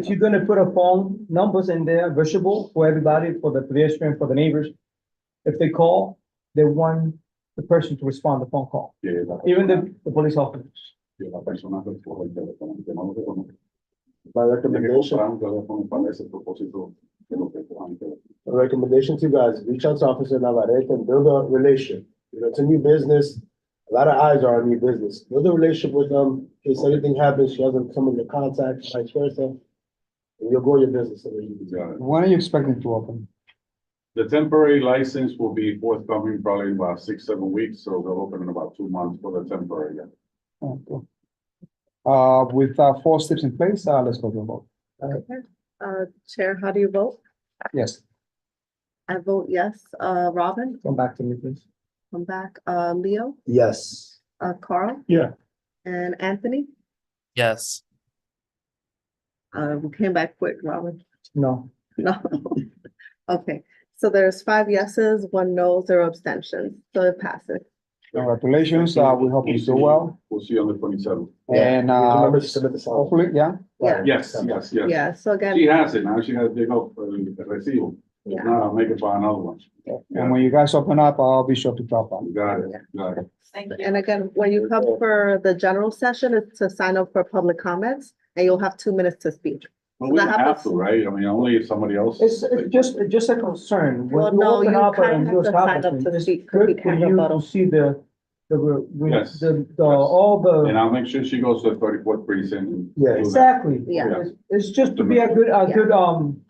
you're gonna put a phone numbers in there, visible for everybody, for the pedestrian, for the neighbors, if they call, they want the person to respond to the phone call, even the police officers. My recommendation, my recommendation to you guys, reach out to Officer Navarrete and build a relation. You know, it's a new business. A lot of eyes are on new business. Build a relationship with them. In case anything happens, she hasn't come in your contact, vice versa. And you'll grow your business. When are you expecting to open? The temporary license will be forthcoming probably in about 6-7 weeks, so they'll open in about 2 months for the temporary. Okay. With 4 steps in place, let's go to a vote. Chair, how do you vote? Yes. I vote yes. Robin, Come back to me, please. come back. Leo, Yes. Carl, Yeah. and Anthony. Yes. We came back quick, Robin. No. No. Okay, so there's 5 yeses, 1 no, 0 abstentions, so it passes. Congratulations. We hope you do well. We'll see you on the 27th. And Remember to submit the song. hopefully, yeah. Yeah. Yes, yes, yes. Yeah, so again. She has it now, she has to dig up the recibo. If Yeah. not, I'll make it buy another one. And when you guys open up, I'll be sure to drop by. Got it, got it. Thank you. And again, when you come for the general session, it's to sign up for public comments. and you'll have 2 minutes to speak. Well, we That don't have happens- to, right? I mean, only if somebody else. It's just a concern. Well, When you no, open you up kinda a have new to sign up establishment, to it's speak 'cause you good for can't you rebuttal. to see the, Yes. all And the, I'll make sure she goes to the 34th precinct. and Yeah, do that. exactly. Yeah. It's just to be a good,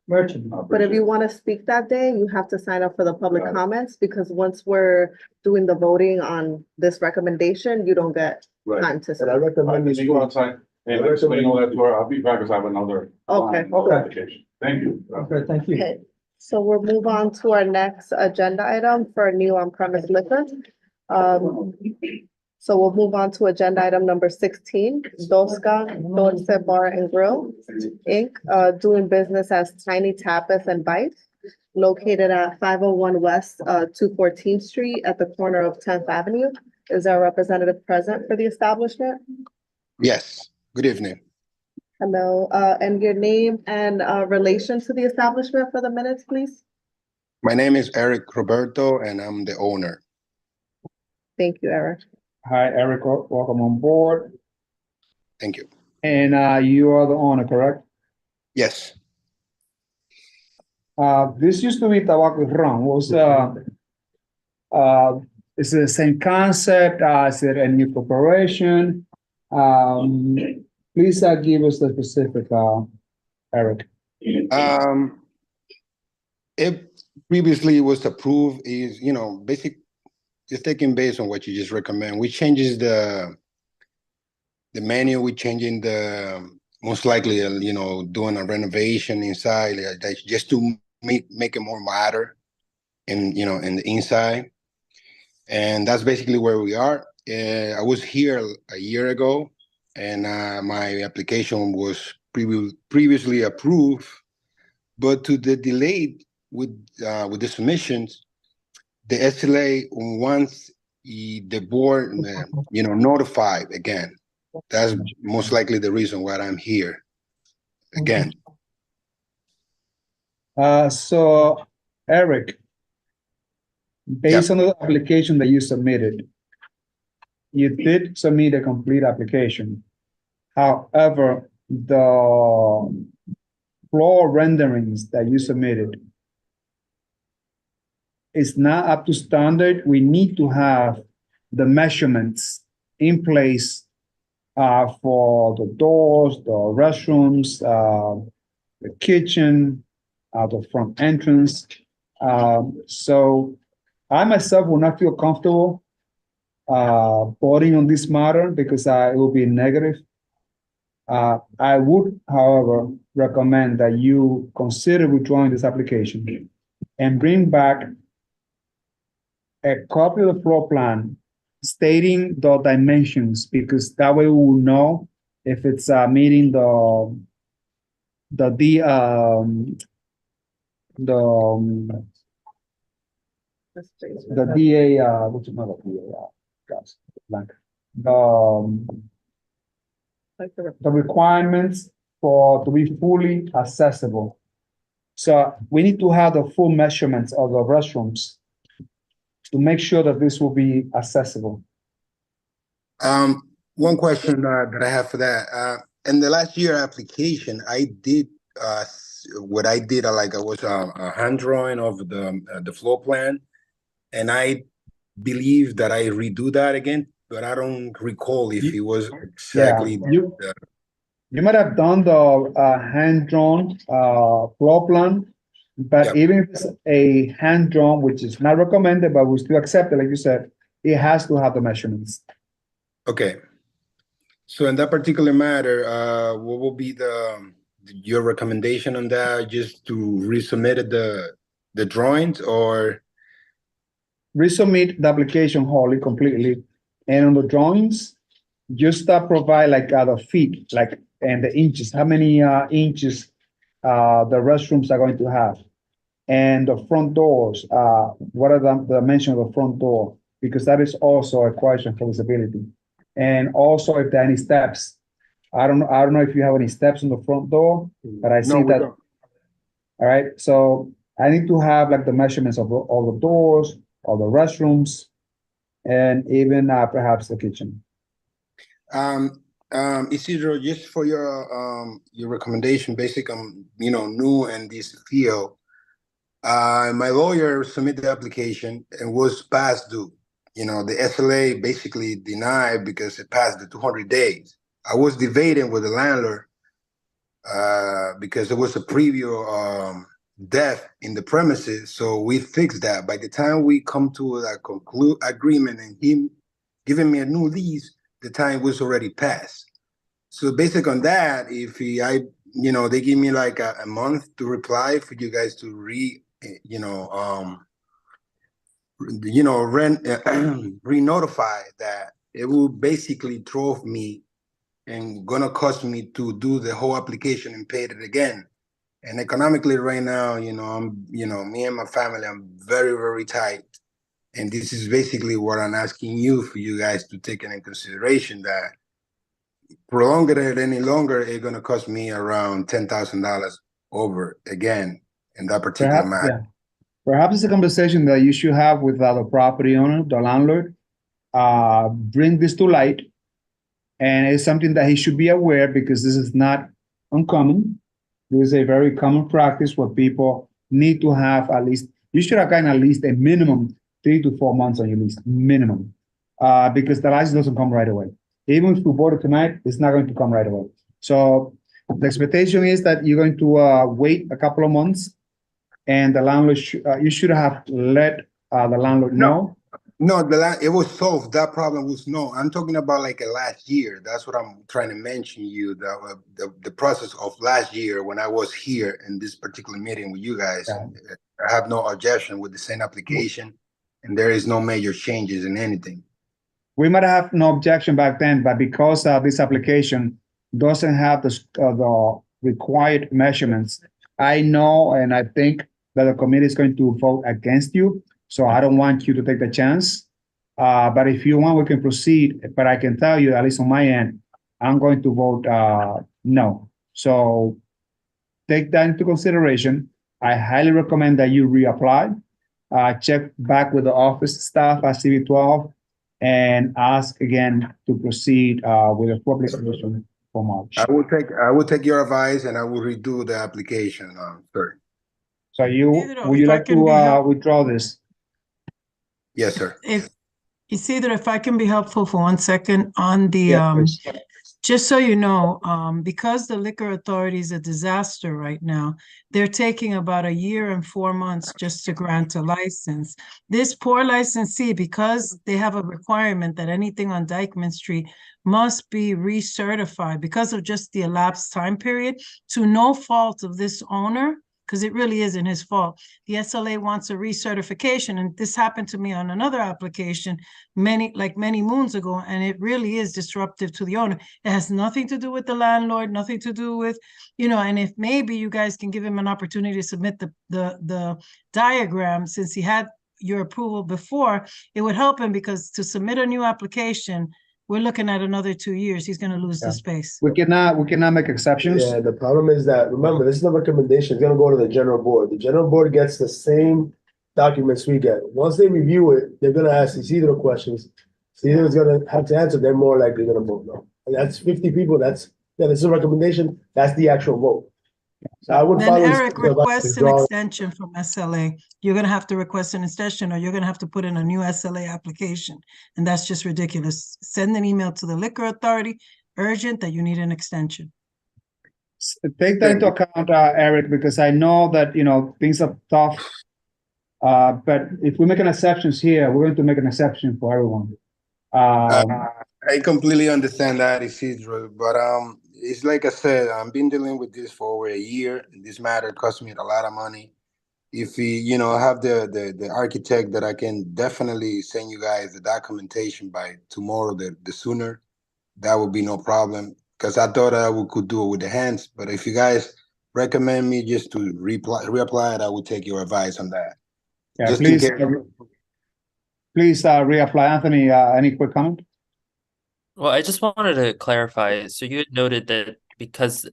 merchant. I But if you appreciate want to speak that day, you have to sign up for the public Got it. comments, because once we're doing the voting on this recommendation, you don't get it. Right. time to And speak. I recommend Can you go outside? And I explain all recommend- that to her. I'll be back because I have another. Okay. line of Okay. application. Thank you. Okay, thank you. Okay, so we'll move on to our next agenda item for new on-premise liquor. So we'll move on to agenda item number 16, Doska Dulce Bar and Grill, Inc., doing business as Tiny Tapas and Bites, located at 501 West, 214th Street at the corner of 10th Avenue. Is there a representative present for the establishment? Yes, good evening. Hello, and your name and relation to the establishment for the minutes, please? My name is Eric Roberto and I'm the owner. Thank you, Eric. Hi, Eric, welcome on board. Thank you. And you are the owner, correct? Yes, This used to be Tabaco Ron. Is it the same concept? Is it a new corporation? Please give us the specific, Eric. it previously was approved is, basic, just taking based on what you just recommend. We changes the menu, we changing the, most likely, doing a renovation inside, just to make it more modern in, in the inside. And that's basically where we are. I was here a year ago, and my application was previously approved, but to the delay with the submissions, the SLA wants the board, notified again. That's most likely the reason why I'm here again. So, Eric, based on the application that you submitted, you did submit a complete application. However, the floor renderings that you submitted is not up to standard. We need to have the measurements in place for the doors, the restrooms, the kitchen, the front entrance. So I myself will not feel comfortable voting on this matter because it will be negative. I would, however, recommend that you consider withdrawing this application and bring back a copy of the floor plan stating the dimensions, because that way we will know if it's meeting the DA, what's another DA, guys, blank. The requirements to be fully accessible. So we need to have the full measurements of the restrooms to make sure that this will be accessible. One question that I have for that, in the last year application, I did what I did. I was a hand drawing of the floor plan, and I believe that I redo that again, but I don't recall if it was exactly. You might have done the hand drawn floor plan, but even if it's a hand drawn, which is not recommended, but we still accept it, like you said, it has to have the measurements. Okay. So in that particular matter, what will be your recommendation on that? Just to resubmit the drawings, or resubmit the application wholly, completely, and on the drawings, just provide the feet, and the inches, how many inches the restrooms are going to have, and the front doors, what are the dimensions of the front door, because that is also a question for visibility. And also if there are any steps. I don't know if you have any steps on the front door, but I see that. All right, so I need to have the measurements of all the doors, all the restrooms, and even perhaps the kitchen. Isidro, just for your recommendation, basic, new in this field. My lawyer submitted the application and was past due. The SLA basically denied because it passed the 200 days. I was debating with the landlord because there was a previous death in the premises, so we fixed that. By the time we come to a agreement and him giving me a new lease, the time was already passed. So based on that, if they give me like a month to reply for you guys to re-notify that, it will basically throw me and gonna cost me to do the whole application and pay it again. And economically right now, I'm, me and my family, I'm very, very tight. And this is basically what I'm asking you for you guys to take into consideration, that prolong it any longer, it's gonna cost me around $10,000 over again in that particular matter. Yeah. Perhaps it's a conversation that you should have with the property owner, the landlord. Bring this to light, and it's something that he should be aware, because this is not uncommon. This is a very common practice where people need to have at least, you should have gotten at least a minimum 3 to 4 months on your lease, minimum, because the license doesn't come right away. Even if you bought it tonight, it's not going to come right away. So the expectation is that you're going to wait a couple of months, and the landlord, you should have let the landlord know. No, it was solved. That problem was I'm talking about like last year. That's what I'm trying to mention you. The process of last year when I was here in this particular meeting with you guys. Yeah. I have no objection with the same application, and there is no major changes in anything. We might have no objection back then, but because this application doesn't have the required measurements, I know and I think that the committee is going to vote against you. So I don't want you to take the chance. But if you want, we can proceed. But I can tell you, at least on my end, I'm going to vote no. So take that into consideration. I highly recommend that you reapply. Check back with the office staff at CV12 and ask again to proceed with a public submission for March. I will take your advice and I will redo the application, sir. So would you like to withdraw this? Yes, sir. If I can be helpful for 1 second on the, just so you know, because the liquor authority is a disaster right now, they're taking about 1 year and 4 months just to grant a license. This poor licensee, because they have a requirement that anything on Dykeman Street must be recertified because of just the elapsed time period, to no fault of this owner, because it really isn't his fault. The SLA wants a recertification, and this happened to me on another application many moons ago, and it really is disruptive to the owner. It has nothing to do with the landlord, nothing to do with, and if maybe you guys can give him an opportunity to submit the diagram, since he had your approval before, it would help him, because to submit a new application, we're looking at another 2 years. He's going to lose the space. We cannot make exceptions. Yeah, the problem is that, remember, this is the recommendation. It's going to go to the general board. The general board gets the same documents we get. Once they review it, they're going to ask Isidro questions. Isidro's going to have to answer. They're more likely going to vote no. And that's 50 people. This is a recommendation. That's the actual vote. So I would then Eric, request an extension from SLA. You're going to have to request an extension, or you're going to have to put in a new SLA application. And that's just ridiculous. Send an email to the liquor authority, urgent, that you need an extension. Take that into account, Eric, because I know that, things are tough. But if we make an exceptions here, we're going to make an exception for everyone. I completely understand that, Isidro, but it's like I said, I've been dealing with this for over 1 year. This matter cost me a lot of money. If we, have the architect that I can definitely send you guys the documentation by tomorrow, the sooner, that would be no problem. Because I thought we could do it with the hands. But if you guys recommend me just to reapply it, I will take your advice on that. Yeah, just please reapply. Anthony, any quick comment? Well, I just wanted to clarify. So you had noted that because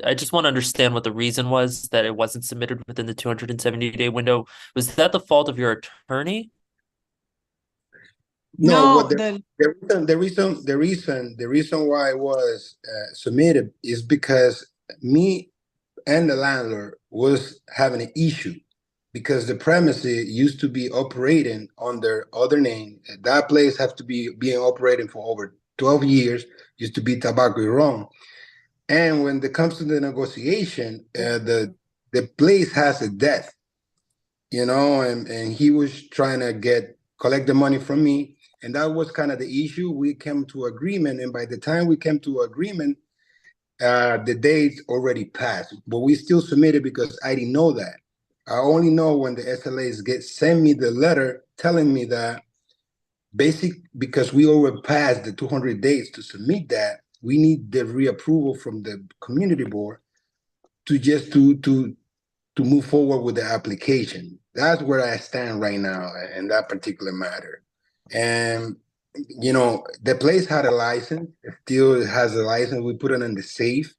I just want to understand what the reason was that it wasn't submitted within the 270-day window. Was that the fault of your attorney? No, what the reason why it was submitted is because me and the landlord was having an issue because the premises used to be operating under other name. That place have to be being operating for over 12 years, used to be Tobacco y Ron. And when it comes to the negotiation, the place has a debt, you know, and he was trying to collect the money from me. And that was kind of the issue. We came to agreement. And by the time we came to agreement, the date already passed, but we still submitted because I didn't know that. I only know when the SLAs send me the letter telling me that because we overpassed the 200 days to submit that, we need the reapproval from the community board to move forward with the application. That's where I stand right now in that particular matter. And you know, the place had a license, it still has a license. We put it in the safe,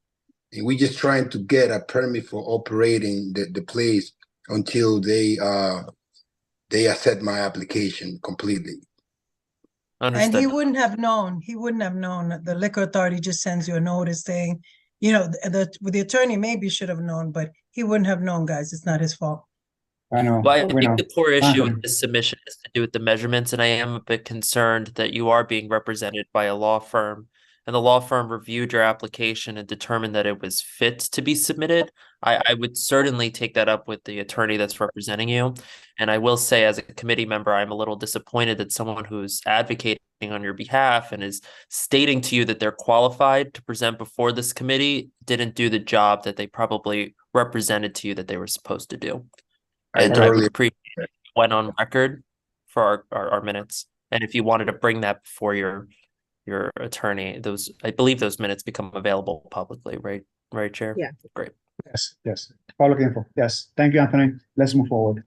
and we just trying to get a permit for operating the place until they accept my application completely. And he wouldn't have known, the liquor authority just sends you a notice saying, you know, the attorney maybe should have known, but he wouldn't have known, guys, it's not his fault. I know. Well, I we know. think the core issue Uh-huh. with this submission has to do with the measurements, and I am a bit concerned that you are being represented by a law firm, and the law firm reviewed your application and determined that it was fit to be submitted. I would certainly take that up with the attorney that's representing you. And I will say, as a committee member, I'm a little disappointed that someone who's advocating on your behalf and is stating to you that they're qualified to present before this committee didn't do the job that they probably represented to you that they were supposed to do. And I would appreciate it if you went on record for our minutes. And if you wanted to bring that before your attorney, I believe those minutes become available publicly, right? Right, Chair? Yeah. Great. Yes. Public info. Yes. Thank you, Anthony. Let's move forward.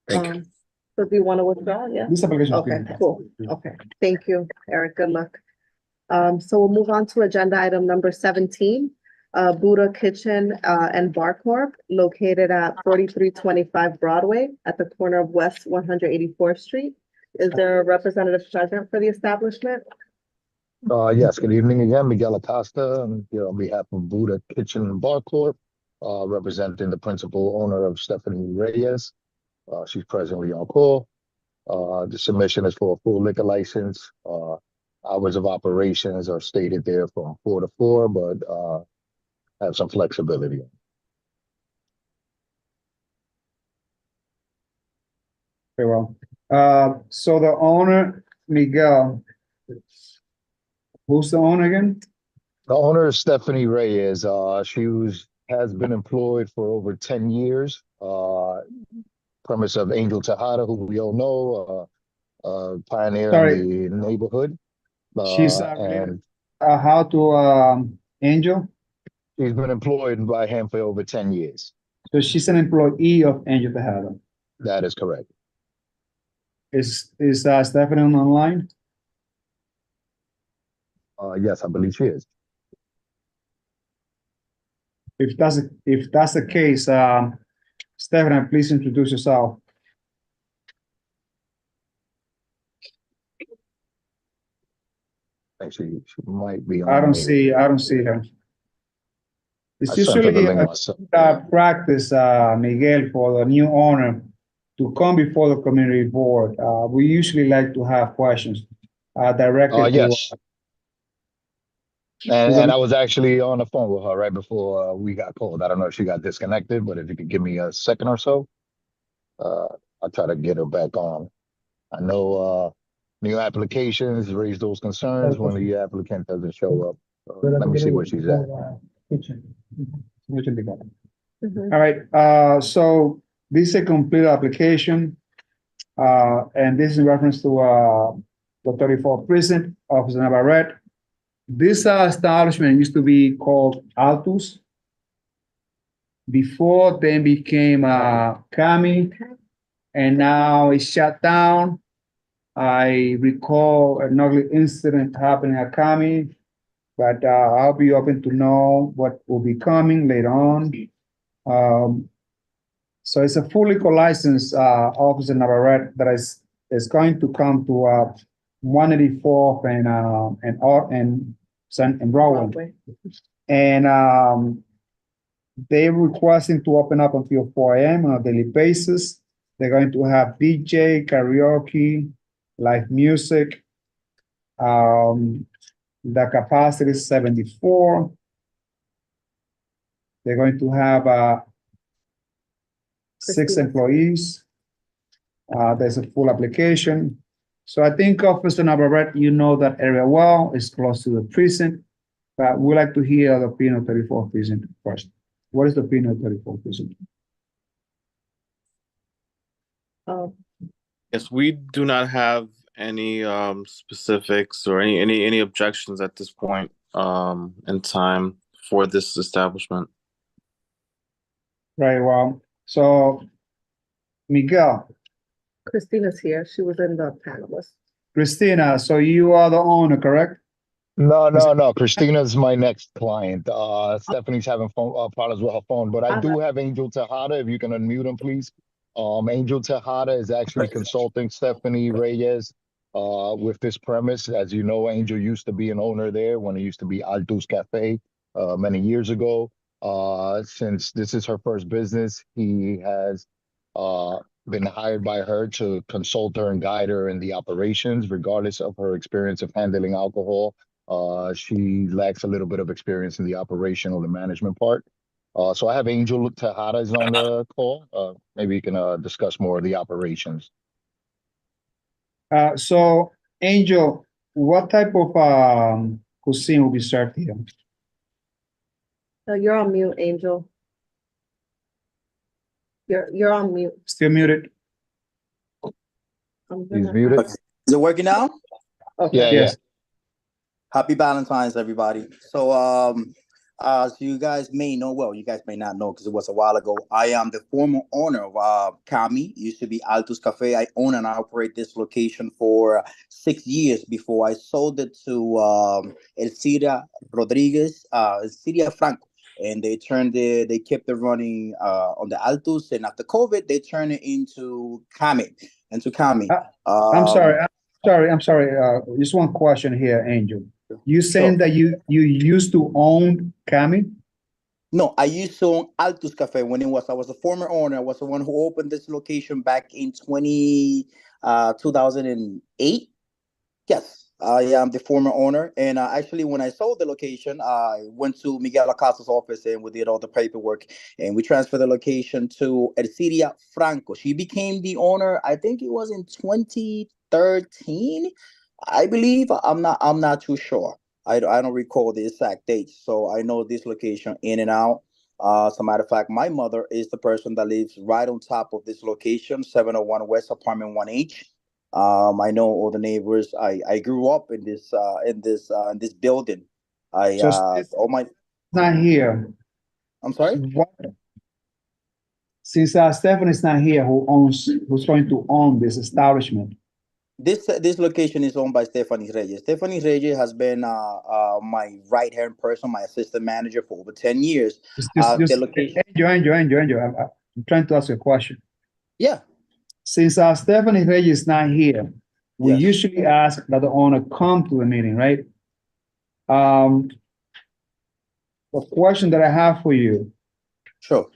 Thank you. So do you want to withdraw? Yeah. This application. is Okay, being- cool. Okay, thank you, Eric. Good luck. So we'll move on to agenda item number 17. Buddha Kitchen and Bar Corp located at 4325 Broadway at the corner of West 184th Street. Is there a representative present for the establishment? Yes, good evening again, Miguel Acosta. I'm here on behalf of Buddha Kitchen and Bar Corp, representing the principal owner of Stephanie Reyes. She's presently on call. The submission is for a full liquor license. Hours of operations are stated there from 4 to 4, but have some flexibility. Very well. So the owner, Miguel, who's the owner again? The owner is Stephanie Reyes. She has been employed for over 10 years. Premise of Angel Tejada, who we all know, pioneer in the neighborhood. She's and how to Angel? She's been employed by him for over 10 years. So she's an employee of Angel Tejada. That is correct. Is Stephanie online? Yes, I believe she is. If that's the case, Stephanie, please introduce yourself. Actually, she might be on. I don't see her. It's I sent her the usually link myself. practice, Miguel, for the new owner to come before the community board. We usually like to have questions directed to Yes. And I was actually on the phone with her right before we got called. I don't know if she got disconnected, but if you could give me a second or so, I'll try to get her back on. I know new applications raise those concerns when the applicant doesn't show up. Let me see where she's at. All right, so this is a complete application. And this is in reference to the 34th precinct, Officer Navarrete. This establishment used to be called Altus. Before then became Kami, and now it's shut down. I recall an ugly incident happening at Kami, but I'll be open to know what will be coming later on. So it's a fully licensed Officer Navarrete that is is going to come to 184th and Broadway. And they're requesting to open up until 4 a.m. on a daily basis. They're going to have DJ, karaoke, live music. The capacity is 74. They're going to have 6 employees. There's a full application. So I think Officer Navarrete, you know that area well. It's close to the precinct. But we'd like to hear the Pino 34 precinct first. What is the Pino 34 precinct? Yes, we do not have any specifics or any objections at this point in time for this establishment. Very well. So, Miguel. Christina's here. She was in the panelist. Christina, so you are the owner, correct? No. Christina's my next client. Stephanie having phone problems with her phone, but I do have Angel Tejada. If you can unmute him, please. Angel Tejada is actually consulting Stephanie Reyes with this premise. As you know, Angel used to be an owner there when it used to be Altus Cafe many years ago. Since this is her first business, he has been hired by her to consult her and guide her in the operations, regardless of her experience of handling alcohol. She lacks a little bit of experience in the operational and management part. So I have Angel Tejada is on the call. Maybe you can discuss more of the operations. So Angel, what type of cuisine will be served here? You're on mute, Angel. You're on mute. Still muted. He's muted. Is it working now? Okay. Yeah, Yes. Happy Valentine's, everybody. So, as you guys may know, well, you guys may not know because it was a while ago. I am the former owner of Cami. Used to be Altus Cafe. I own and operate this location for 6 years before I sold it to Elcida Rodriguez, Elcida Franco. And they kept it running on the Altus, and after COVID, they turned it into Cami. I'm sorry. Just one question here, Angel. You saying that you used to own Cami? No, I used to own Altus Cafe I was a former owner. I was the one who opened this location back in 2008. Yes. I am the former owner, and actually, when I sold the location, I went to Miguel Acasa's office and we did all the paperwork, and we transferred the location to Elcida Franco. She became the owner. I think it was in 2013, I believe. I'm not too sure. I don't recall the exact date, so I know this location in and out. As a matter of fact, my mother is the person that lives right on top of this location, 701 West Apartment 1H. I know all the neighbors. I grew up in this building. Not here. I'm sorry? Since Stephanie's not here, who's going to own this establishment? This location is owned by Stephanie Reyes. Stephanie Reyes has been my right-hand person, my assistant manager for over 10 years. Angel, I'm trying to ask you a question. Yeah. Since Stephanie Reyes is not here, we usually ask that the owner come to the meeting, right? The question that I have for you, sure,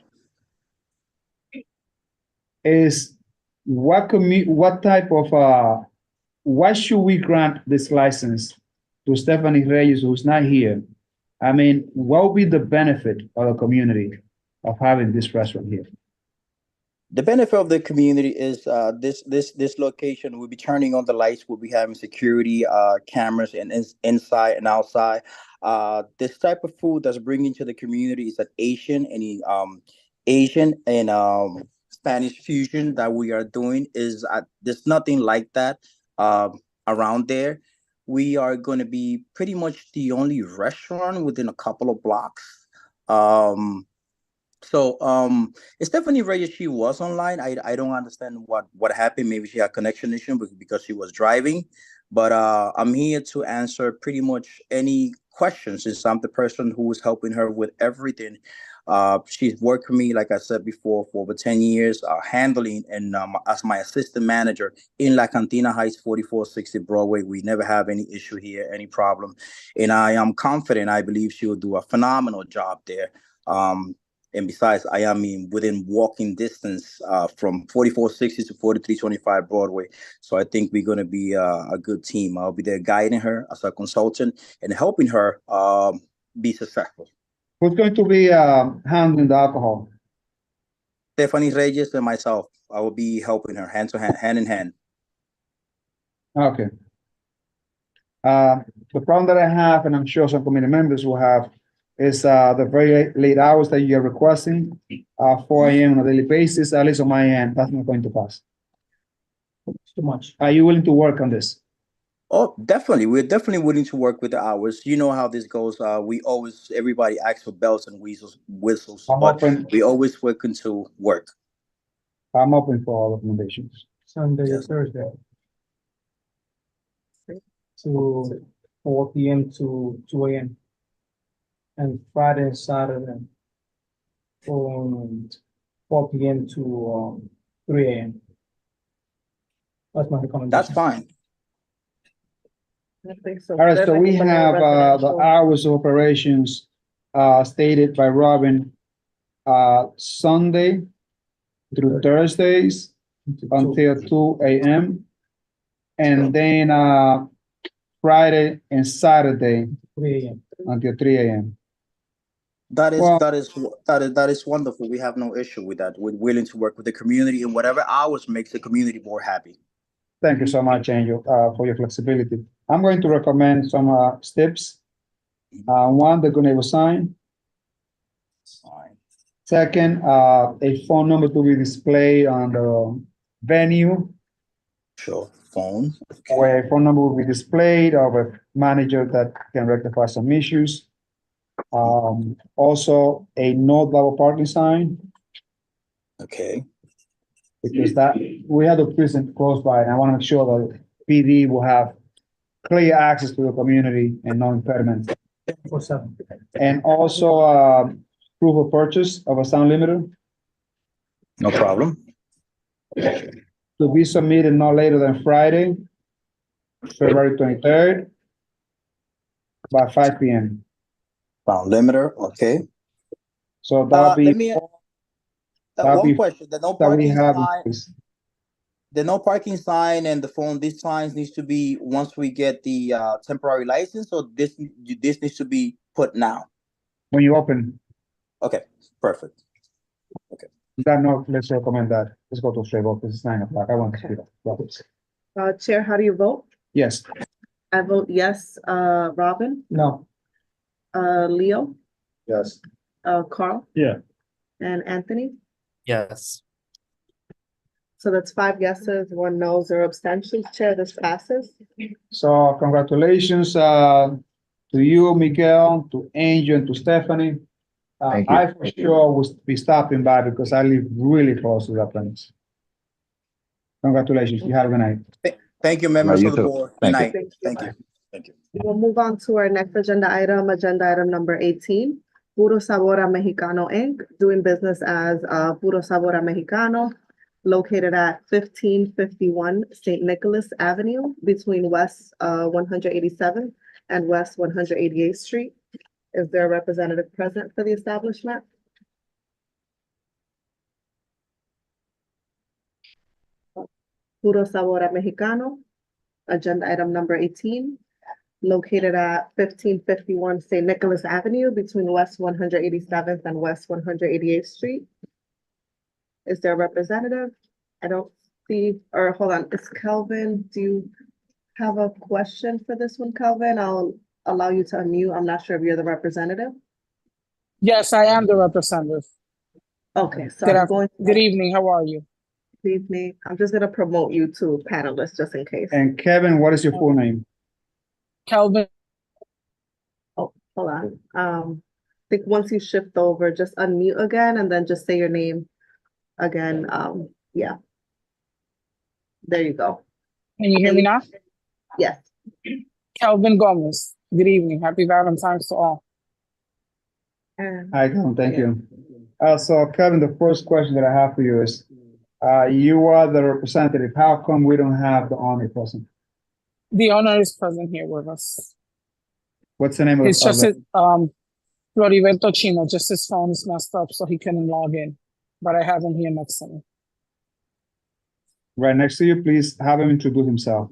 is what should we grant this license to Stephanie Reyes, who's not here? I mean, what will be the benefit of the community of having this restaurant here? The benefit of the community is this location will be turning on the lights. We'll be having security cameras and inside and outside. This type of food that's bringing to the community is an Asian and Spanish fusion that we are doing. There's nothing like that around there. We are going to be pretty much the only restaurant within a couple of blocks. So Stephanie Reyes, she was online. I don't understand what happened. Maybe she had connection issue because she was driving. But I'm here to answer pretty much any questions, since I'm the person who is helping her with everything She's worked with me, like I said before, for over 10 years, handling and as my assistant manager in La Cantina Heights, 4460 Broadway. We never have any issue here, any problem. And I am confident, I believe she will do a phenomenal job there. And besides, I am within walking distance from 4460 to 4325 Broadway. So I think we're going to be a good team. I'll be there guiding her as a consultant and helping her be successful. Who's going to be handling the alcohol? Stephanie Reyes and myself. I will be helping her hand in hand. Okay. The problem that I have, and I'm sure some committee members will have, is the very late hours that you're requesting, 4 a.m. on a daily basis. At least on my end, that's not going to pass. It's too much. Are you willing to work on this? Oh, definitely. We're definitely willing to work with the hours. You know how this goes. Everybody asks for bells and whistles, but we always working to work. I'm open for all recommendations. Sunday or Thursday. To 4 p.m. to 2 a.m. And Friday and Saturday from 4 p.m. to 3 a.m. That's my recommendation. That's fine. I think so. All right, so we have the hours of operations stated by Robin, Sunday through Thursdays until 2 a.m. and then Friday and Saturday 3 a.m. until 3 a.m. That is wonderful. We have no issue with that. We're willing to work with the community in whatever hours makes the community more happy. Thank you so much, Angel, for your flexibility. I'm going to recommend some steps. One, they're going to sign. Second, a phone number to be displayed on the venue. Sure, phone. Where a phone number will be displayed of a manager that can rectify some issues. Also, a no double parking sign. Okay. Because that we have the prison close by, and I want to make sure that PD will have clear access to the community and no impediments. And also proof of purchase of a sound limiter. No problem. To be submitted no later than Friday, February 23rd, by 5 p.m. Sound limiter, okay. So that'll be. One question: the no parking sign. The no parking sign and the phone. These signs needs to be once we get the temporary license, or this needs to be put now. When you open. Okay, perfect. Okay. No, let's recommend that. Let's go to straight vote. This is 9 o'clock. I want to speed up. Chair, how do you vote? Yes. I vote yes. Robin? No. Leo? Yes. Carl? Yeah. And Anthony? Yes. So that's 5 yeses, 1 no, 0 abstentions. Chair, this passes. So congratulations to you, Miguel, to Angel, and to Stephanie. I for sure will be stopping by because I live really close to that place. Congratulations. You have a good night. Thank you, members You of the too. board. Thank Good you. night. Thank you. Thank you. We'll move on to our next agenda item number 18. Puro Sabor a Mexicano Inc., doing business as Puro Sabor a Mexicano, located at 1551 St. Nicholas Avenue between West 187th and West 188th Street. Is there a representative present for the establishment? Puro Sabor a Mexicano, agenda item number 18, located at 1551 St. Nicholas Avenue between West 187th and West 188th Street. Is there a representative? I don't see, or hold on, is Kelvin, do you have a question for this one, Kelvin? I'll allow you to unmute. I'm not sure if you're the representative. Yes, I am the representative. Okay, so Good evening, how are you? Good evening. I'm just gonna promote you to panelist just in case. And Kevin, what is your full name? Kelvin. Oh, hold on. I think once you shift over, just unmute again and then just say your name again. Yeah. There you go. Can you hear me now? Yes. Kelvin Gomez. Good evening. Happy Valentine's to all. Hi, Kevin, thank you. So Kevin, the first question that I have for you is, you are the representative. How come we don't have the owner present? The owner is present here with us. What's the name It's just, the? Floriberto Chino, just his phone is messed up, so he couldn't log in. But I have him here next to me. Right next to you, please have him introduce himself.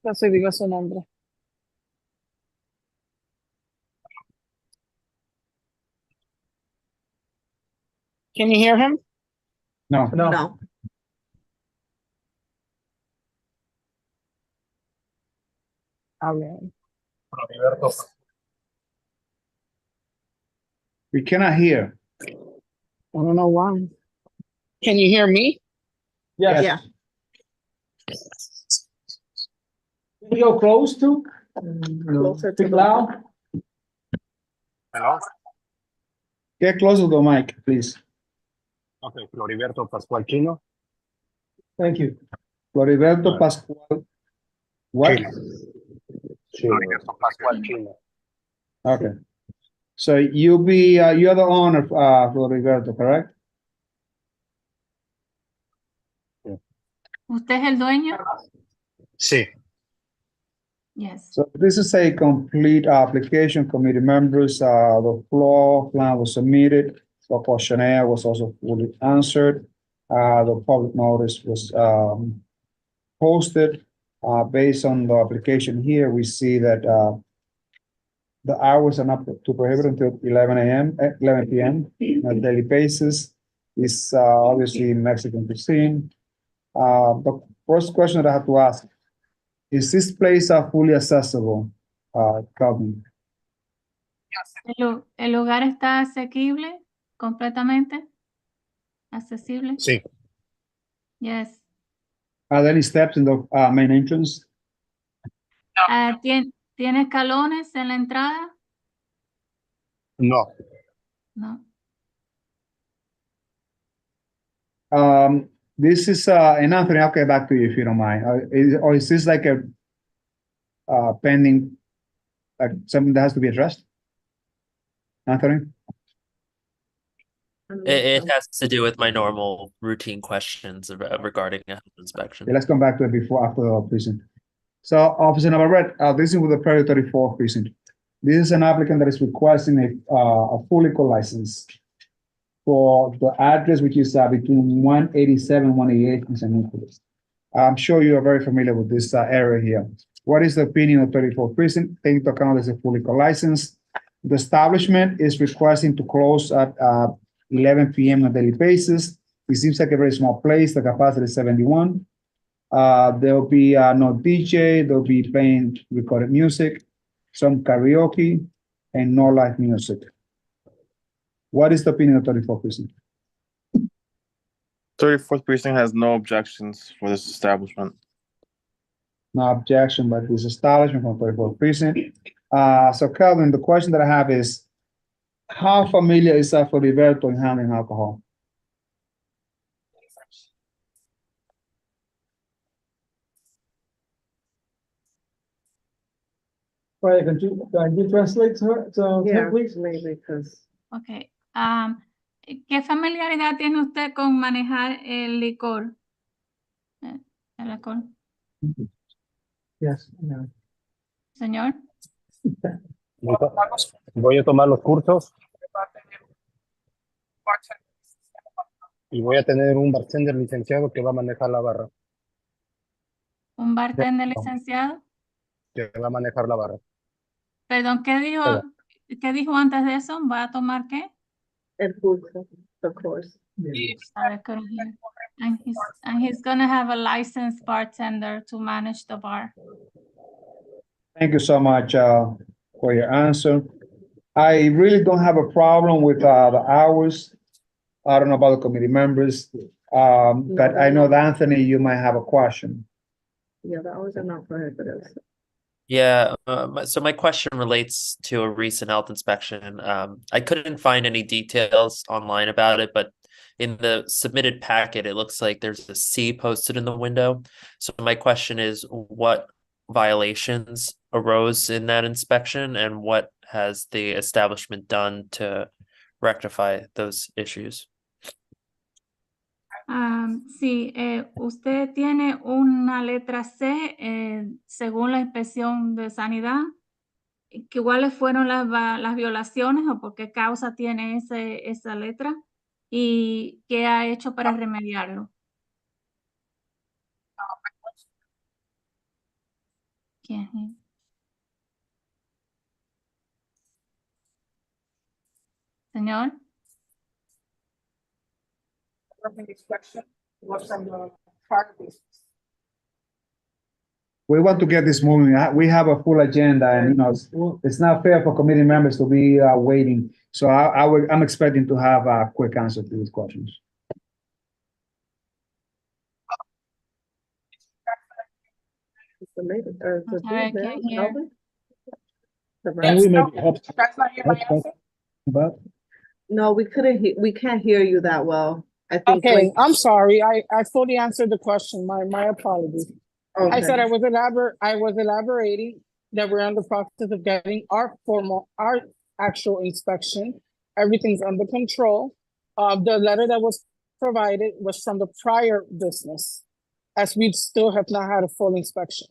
Ya se diga su nombre. Can you hear him? No. No. A ver. We cannot hear. I don't know why. Can you hear me? Yes. Yeah. Can you go close to? Closer to Speak the- loud. Hello? Get close to the mic, please. Okay, Floriberto Pascual Chino. Thank you. Floriberto Pascual. What? Floriberto Pascual Chino. Okay. So you're the owner, Floriberto, correct? ¿Usted es el dueño? Sí. Yes. So this is a complete application, committee members, the floor plan was submitted, the questionnaire was also fully answered. The public notice was, posted. Based on the application here, we see that, the hours are not to prohibit until 11 p.m. on a daily basis. It's, obviously Mexican cuisine. The first question that I have to ask, is this place fully accessible, Calvin? ¿El lugar está asequible completamente? ¿Accesible? Sí. Yes. Are there any steps in the main entrance? ¿Tiene escalones en la entrada? No. No. This is, and Anthony, I'll get back to you if you don't mind. Is this like a pending, like something that has to be addressed? Anthony? It has to do with my normal routine questions regarding a health inspection. Okay, let's come back to it after the precinct. So Officer Navarrete, this is with the Prairie 34 precinct. This is an applicant that is requesting a full liquor license for the address, which is between 187 and 188 in San Nicolas. I'm sure you are very familiar with this area here. What is the opinion of 34 precinct? Taking into account as a full liquor license. The establishment is requesting to close at 11 p.m. on a daily basis. It seems like a very small place. The capacity is 71. There'll be no DJ. There'll be playing recorded music, some karaoke, and no live music. What is the opinion of 34 precinct? 34th precinct has no objections for this establishment. No objection by this establishment from 34th precinct. So Calvin, the question that I have is, how familiar is Floriberto in handling alcohol? Right, can you translate to her, Yeah, please? maybe because. Okay. ¿Qué familiaridad tiene usted con manejar el licor? El alcohol. Yes. Yeah. Señor. Voy a tomar los cursos y voy a tener un bartender licenciado que va a manejar la barra. ¿Un bartender licenciado? Que va a manejar la barra. Perdón, ¿qué dijo antes de eso? ¿Va a tomar qué? El curso, of course. Sorry, I couldn't hear. And he's gonna have a licensed bartender to manage the bar. Thank you so much for your answer. I really don't have a problem with the hours. I don't know about the committee members, but I know that Anthony, you might have a question. Yeah, the hours are not prohibited. Yeah, so my question relates to a recent health inspection. I couldn't find any details online about it, but in the submitted packet, it looks like there's a C posted in the window. So my question is, what violations arose in that inspection and what has the establishment done to rectify those issues? Sí, usted tiene una letra C, según la inspección de sanidad, que cuáles fueron las violaciones o por qué causa tiene esa letra y qué ha hecho para remediarlo. ¿Quién? Señor. We want to get this moving. We have a full agenda and, you know, it's not fair for committee members to be waiting. So I'm expecting to have a quick answer to these questions. The latest, or the I due can't bill, hear. Melvin? The Can we rest? maybe No, we can't hear you that well. I think Okay, like, I'm sorry. I fully answered the question. My apologies. I said okay. I was elaborating that we're in the process of getting our actual inspection. Everything's under control. The letter that was provided was from the prior business, as we still have not had a full inspection.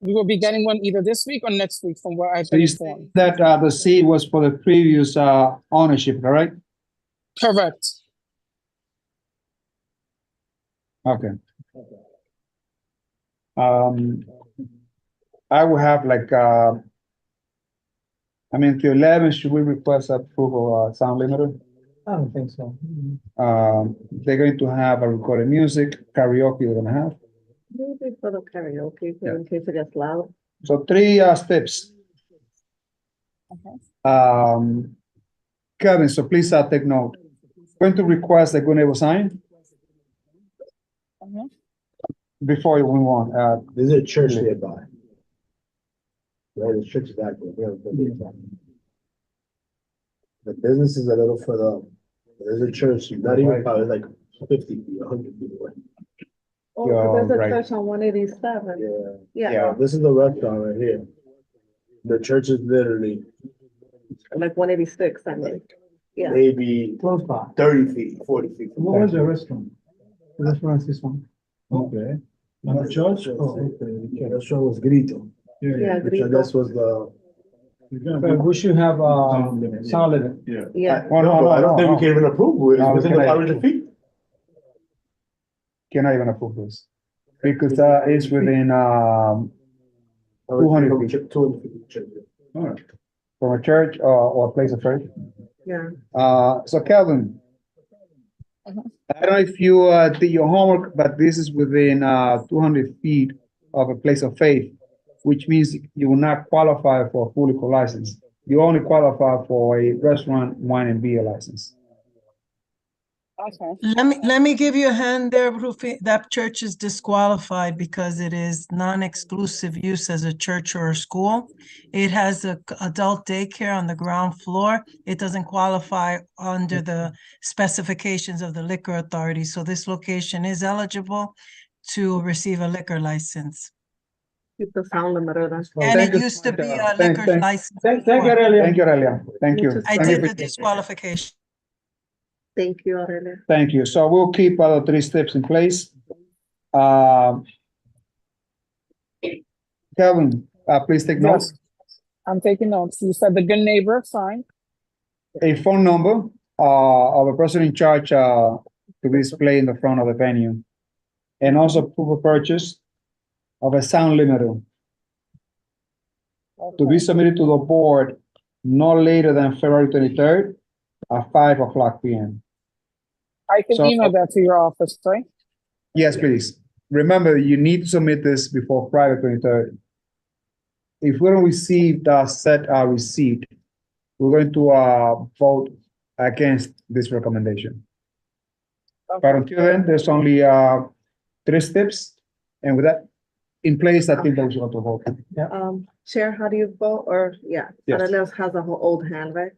We will be getting one either this week or next week from what I've So been you informed. said that the seat was for the previous ownership, correct? Correct. Okay. I will have like, I mean, to 11, should we request approval of sound limiter? I don't think so. They're going to have a recorded music, karaoke they're gonna have. Maybe for the karaoke, in case it gets loud. So 3 steps. Kevin, so please take note. Going to request the good neighbor sign before you move on. There's a church nearby. Right, the church is active. The business is a little further up. There's a church, not even probably like 50 feet, 100 feet away. Oh, You're there's a right. church on 187. Yeah, This is the restaurant right here. The church is literally like 186, I mean. Yeah. maybe Close by. 30 feet, 40 feet. from What was there. the restaurant? The restaurant is this one. Okay. And the church? Oh, The restaurant was Grito. Yeah, Which I Grito. guess was the. But we should have, sound limit. Yeah. No, but I don't think we can even approve it. No, It's within we the cannot. powers of feet. Cannot even approve this. Because it's within 200 feet 200 feet. Church. from a church or a place of church. Yeah. So Calvin, I don't know if you did your homework, but this is within 200 feet of a place of faith, which means you will not qualify for a full liquor license. You only qualify for a restaurant, wine and beer license. Okay. Let me give you a hand there, Rufi. That church is disqualified because it is non-exclusive use as a church or a school. It has a adult daycare on the ground floor. It doesn't qualify under the specifications of the liquor authority. So this location is eligible to receive a liquor license. Keep the sound limiter, that's. And it used to be a liquor license. Thank you, before. Aurelia. Thank you, Aurelia. Thank you. I Thank did you. the disqualification. Thank you, Aurelia. Thank you. So we'll keep the 3 steps in place. Calvin, please take notes. Yes, I'm taking notes. You said the good neighbor sign. A phone number of a person in charge to be displayed in the front of the venue. And also proof of purchase of a sound limiter to be submitted to the board no later than February 23rd at 5:00 p.m. I can So- email that to your office, right? Yes, please. Remember, you need to submit this before Friday 23rd. If we don't receive the set receipt, we're going to vote against this recommendation. But until then, there's only 3 steps, and with that in place, I think that we should go to vote. Chair, how do you vote? Or, yeah, Yes. Aurelia has a whole old hand, right?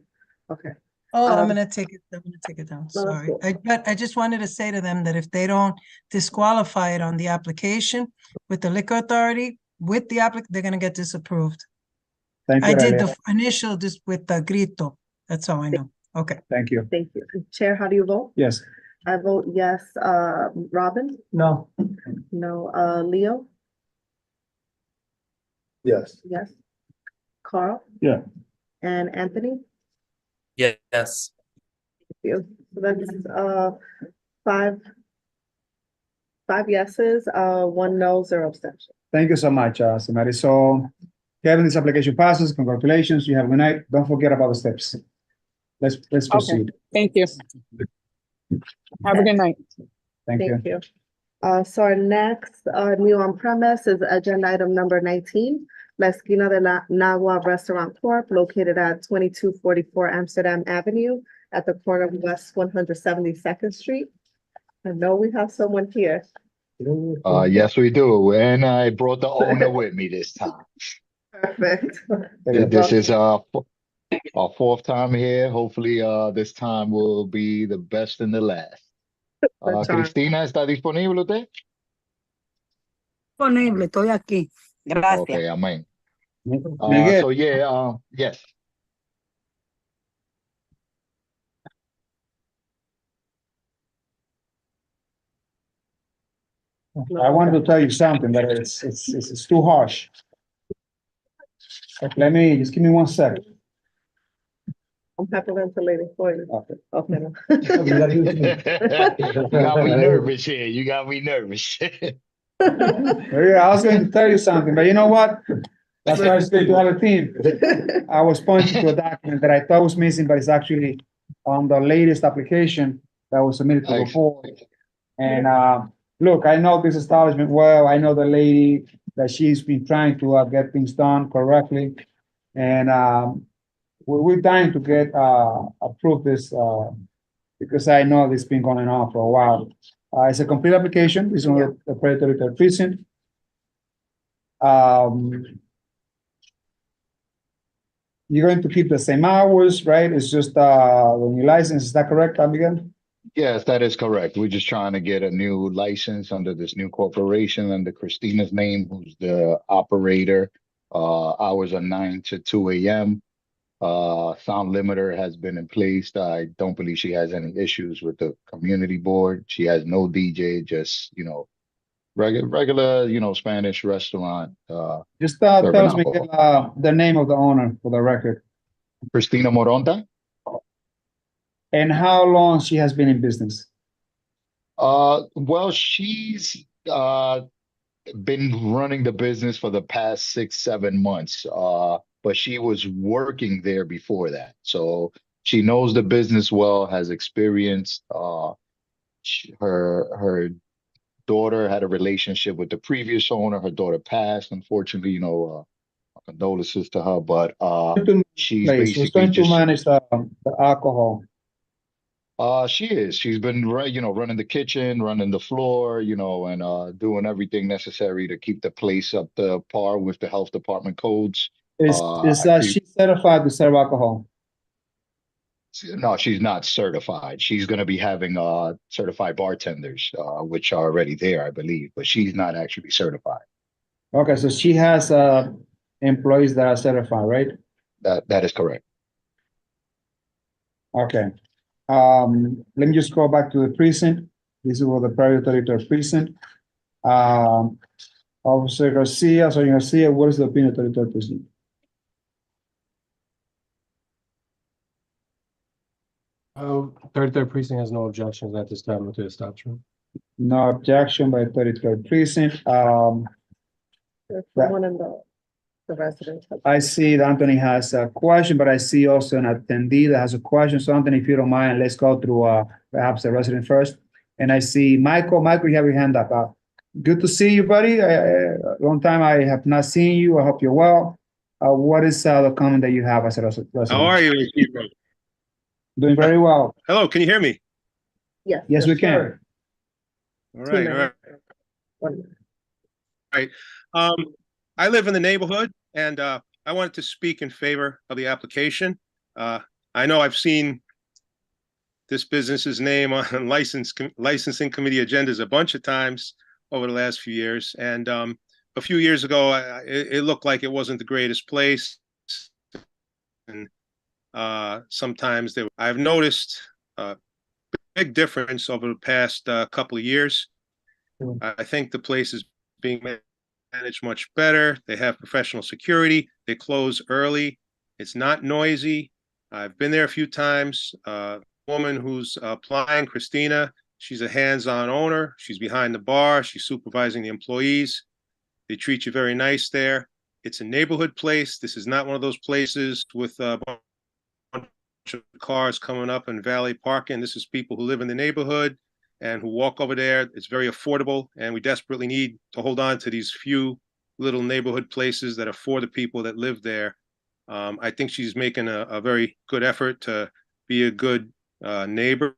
Okay. Oh, I'm Um, gonna take it down, No, that's sorry. cool. But I just wanted to say to them that if they don't disqualify it on the application with the liquor authority, with the they're gonna get disapproved. Thank you, I did Aurelia. the initial just with the grito. That's all I know. Okay. Thank you. Thank you. Chair, how do you vote? Yes. I vote yes. Robin? No. No. Leo? Yes. Yes. Carl? Yeah. And Anthony? Yes. Thank you. So that's five yeses, 1 no, 0 abstention. Thank you so much, Samari. So Kevin, this application passes. Congratulations. You have a good night. Don't forget about the steps. Let's proceed. Thank you. Have a good night. Thank you. So our next, new on premise is agenda item number 19, La Esquina de la Nagua Restaurant Corp. Located at 2244 Amsterdam Avenue at the corner of West 172nd Street. I know we have someone here. Yes, we do. And I brought the owner with me this time. Perfect. This is our fourth time here. Hopefully, this time will be the best and the last. Cristina, ¿está disponible usted? Disponible, estoy aquí. Gracias. Okay, amén. Miguel. So yeah, yes. I wanted to tell you something, but it's too harsh. Let me, just give me 1 second. I'm hyperventilating for you. Okay. Okay. You got me nervous here. You got me nervous. Yeah, I was going to tell you something, but you know what? That's why I stayed to our team. I was pointing to a document that I thought was missing, but it's actually on the latest application that was submitted to the board. And look, I know this establishment well. I know the lady that she's been trying to get things done correctly. And we're dying to get approved this because I know this has been going on for a while. It's a complete application. It's on the predatory precinct. You're going to keep the same hours, right? It's just the new license. Is that correct, Miguel? Yes, that is correct. We're just trying to get a new license under this new corporation under Christina's name, who's the operator. Hours are 9 to 2 a.m. Sound limiter has been in place. I don't believe she has any issues with the community board. She has no DJ, just, regular, Spanish restaurant. Just tell us, Miguel, the name of the owner for the record. Cristina Moronta. And how long she has been in business? Well, she's been running the business for the past 6-7 months. But she was working there before that. So she knows the business well, has experience. Her daughter had a relationship with the previous owner. Her daughter passed, unfortunately, condolences to her, but she's basically going to just manage the alcohol. She is. She's been running the kitchen, running the floor, and doing everything necessary to keep the place up to par with the health department codes. Is she certified to serve alcohol? No, she's not certified. She's going to be having certified bartenders, which are already there, I believe, but she's not actually certified. Okay, so she has employees that are certified, right? That is correct. Okay. Let me just go back to the precinct. This is what the private territory precinct. Officer Garcia, so Garcia, what is the opinion of the precinct? Third precinct has no objections at this time to the establishment. No objection by 33rd precinct. There's someone in the resident. I see that Anthony has a question, but I see also an attendee that has a question. So Anthony, if you don't mind, let's go through perhaps the resident first. And I see Michael. Michael, you have your hand up. Good to see you, buddy. Long time I have not seen you. I hope you're well. What is the comment that you have as a resident? How are you, Isidro? Doing very well. Hello, can you hear me? Yes. Yes, we can. All right. All right. I live in the neighborhood, and I wanted to speak in favor of the application. I know I've seen this business's name on licensing committee agendas a bunch of times over the last few years. And a few years ago, it looked like it wasn't the greatest place. sometimes I've noticed a big difference over the past couple of years. I think the place is being managed much better. They have professional security. They close early. It's not noisy. I've been there a few times. Woman who's applying, Christina, she's a hands-on owner. She's behind the bar. She's supervising the employees. They treat you very nice there. It's a neighborhood place. This is not one of those places with a bunch of cars coming up and valet parking. This is people who live in the neighborhood and who walk over there. It's very affordable, and we desperately need to hold on to these few little neighborhood places that are for the people that live there. I think she's making a very good effort to be a good neighbor.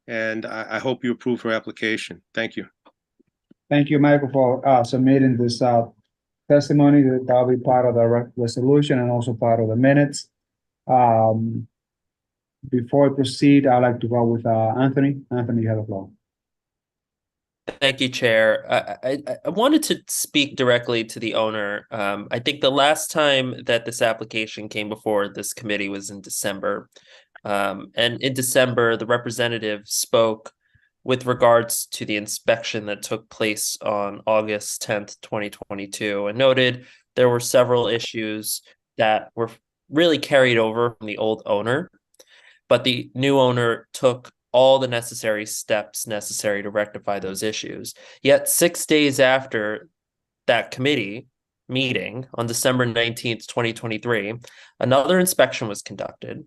And I hope you approve her application. Thank you. Thank you, Michael, for submitting this testimony. That'll be part of the resolution and also part of the minutes. Before I proceed, I'd like to go with Anthony. Anthony, you have the floor. Thank you, Chair. I wanted to speak directly to the owner. I think the last time that this application came before this committee was in December. And in December, the representative spoke with regards to the inspection that took place on August 10th, 2022, and noted there were several issues that were really carried over from the old owner, but the new owner took all the necessary steps necessary to rectify those issues. Yet 6 days after that committee meeting on December 19th, 2023, another inspection was conducted,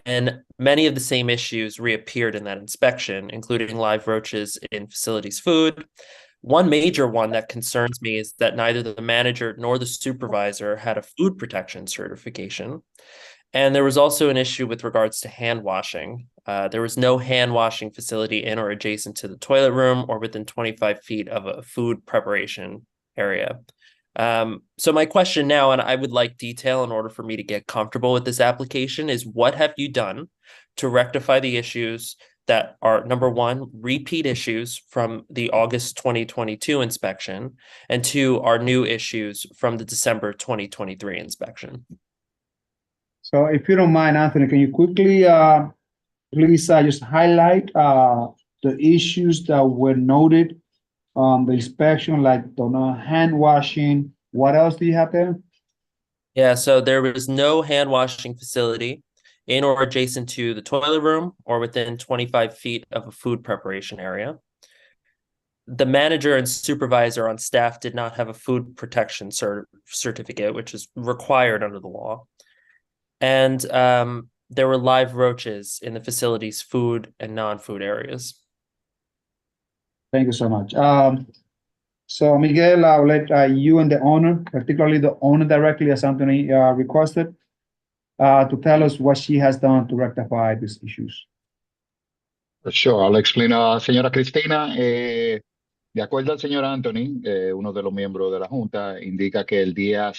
and many of the same issues reappeared in that inspection, including live roaches in facilities food. One major one that concerns me is that neither the manager nor the supervisor had a food protection certification. And there was also an issue with regards to hand washing. There was no hand washing facility in or adjacent to the toilet room or within 25 feet of a food preparation area. So my question now, and I would like detail in order for me to get comfortable with this application, is what have you done to rectify the issues that are, number one, repeat issues from the August 2022 inspection, and two, are new issues from the December 2023 inspection? So if you don't mind, Anthony, can you quickly, please just highlight the issues that were noted on the inspection, like hand washing? What else do you have there? Yeah, so there was no hand washing facility in or adjacent to the toilet room or within 25 feet of a food preparation area. The manager and supervisor on staff did not have a food protection certificate, which is required under the law. And there were live roaches in the facility's food and non-food areas. Thank you so much. So Miguel, I'll let you and the owner, particularly the owner directly, as Anthony requested, to tell us what she has done to rectify these issues. Sure, I'll explain. Señora Cristina, de acuerdo al señor Anthony, uno de los miembros de la Junta, indica que el día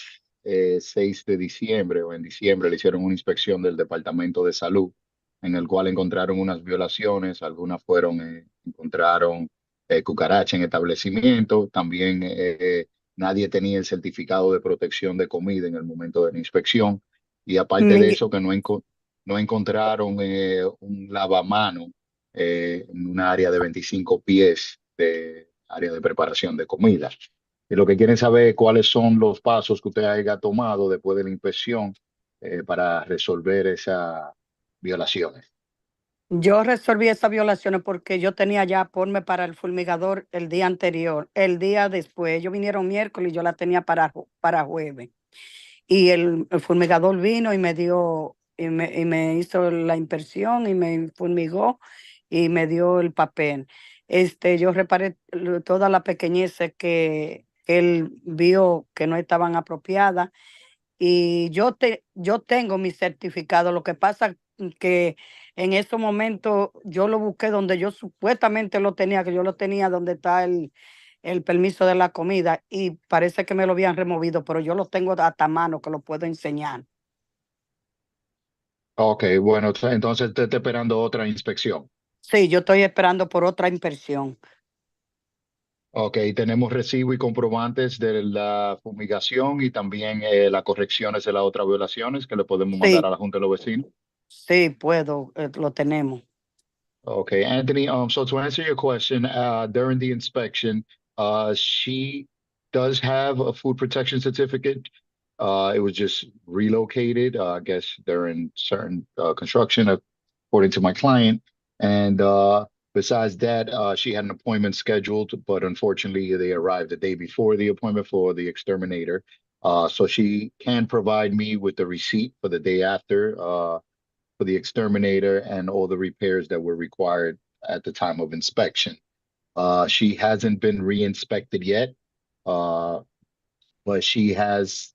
6 de diciembre o en diciembre le hicieron una inspección del Departamento de Salud, en el cual encontraron unas violaciones, algunas encontraron cucaracha en establecimiento, también nadie tenía el certificado de protección de comida en el momento de la inspección, y aparte de eso que no encontraron un lavamano en un área de 25 pies de área de preparación de comida. Y lo que quieren saber es cuáles son los pasos que usted haya tomado después de la inspección para resolver esas violaciones. Yo resolví esas violaciones porque yo tenía ya ponme para el fumigador el día anterior. El día después, ellos vinieron miércoles y yo la tenía para jueves. Y el fumigador vino y me dio, y me hizo la inspección y me fumigó y me dio el papel. Yo reparé todas las pequeñeces que él vio que no estaban apropiadas, y yo tengo mi certificado. Lo que pasa que en ese momento yo lo busqué donde yo supuestamente lo tenía, que yo lo tenía donde está el permiso de la comida, y parece que me lo habían removido, pero yo lo tengo hasta mano que lo puedo enseñar. Ok, bueno, entonces usted está esperando otra inspección. Sí, yo estoy esperando por otra inspección. Ok, tenemos recibo y comprobantes de la fumigación y también las correcciones de las otras violaciones que le podemos mandar Sí, a la Junta de los Vecinos. sí, puedo, lo tenemos. Okay, Anthony, so to answer your question, during the inspection, she does have a food protection certificate. It was just relocated, I guess during certain construction, according to my client. And besides that, she had an appointment scheduled, but unfortunately they arrived the day before the appointment for the exterminator. So she can provide me with the receipt for the day after, for the exterminator and all the repairs that were required at the time of inspection. She hasn't been re-inspected yet, but she has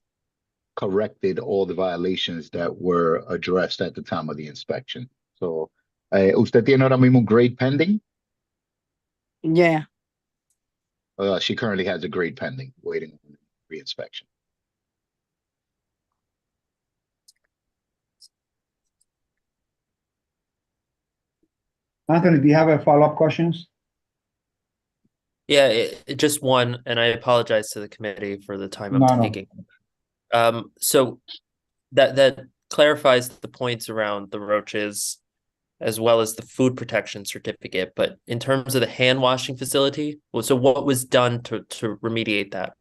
corrected all the violations that were addressed at the time of the inspection. So, ¿usted tiene ahora mismo un grade pending? Yeah. She currently has a grade pending, waiting on re-inspection. Anthony, do you have a follow-up questions? Yeah, just one, and I apologize to the committee for the time No, I'm no. taking. So that clarifies the points around the roaches as well as the food protection certificate. But in terms of the hand washing facility, so what was done to remediate that?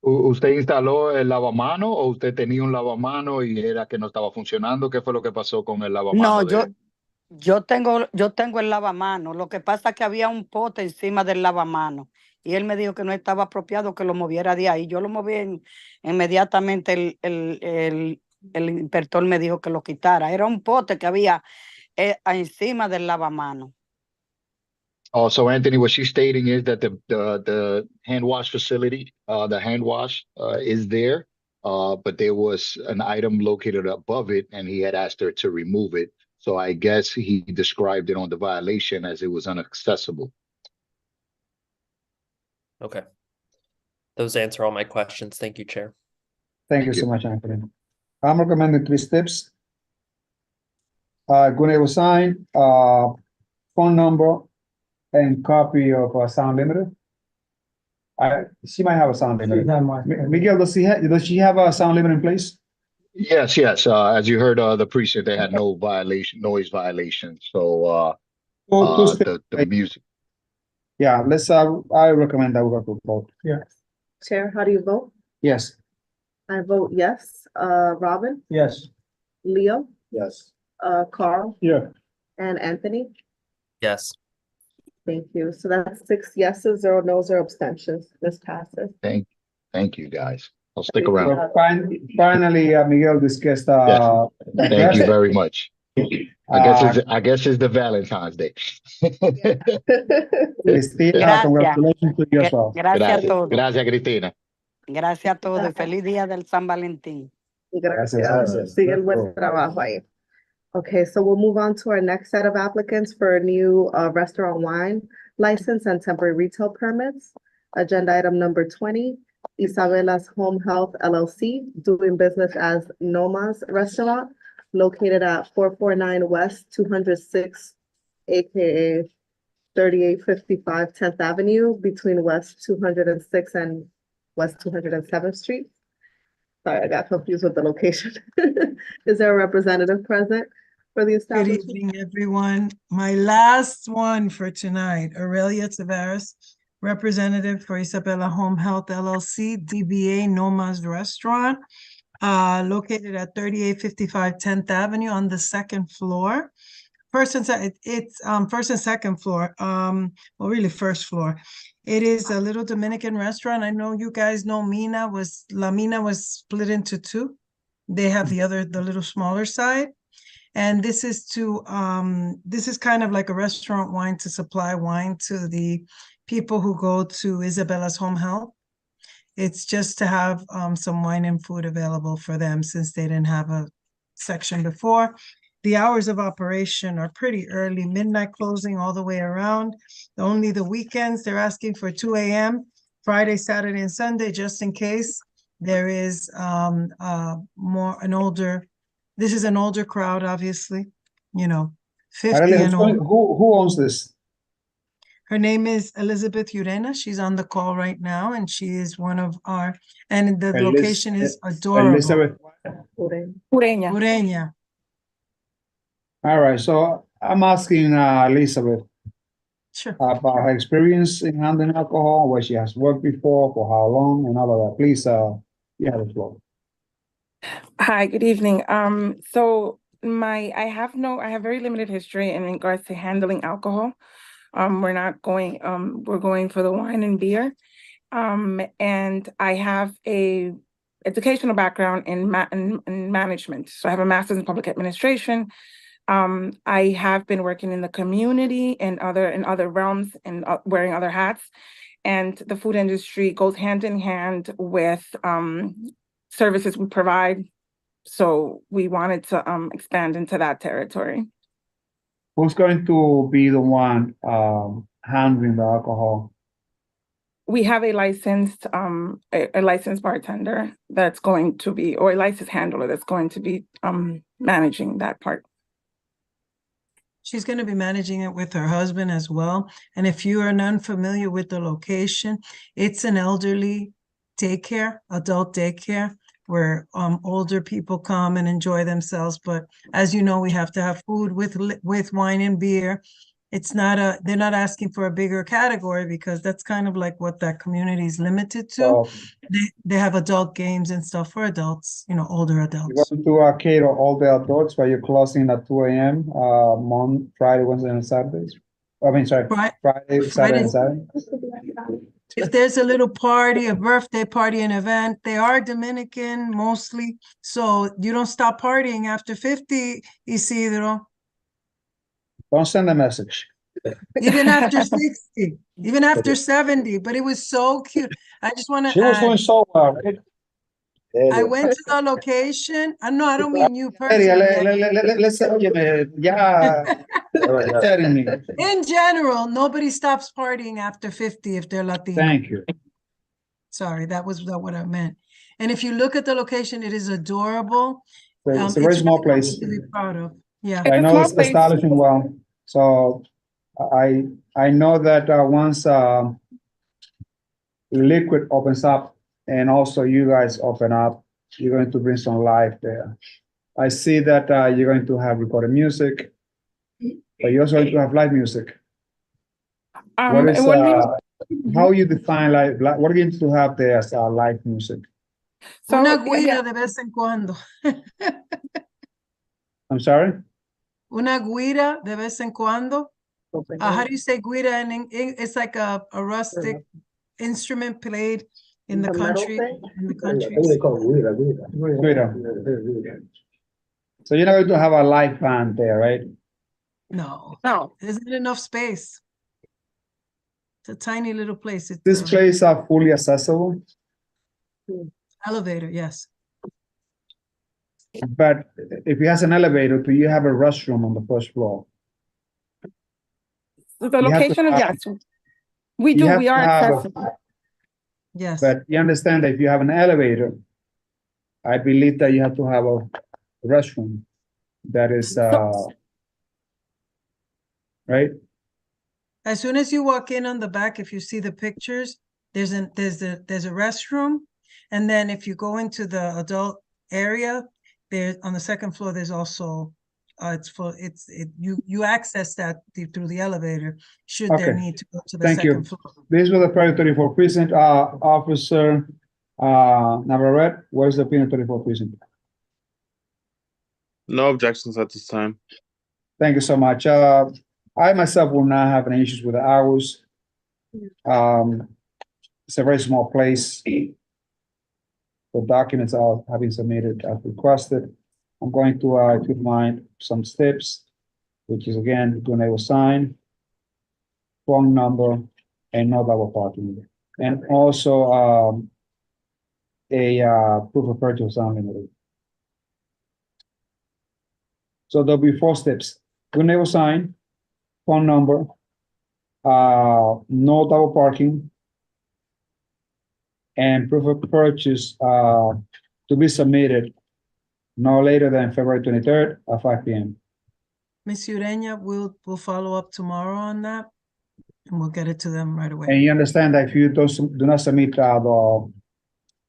¿Usted instaló el lavamano o usted tenía un lavamano y era que no estaba funcionando? ¿Qué fue lo que pasó con el lavamano? No, yo tengo el lavamano. Lo que pasa es que había un pote encima del lavamano y él me dijo que no estaba apropiado que lo moviera de ahí. Yo lo moví inmediatamente. El inspector me dijo que lo quitara. Era un pote que había encima del lavamano. Oh, so Anthony, what she's stating is that the hand wash facility, the hand wash is there, but there was an item located above it, and he had asked her to remove it. So I guess he described it on the violation as it was inaccessible. Okay. Those answer all my questions. Thank you, Chair. Thank you so much, Anthony. I'm recommending 3 steps. Gonna will sign, phone number and copy of sound limiter. She might have a sound limiter. Miguel, does she have a sound limiter in place? Yes. As you heard, the precinct, they had no noise violation. So the music. Yeah, I recommend that we go to vote. Yeah. Chair, how do you vote? Yes. I vote yes. Robin, Yes. Leo, Yes. Carl, Yeah. and Anthony. Yes. Thank you. So that's 6 yeses, 0 noes, or abstentions. This passes. Thank you, guys. I'll stick around. Well, finally, Miguel discussed, Thank you very much. I guess it's the Valentine's Day. Cristina, congratulations to you as well. Gracias a todos. Gracias, Cristina. Gracias a todos y feliz día del San Valentín. Gracias. Sigue el buen trabajo ahí. Okay, so we'll move on to our next set of applicants for a new restaurant wine license and temporary retail permits. Agenda item number 20, Isabella's Home Health LLC, doing business as Noma's Restaurant, located at 449 West 206, aka 3855 10th Avenue, between West 206 and West 207th Street. Sorry, I got confused with the location. Is there a representative present for the Good establishment? evening, everyone. My last one for tonight, Aurelia Tavares, representative for Isabella Home Health LLC, DBA Noma's Restaurant, located at 3855 10th Avenue on the 2nd floor. First and second floor, well, really first floor. It is a little Dominican restaurant. I know you guys know La Mina was split into 2. They have the little smaller side. And this is kind of like a restaurant wine to supply wine to the people who go to Isabella's Home Health. It's just to have some wine and food available for them since they didn't have a section before. The hours of operation are pretty early, midnight closing all the way around. Only the weekends, they're asking for 2 a.m., Friday, Saturday, and Sunday, just in case there is this is an older crowd, obviously, 50 and older. Who owns this? Her name is Elizabeth Urena. She's on the call right now, and she is one of our, and the location is adorable. Elizabeth. Ureña. Ureña. All right, so I'm asking Elizabeth Sure. about her experience in handling alcohol, where she has worked before, for how long, and all of that. Please, you have the floor. Hi, good evening. I have very limited history in regards to handling alcohol. We're going for the wine and beer. And I have a educational background in management. So I have a master's in public administration. I have been working in the community in other realms and wearing other hats. And the food industry goes hand in hand with services we provide. So we wanted to expand into that territory. Who's going to be the one handling the alcohol? We have a licensed bartender that's going to be, or a licensed handler that's going to be managing that part. She's going to be managing it with her husband as well. And if you are unfamiliar with the location, it's an elderly daycare, adult daycare, where older people come and enjoy themselves. But as you know, we have to have food with wine and beer. It's not they're not asking for a bigger category, because that's kind of like what that community is limited to. So They have adult games and stuff for adults, older adults. you're going to cater all the adults, but you're closing at 2 a.m. Friday, Wednesday, and Saturdays. Friday, Saturday, and Saturday. If there's a little party, a birthday party, an event, they are Dominican mostly. So you don't stop partying after 50, Isidro. Don't send a message. Even after 60, even after 70, but it was so cute. I just want She to was doing so well. I went to the location. No, I don't mean you personally. Let's telling me. In general, nobody stops partying after 50 if they're Latino. Thank you. Sorry, that was not what I meant. And if you look at the location, it is adorable. It's a very small place. To be proud of. Yeah. I know it's establishing well. So I know that once Liquid opens up and also you guys open up, you're going to bring some life there. I see that you're going to have recorded music, but you're also going to have live music. What is, how you define live? What are you going to have there as live music? Una guira de vez en cuando. I'm sorry? Una guira de vez en cuando. How do you say guira in English? It's like a rustic instrument played in the country. In the country. So you're not going to have a live band there, right? No. There's not enough space. It's a tiny little place. This place are fully accessible? Elevator, yes. But if it has an elevator, do you have a restroom on the first floor? The location, yes. We do, we are accessible. Yes. But you understand that if you have an elevator, I believe that you have to have a restroom that is, right? As soon as you walk in on the back, if you see the pictures, there's a restroom. And then if you go into the adult area, there on the second floor, there's also you access that through the elevator should there need to go to the second floor. This was the Private 34 precinct, Officer Navarrete. Where's the Penal 34 precinct? No objections at this time. Thank you so much. I myself will not have any issues with the hours. It's a very small place. The documents have been submitted as requested. I'm going to keep in mind some steps, which is again, to enable sign, phone number, and no double parking. And also a proof of purchase unlimited. So there'll be 4 steps. To enable sign, phone number, no double parking, and proof of purchase to be submitted no later than February 23rd at 5 p.m. Ms. Urena, we'll follow up tomorrow on that. and we'll get it to them right away. And you understand that if you do not submit the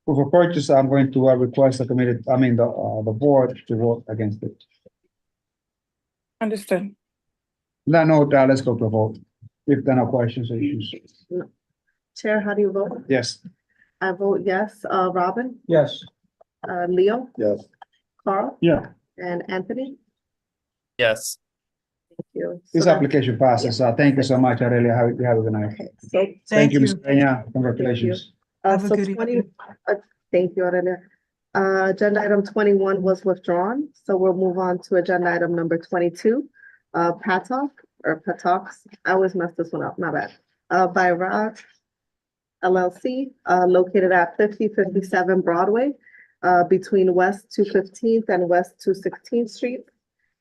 proof of purchase, I'm going to request the committee, the board to vote against it. Understood. No, let's go to a vote. If there are no questions or issues. Chair, how do you vote? Yes. I vote yes. Robin, Yes. Leo, Yes. Carl, Yeah. and Anthony. Yes. Thank you. This So that- application passes. Thank you so much. I really have a good night. Okay, so Thank you, Ms. Peña. Congratulations. Have a so good 20, thank you, Aurelia. Agenda item 21 was withdrawn, so we'll move on to agenda item number 22. Patox, I always mess this one up, my bad. By Rock LLC, located at 5057 Broadway, between West 215th and West 216th Street.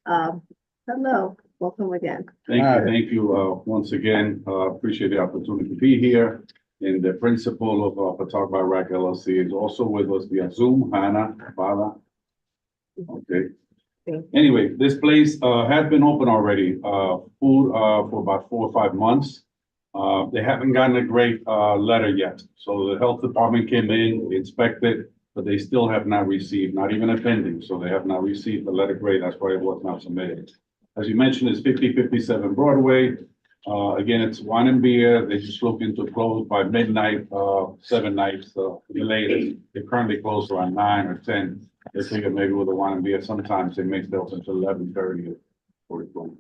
Hello, welcome again. Thank you, once again, appreciate the opportunity to be here. And the principal of Patox by Rack LLC is also with us via Zoom, Hannah Bala. Okay. Anyway, this place has been open already, food for about 4 or 5 months. They haven't gotten a great letter yet. So the health department came in, inspected, but they still have not received, not even a pending. So they have not received the letter grade. That's why it was not submitted. As you mentioned, it's 5057 Broadway. Again, it's wine and beer. They just looking to close by midnight, 7 nights, the latest. They currently close around 9 or 10. They figure maybe with the wine and beer, sometimes they make sales until 11:30 or 12.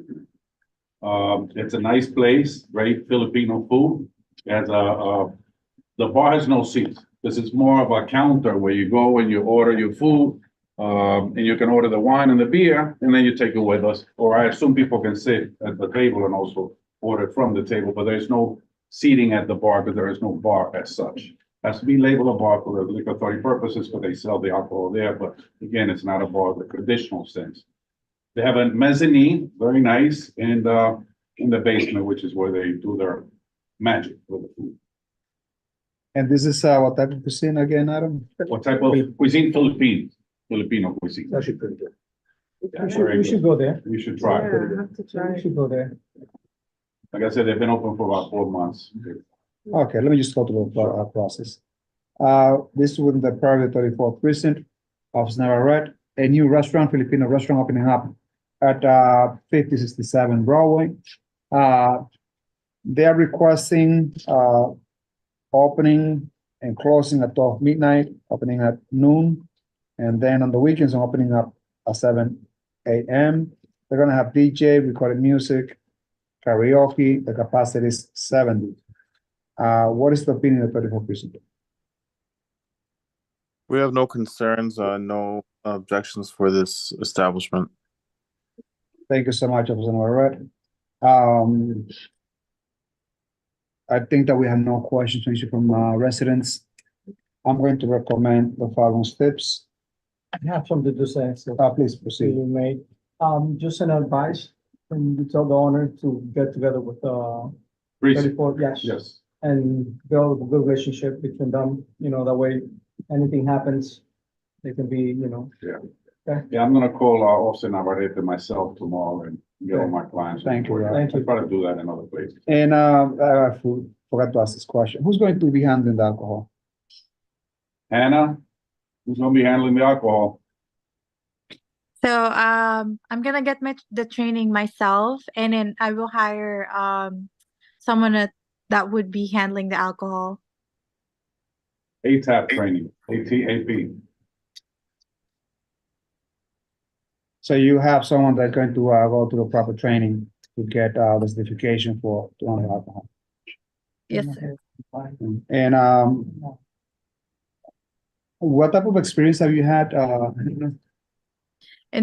It's a nice place, great Filipino food. It has the bar has no seats. This is more of a counter where you go and you order your food. And you can order the wine and the beer, and then you take it with us. Or I assume people can sit at the table and also order from the table, but there's no seating at the bar because there is no bar as such. Has to be labeled a bar for the liquor authority purposes, but they sell the alcohol there. But again, it's not a bar in the traditional sense. They have a mezzanine, very nice, and in the basement, which is where they do their magic with the food. And this is what type of cuisine again, Adam? What type of cuisine? Filipino cuisine. That should be pretty good. Yeah, We very should good. go there. We should try. Yeah, I have to try. We should go there. Like I said, they've been open for about 4 months. Okay, let me just go through the process. This is with the private 34th precinct, Office Navarrete, a new restaurant, Filipino restaurant opening up at 5067 Broadway. They are requesting opening and closing at 12 midnight, opening at noon, and then on the weekends, opening up at 7 a.m. They're gonna have DJ, recorded music, karaoke. The capacity is 70. What is the opinion of 34th precinct? We have no concerns, no objections for this establishment. Thank you so much, Officer Navarrete. I think that we have no questions issued from residents. I'm going to recommend the following steps. I have something to say, so. Please proceed. You made, just an advice, and you tell the owner to get together with, Precinct. 34, yes. Yes. And build a good relationship between them, that way, anything happens, they can be, Yeah. Okay. Yeah, I'm gonna call Officer Navarrete myself tomorrow and get all my clients. Thank you. I try to do that in other places. And I forgot to ask this question. Who's going to be handling the alcohol? Hannah, who's gonna be handling the alcohol? So I'm gonna get the training myself, and then I will hire someone that would be handling the alcohol. ATAP training, ATAP. So you have someone that's going to go to the proper training to get the certification for to handle alcohol. Yes, sir. And what type of experience have you had? And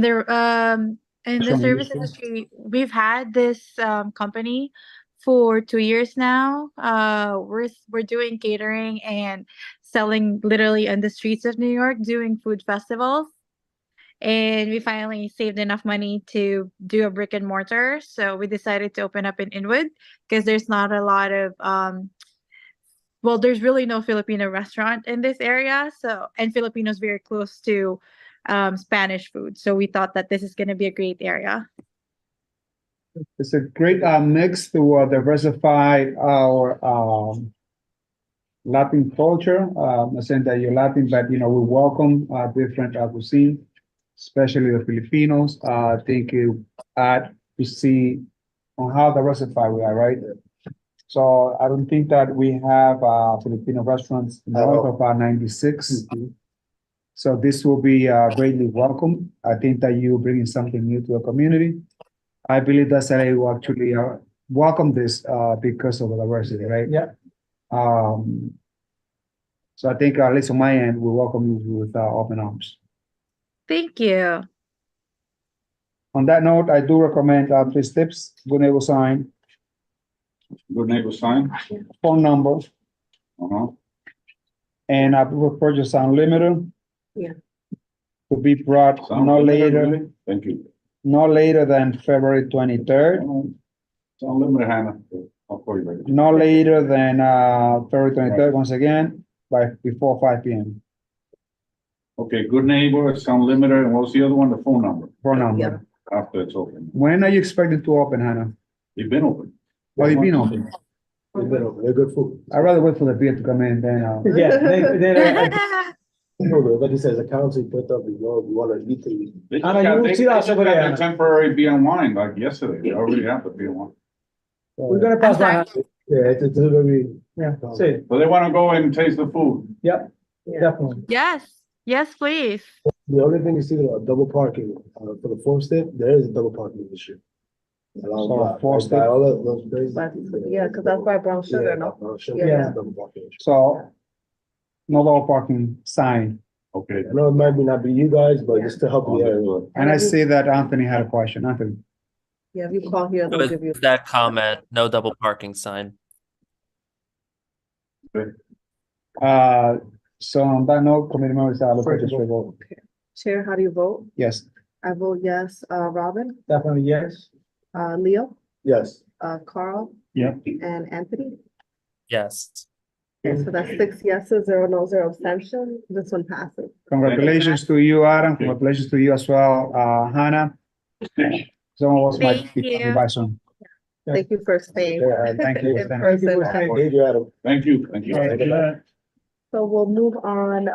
there in the From service industry? industry, we've had this company for 2 years now. We're doing catering and selling literally on the streets of New York, doing food festivals. And we finally saved enough money to do a brick and mortar. So we decided to open up in Inwood because there's not a lot of there's really no Filipino restaurant in this area. So, and Filipinos very close to Spanish food. So we thought that this is going to be a great area. It's a great mix to diversify our Latin culture. I'm not saying that you're Latin, but we welcome different cuisine, especially the Filipinos. I think you add to see on how diversified we are, right? So I don't think that we have Filipino restaurants north of 96. So this will be greatly welcome. I think that you bringing something new to the community. I believe that SLA will actually welcome this because of the diversity, right? Yeah. So I think at least on my end, we welcome you with open arms. Thank you. On that note, I do recommend 3 steps, good neighbor sign, Good neighbor sign. phone number, Uh-huh. and I will purchase unlimited. Yeah. To be brought Sound no familiar, later, really? Thank you. no later than February 23rd, It's unlimited, Hannah. I'll call you later. no later than February 23rd, once again, before 5 p.m. Okay, good neighbor, it's unlimited, and what's the other one? The phone number, Phone number. after it's open. When are you expecting to open, Hannah? You've been open. Oh, you've been open. They're good food. I'd rather wait for the beer to come in than, Yeah, Like he says, accounts you put up, you want to eat the. They just Hannah, got- you they- see they us just over got there, their temporary beer and wine, like yesterday, they already have the beer and wine. we're gonna pass by. Yeah, it's very. Yeah, see, So they wanna go and taste the food. yep, definitely. Yes, please. The only thing you see double parking for the 4th step, there is double parking this year. Along So, by- 4th by step. all of those places. Yeah, because that's by Brown Sugar, no? Brown Sugar, Yeah. it's double parking. So, no double parking sign. Okay. I know it might not be you guys, but just to help you out. And I see that Anthony had a question. Anthony. Yeah, if you call here, they'll give you. With that comment, no double parking sign. So on that note, committee members, I look for this vote. Chair, how do you vote? Yes. I vote yes. Robin, Definitely yes. Leo, Yes. Carl, Yep. and Anthony. Yes. So that's 6 yeses, 0 no, 0 abstention. This one passes. Congratulations to you, Adam. Congratulations to you as well, Hannah. Someone was my Thank you. advisor. Thank you for staying. Thank you. In person. Thank you, Adam. Thank you, thank you. So we'll move on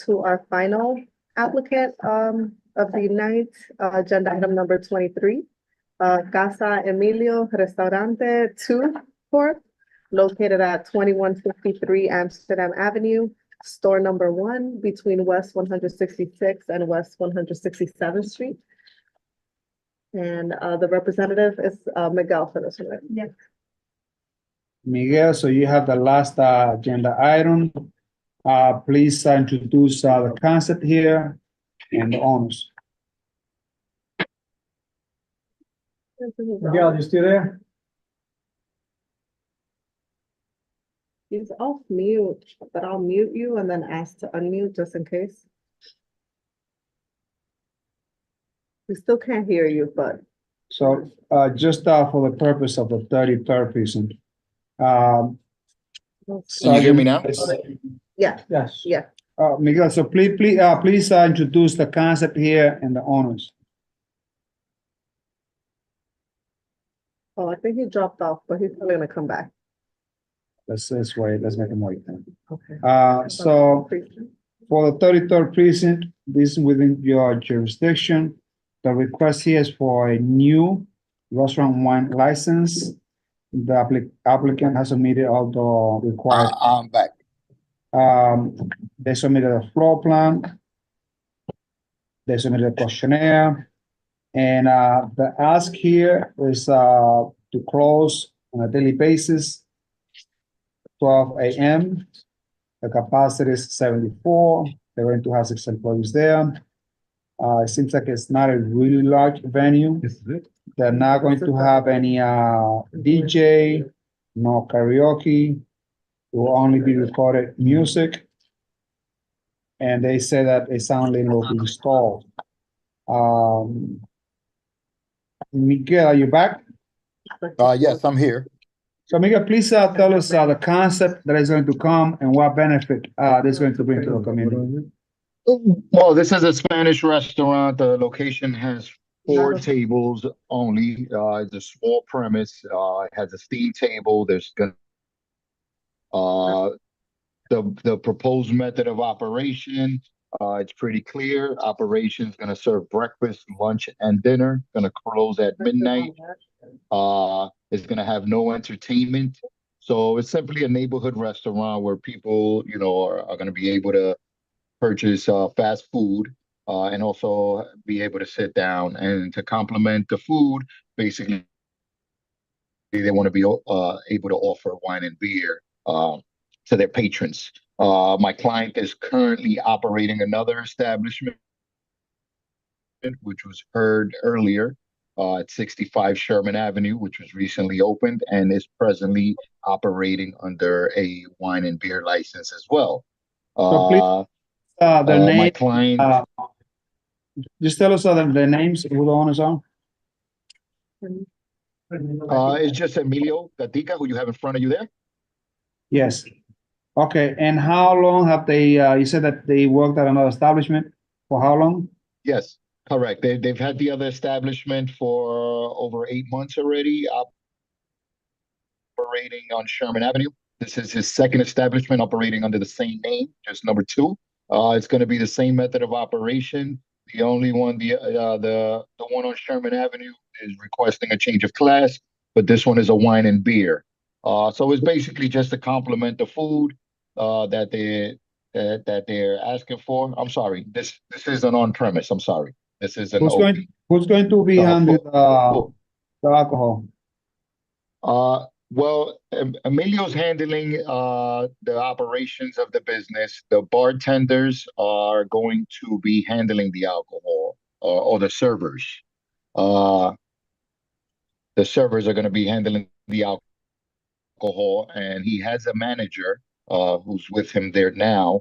to our final applicant of the night, agenda item number 23. Casa Emilio Restaurante 2 Corp., located at 2153 Amsterdam Avenue, store number 1, between West 166 and West 167th Street. And the representative is Miguel for this one, right? Yeah. Miguel, so you have the last agenda item. Please introduce the concept here and the owners. Miguel, you still there? He's off mute, but I'll mute you and then ask to unmute just in case. We still can't hear you, but So just for the purpose of the 33rd precinct. Can you hear me now? yeah, Yes. yeah. Miguel, so please introduce the concept here and the owners. Oh, I think he dropped off, but he's probably gonna come back. Let's wait, let's make him wait. Okay. So for the 33rd precinct, this is within your jurisdiction. The request here is for a new restaurant wine license. The applicant has submitted all the required. I'm back. They submitted a floor plan. They submitted a questionnaire. And the ask here is to close on a daily basis, 12 a.m. The capacity is 74. They're going to have 6 employees there. It seems like it's not a really large venue. They're not going to have any DJ, no karaoke. It will only be recorded music. And they say that a sound lane will be installed. Miguel, are you back? Yes, I'm here. So Miguel, please tell us the concept that is going to come and what benefit this is going to bring to the community. Well, this is a Spanish restaurant. The location has 4 tables only. It's a small premise. It has a steam table. There's gonna the proposed method of operation. It's pretty clear. Operation's gonna serve breakfast, lunch, and dinner. Gonna close at midnight. It's gonna have no entertainment. So it's simply a neighborhood restaurant where people, are gonna be able to purchase fast food and also be able to sit down. And to complement the food, basically, they want to be able to offer wine and beer to their patrons. My client is currently operating another establishment, which was heard earlier at 65 Sherman Avenue, which was recently opened and is presently operating under a wine and beer license as well. So please, the name, my client. Just tell us the names, who the owners are. It's just Emilio Gatica, who you have in front of you there. Yes. Okay, and how long have they, you said that they worked at another establishment, for how long? Yes, correct. They've had the other establishment for over 8 months already, operating on Sherman Avenue. This is his second establishment operating under the same name, just number 2. It's going to be the same method of operation. The only one, the one on Sherman Avenue is requesting a change of class, but this one is a wine and beer. So it's basically just to complement the food that they're asking for. I'm sorry, this is an on-premise. I'm sorry, this is an who's going to be handling the alcohol? Well, Emilio's handling the operations of the business. The bartenders are going to be handling the alcohol, or the servers. The servers are going to be handling the alcohol, and he has a manager who's with him there now,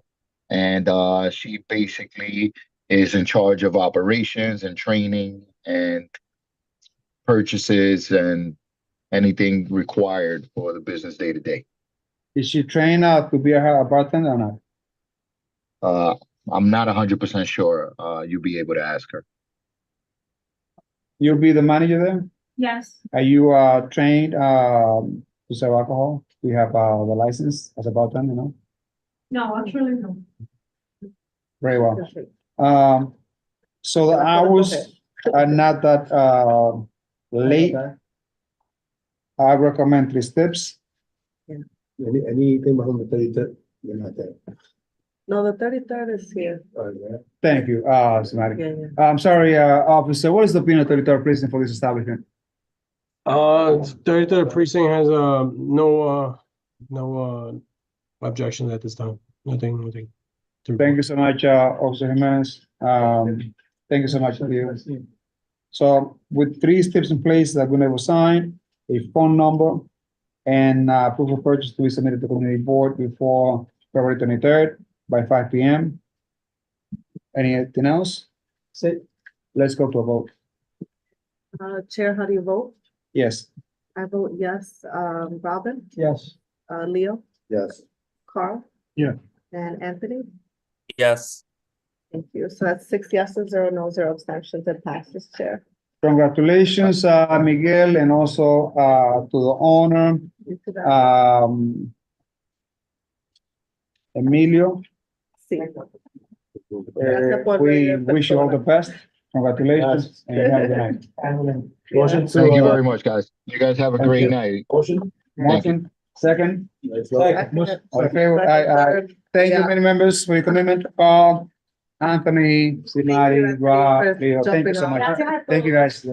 and she basically is in charge of operations and training and purchases and anything required for the business day to day. Is she trained to be a bartender or not? I'm not 100% sure. You'll be able to ask her. You'll be the manager there? Yes. Are you trained to serve alcohol? Do you have the license as a bartender, no? No, actually, no. Very well. So the hours are not that late. I recommend 3 steps. Anything behind the 33rd, you're not there. No, the 33rd is here. Thank you, Samari. Yeah. I'm sorry, officer, what is the opinion of 33rd precinct for this establishment? 33rd precinct has no objections at this time. Nothing. Thank you so much, Officer Jimenez. Thank you so much to you. So with 3 steps in place, they're going to assign a phone number and proof of purchase to be submitted to the community board before February 23rd by 5 p.m. Anything else? Let's go to a vote. Chair, how do you vote? Yes. I vote yes. Robin? Yes. Leo? Yes. Carl? Yeah. And Anthony? Yes. Thank you. So that's 6 yeses, 0 no, 0 abstentions. It passes, Chair. Congratulations, Miguel, and also to the owner, Emilio. We wish you all the best. Congratulations, and have a good night. Thank you very much, guys. You guys have a great night. Motion? Second? Second. Okay, thank you, many members, for your commitment. Anthony, Simari, Rob, Leo, thank you so much. Thank you, guys.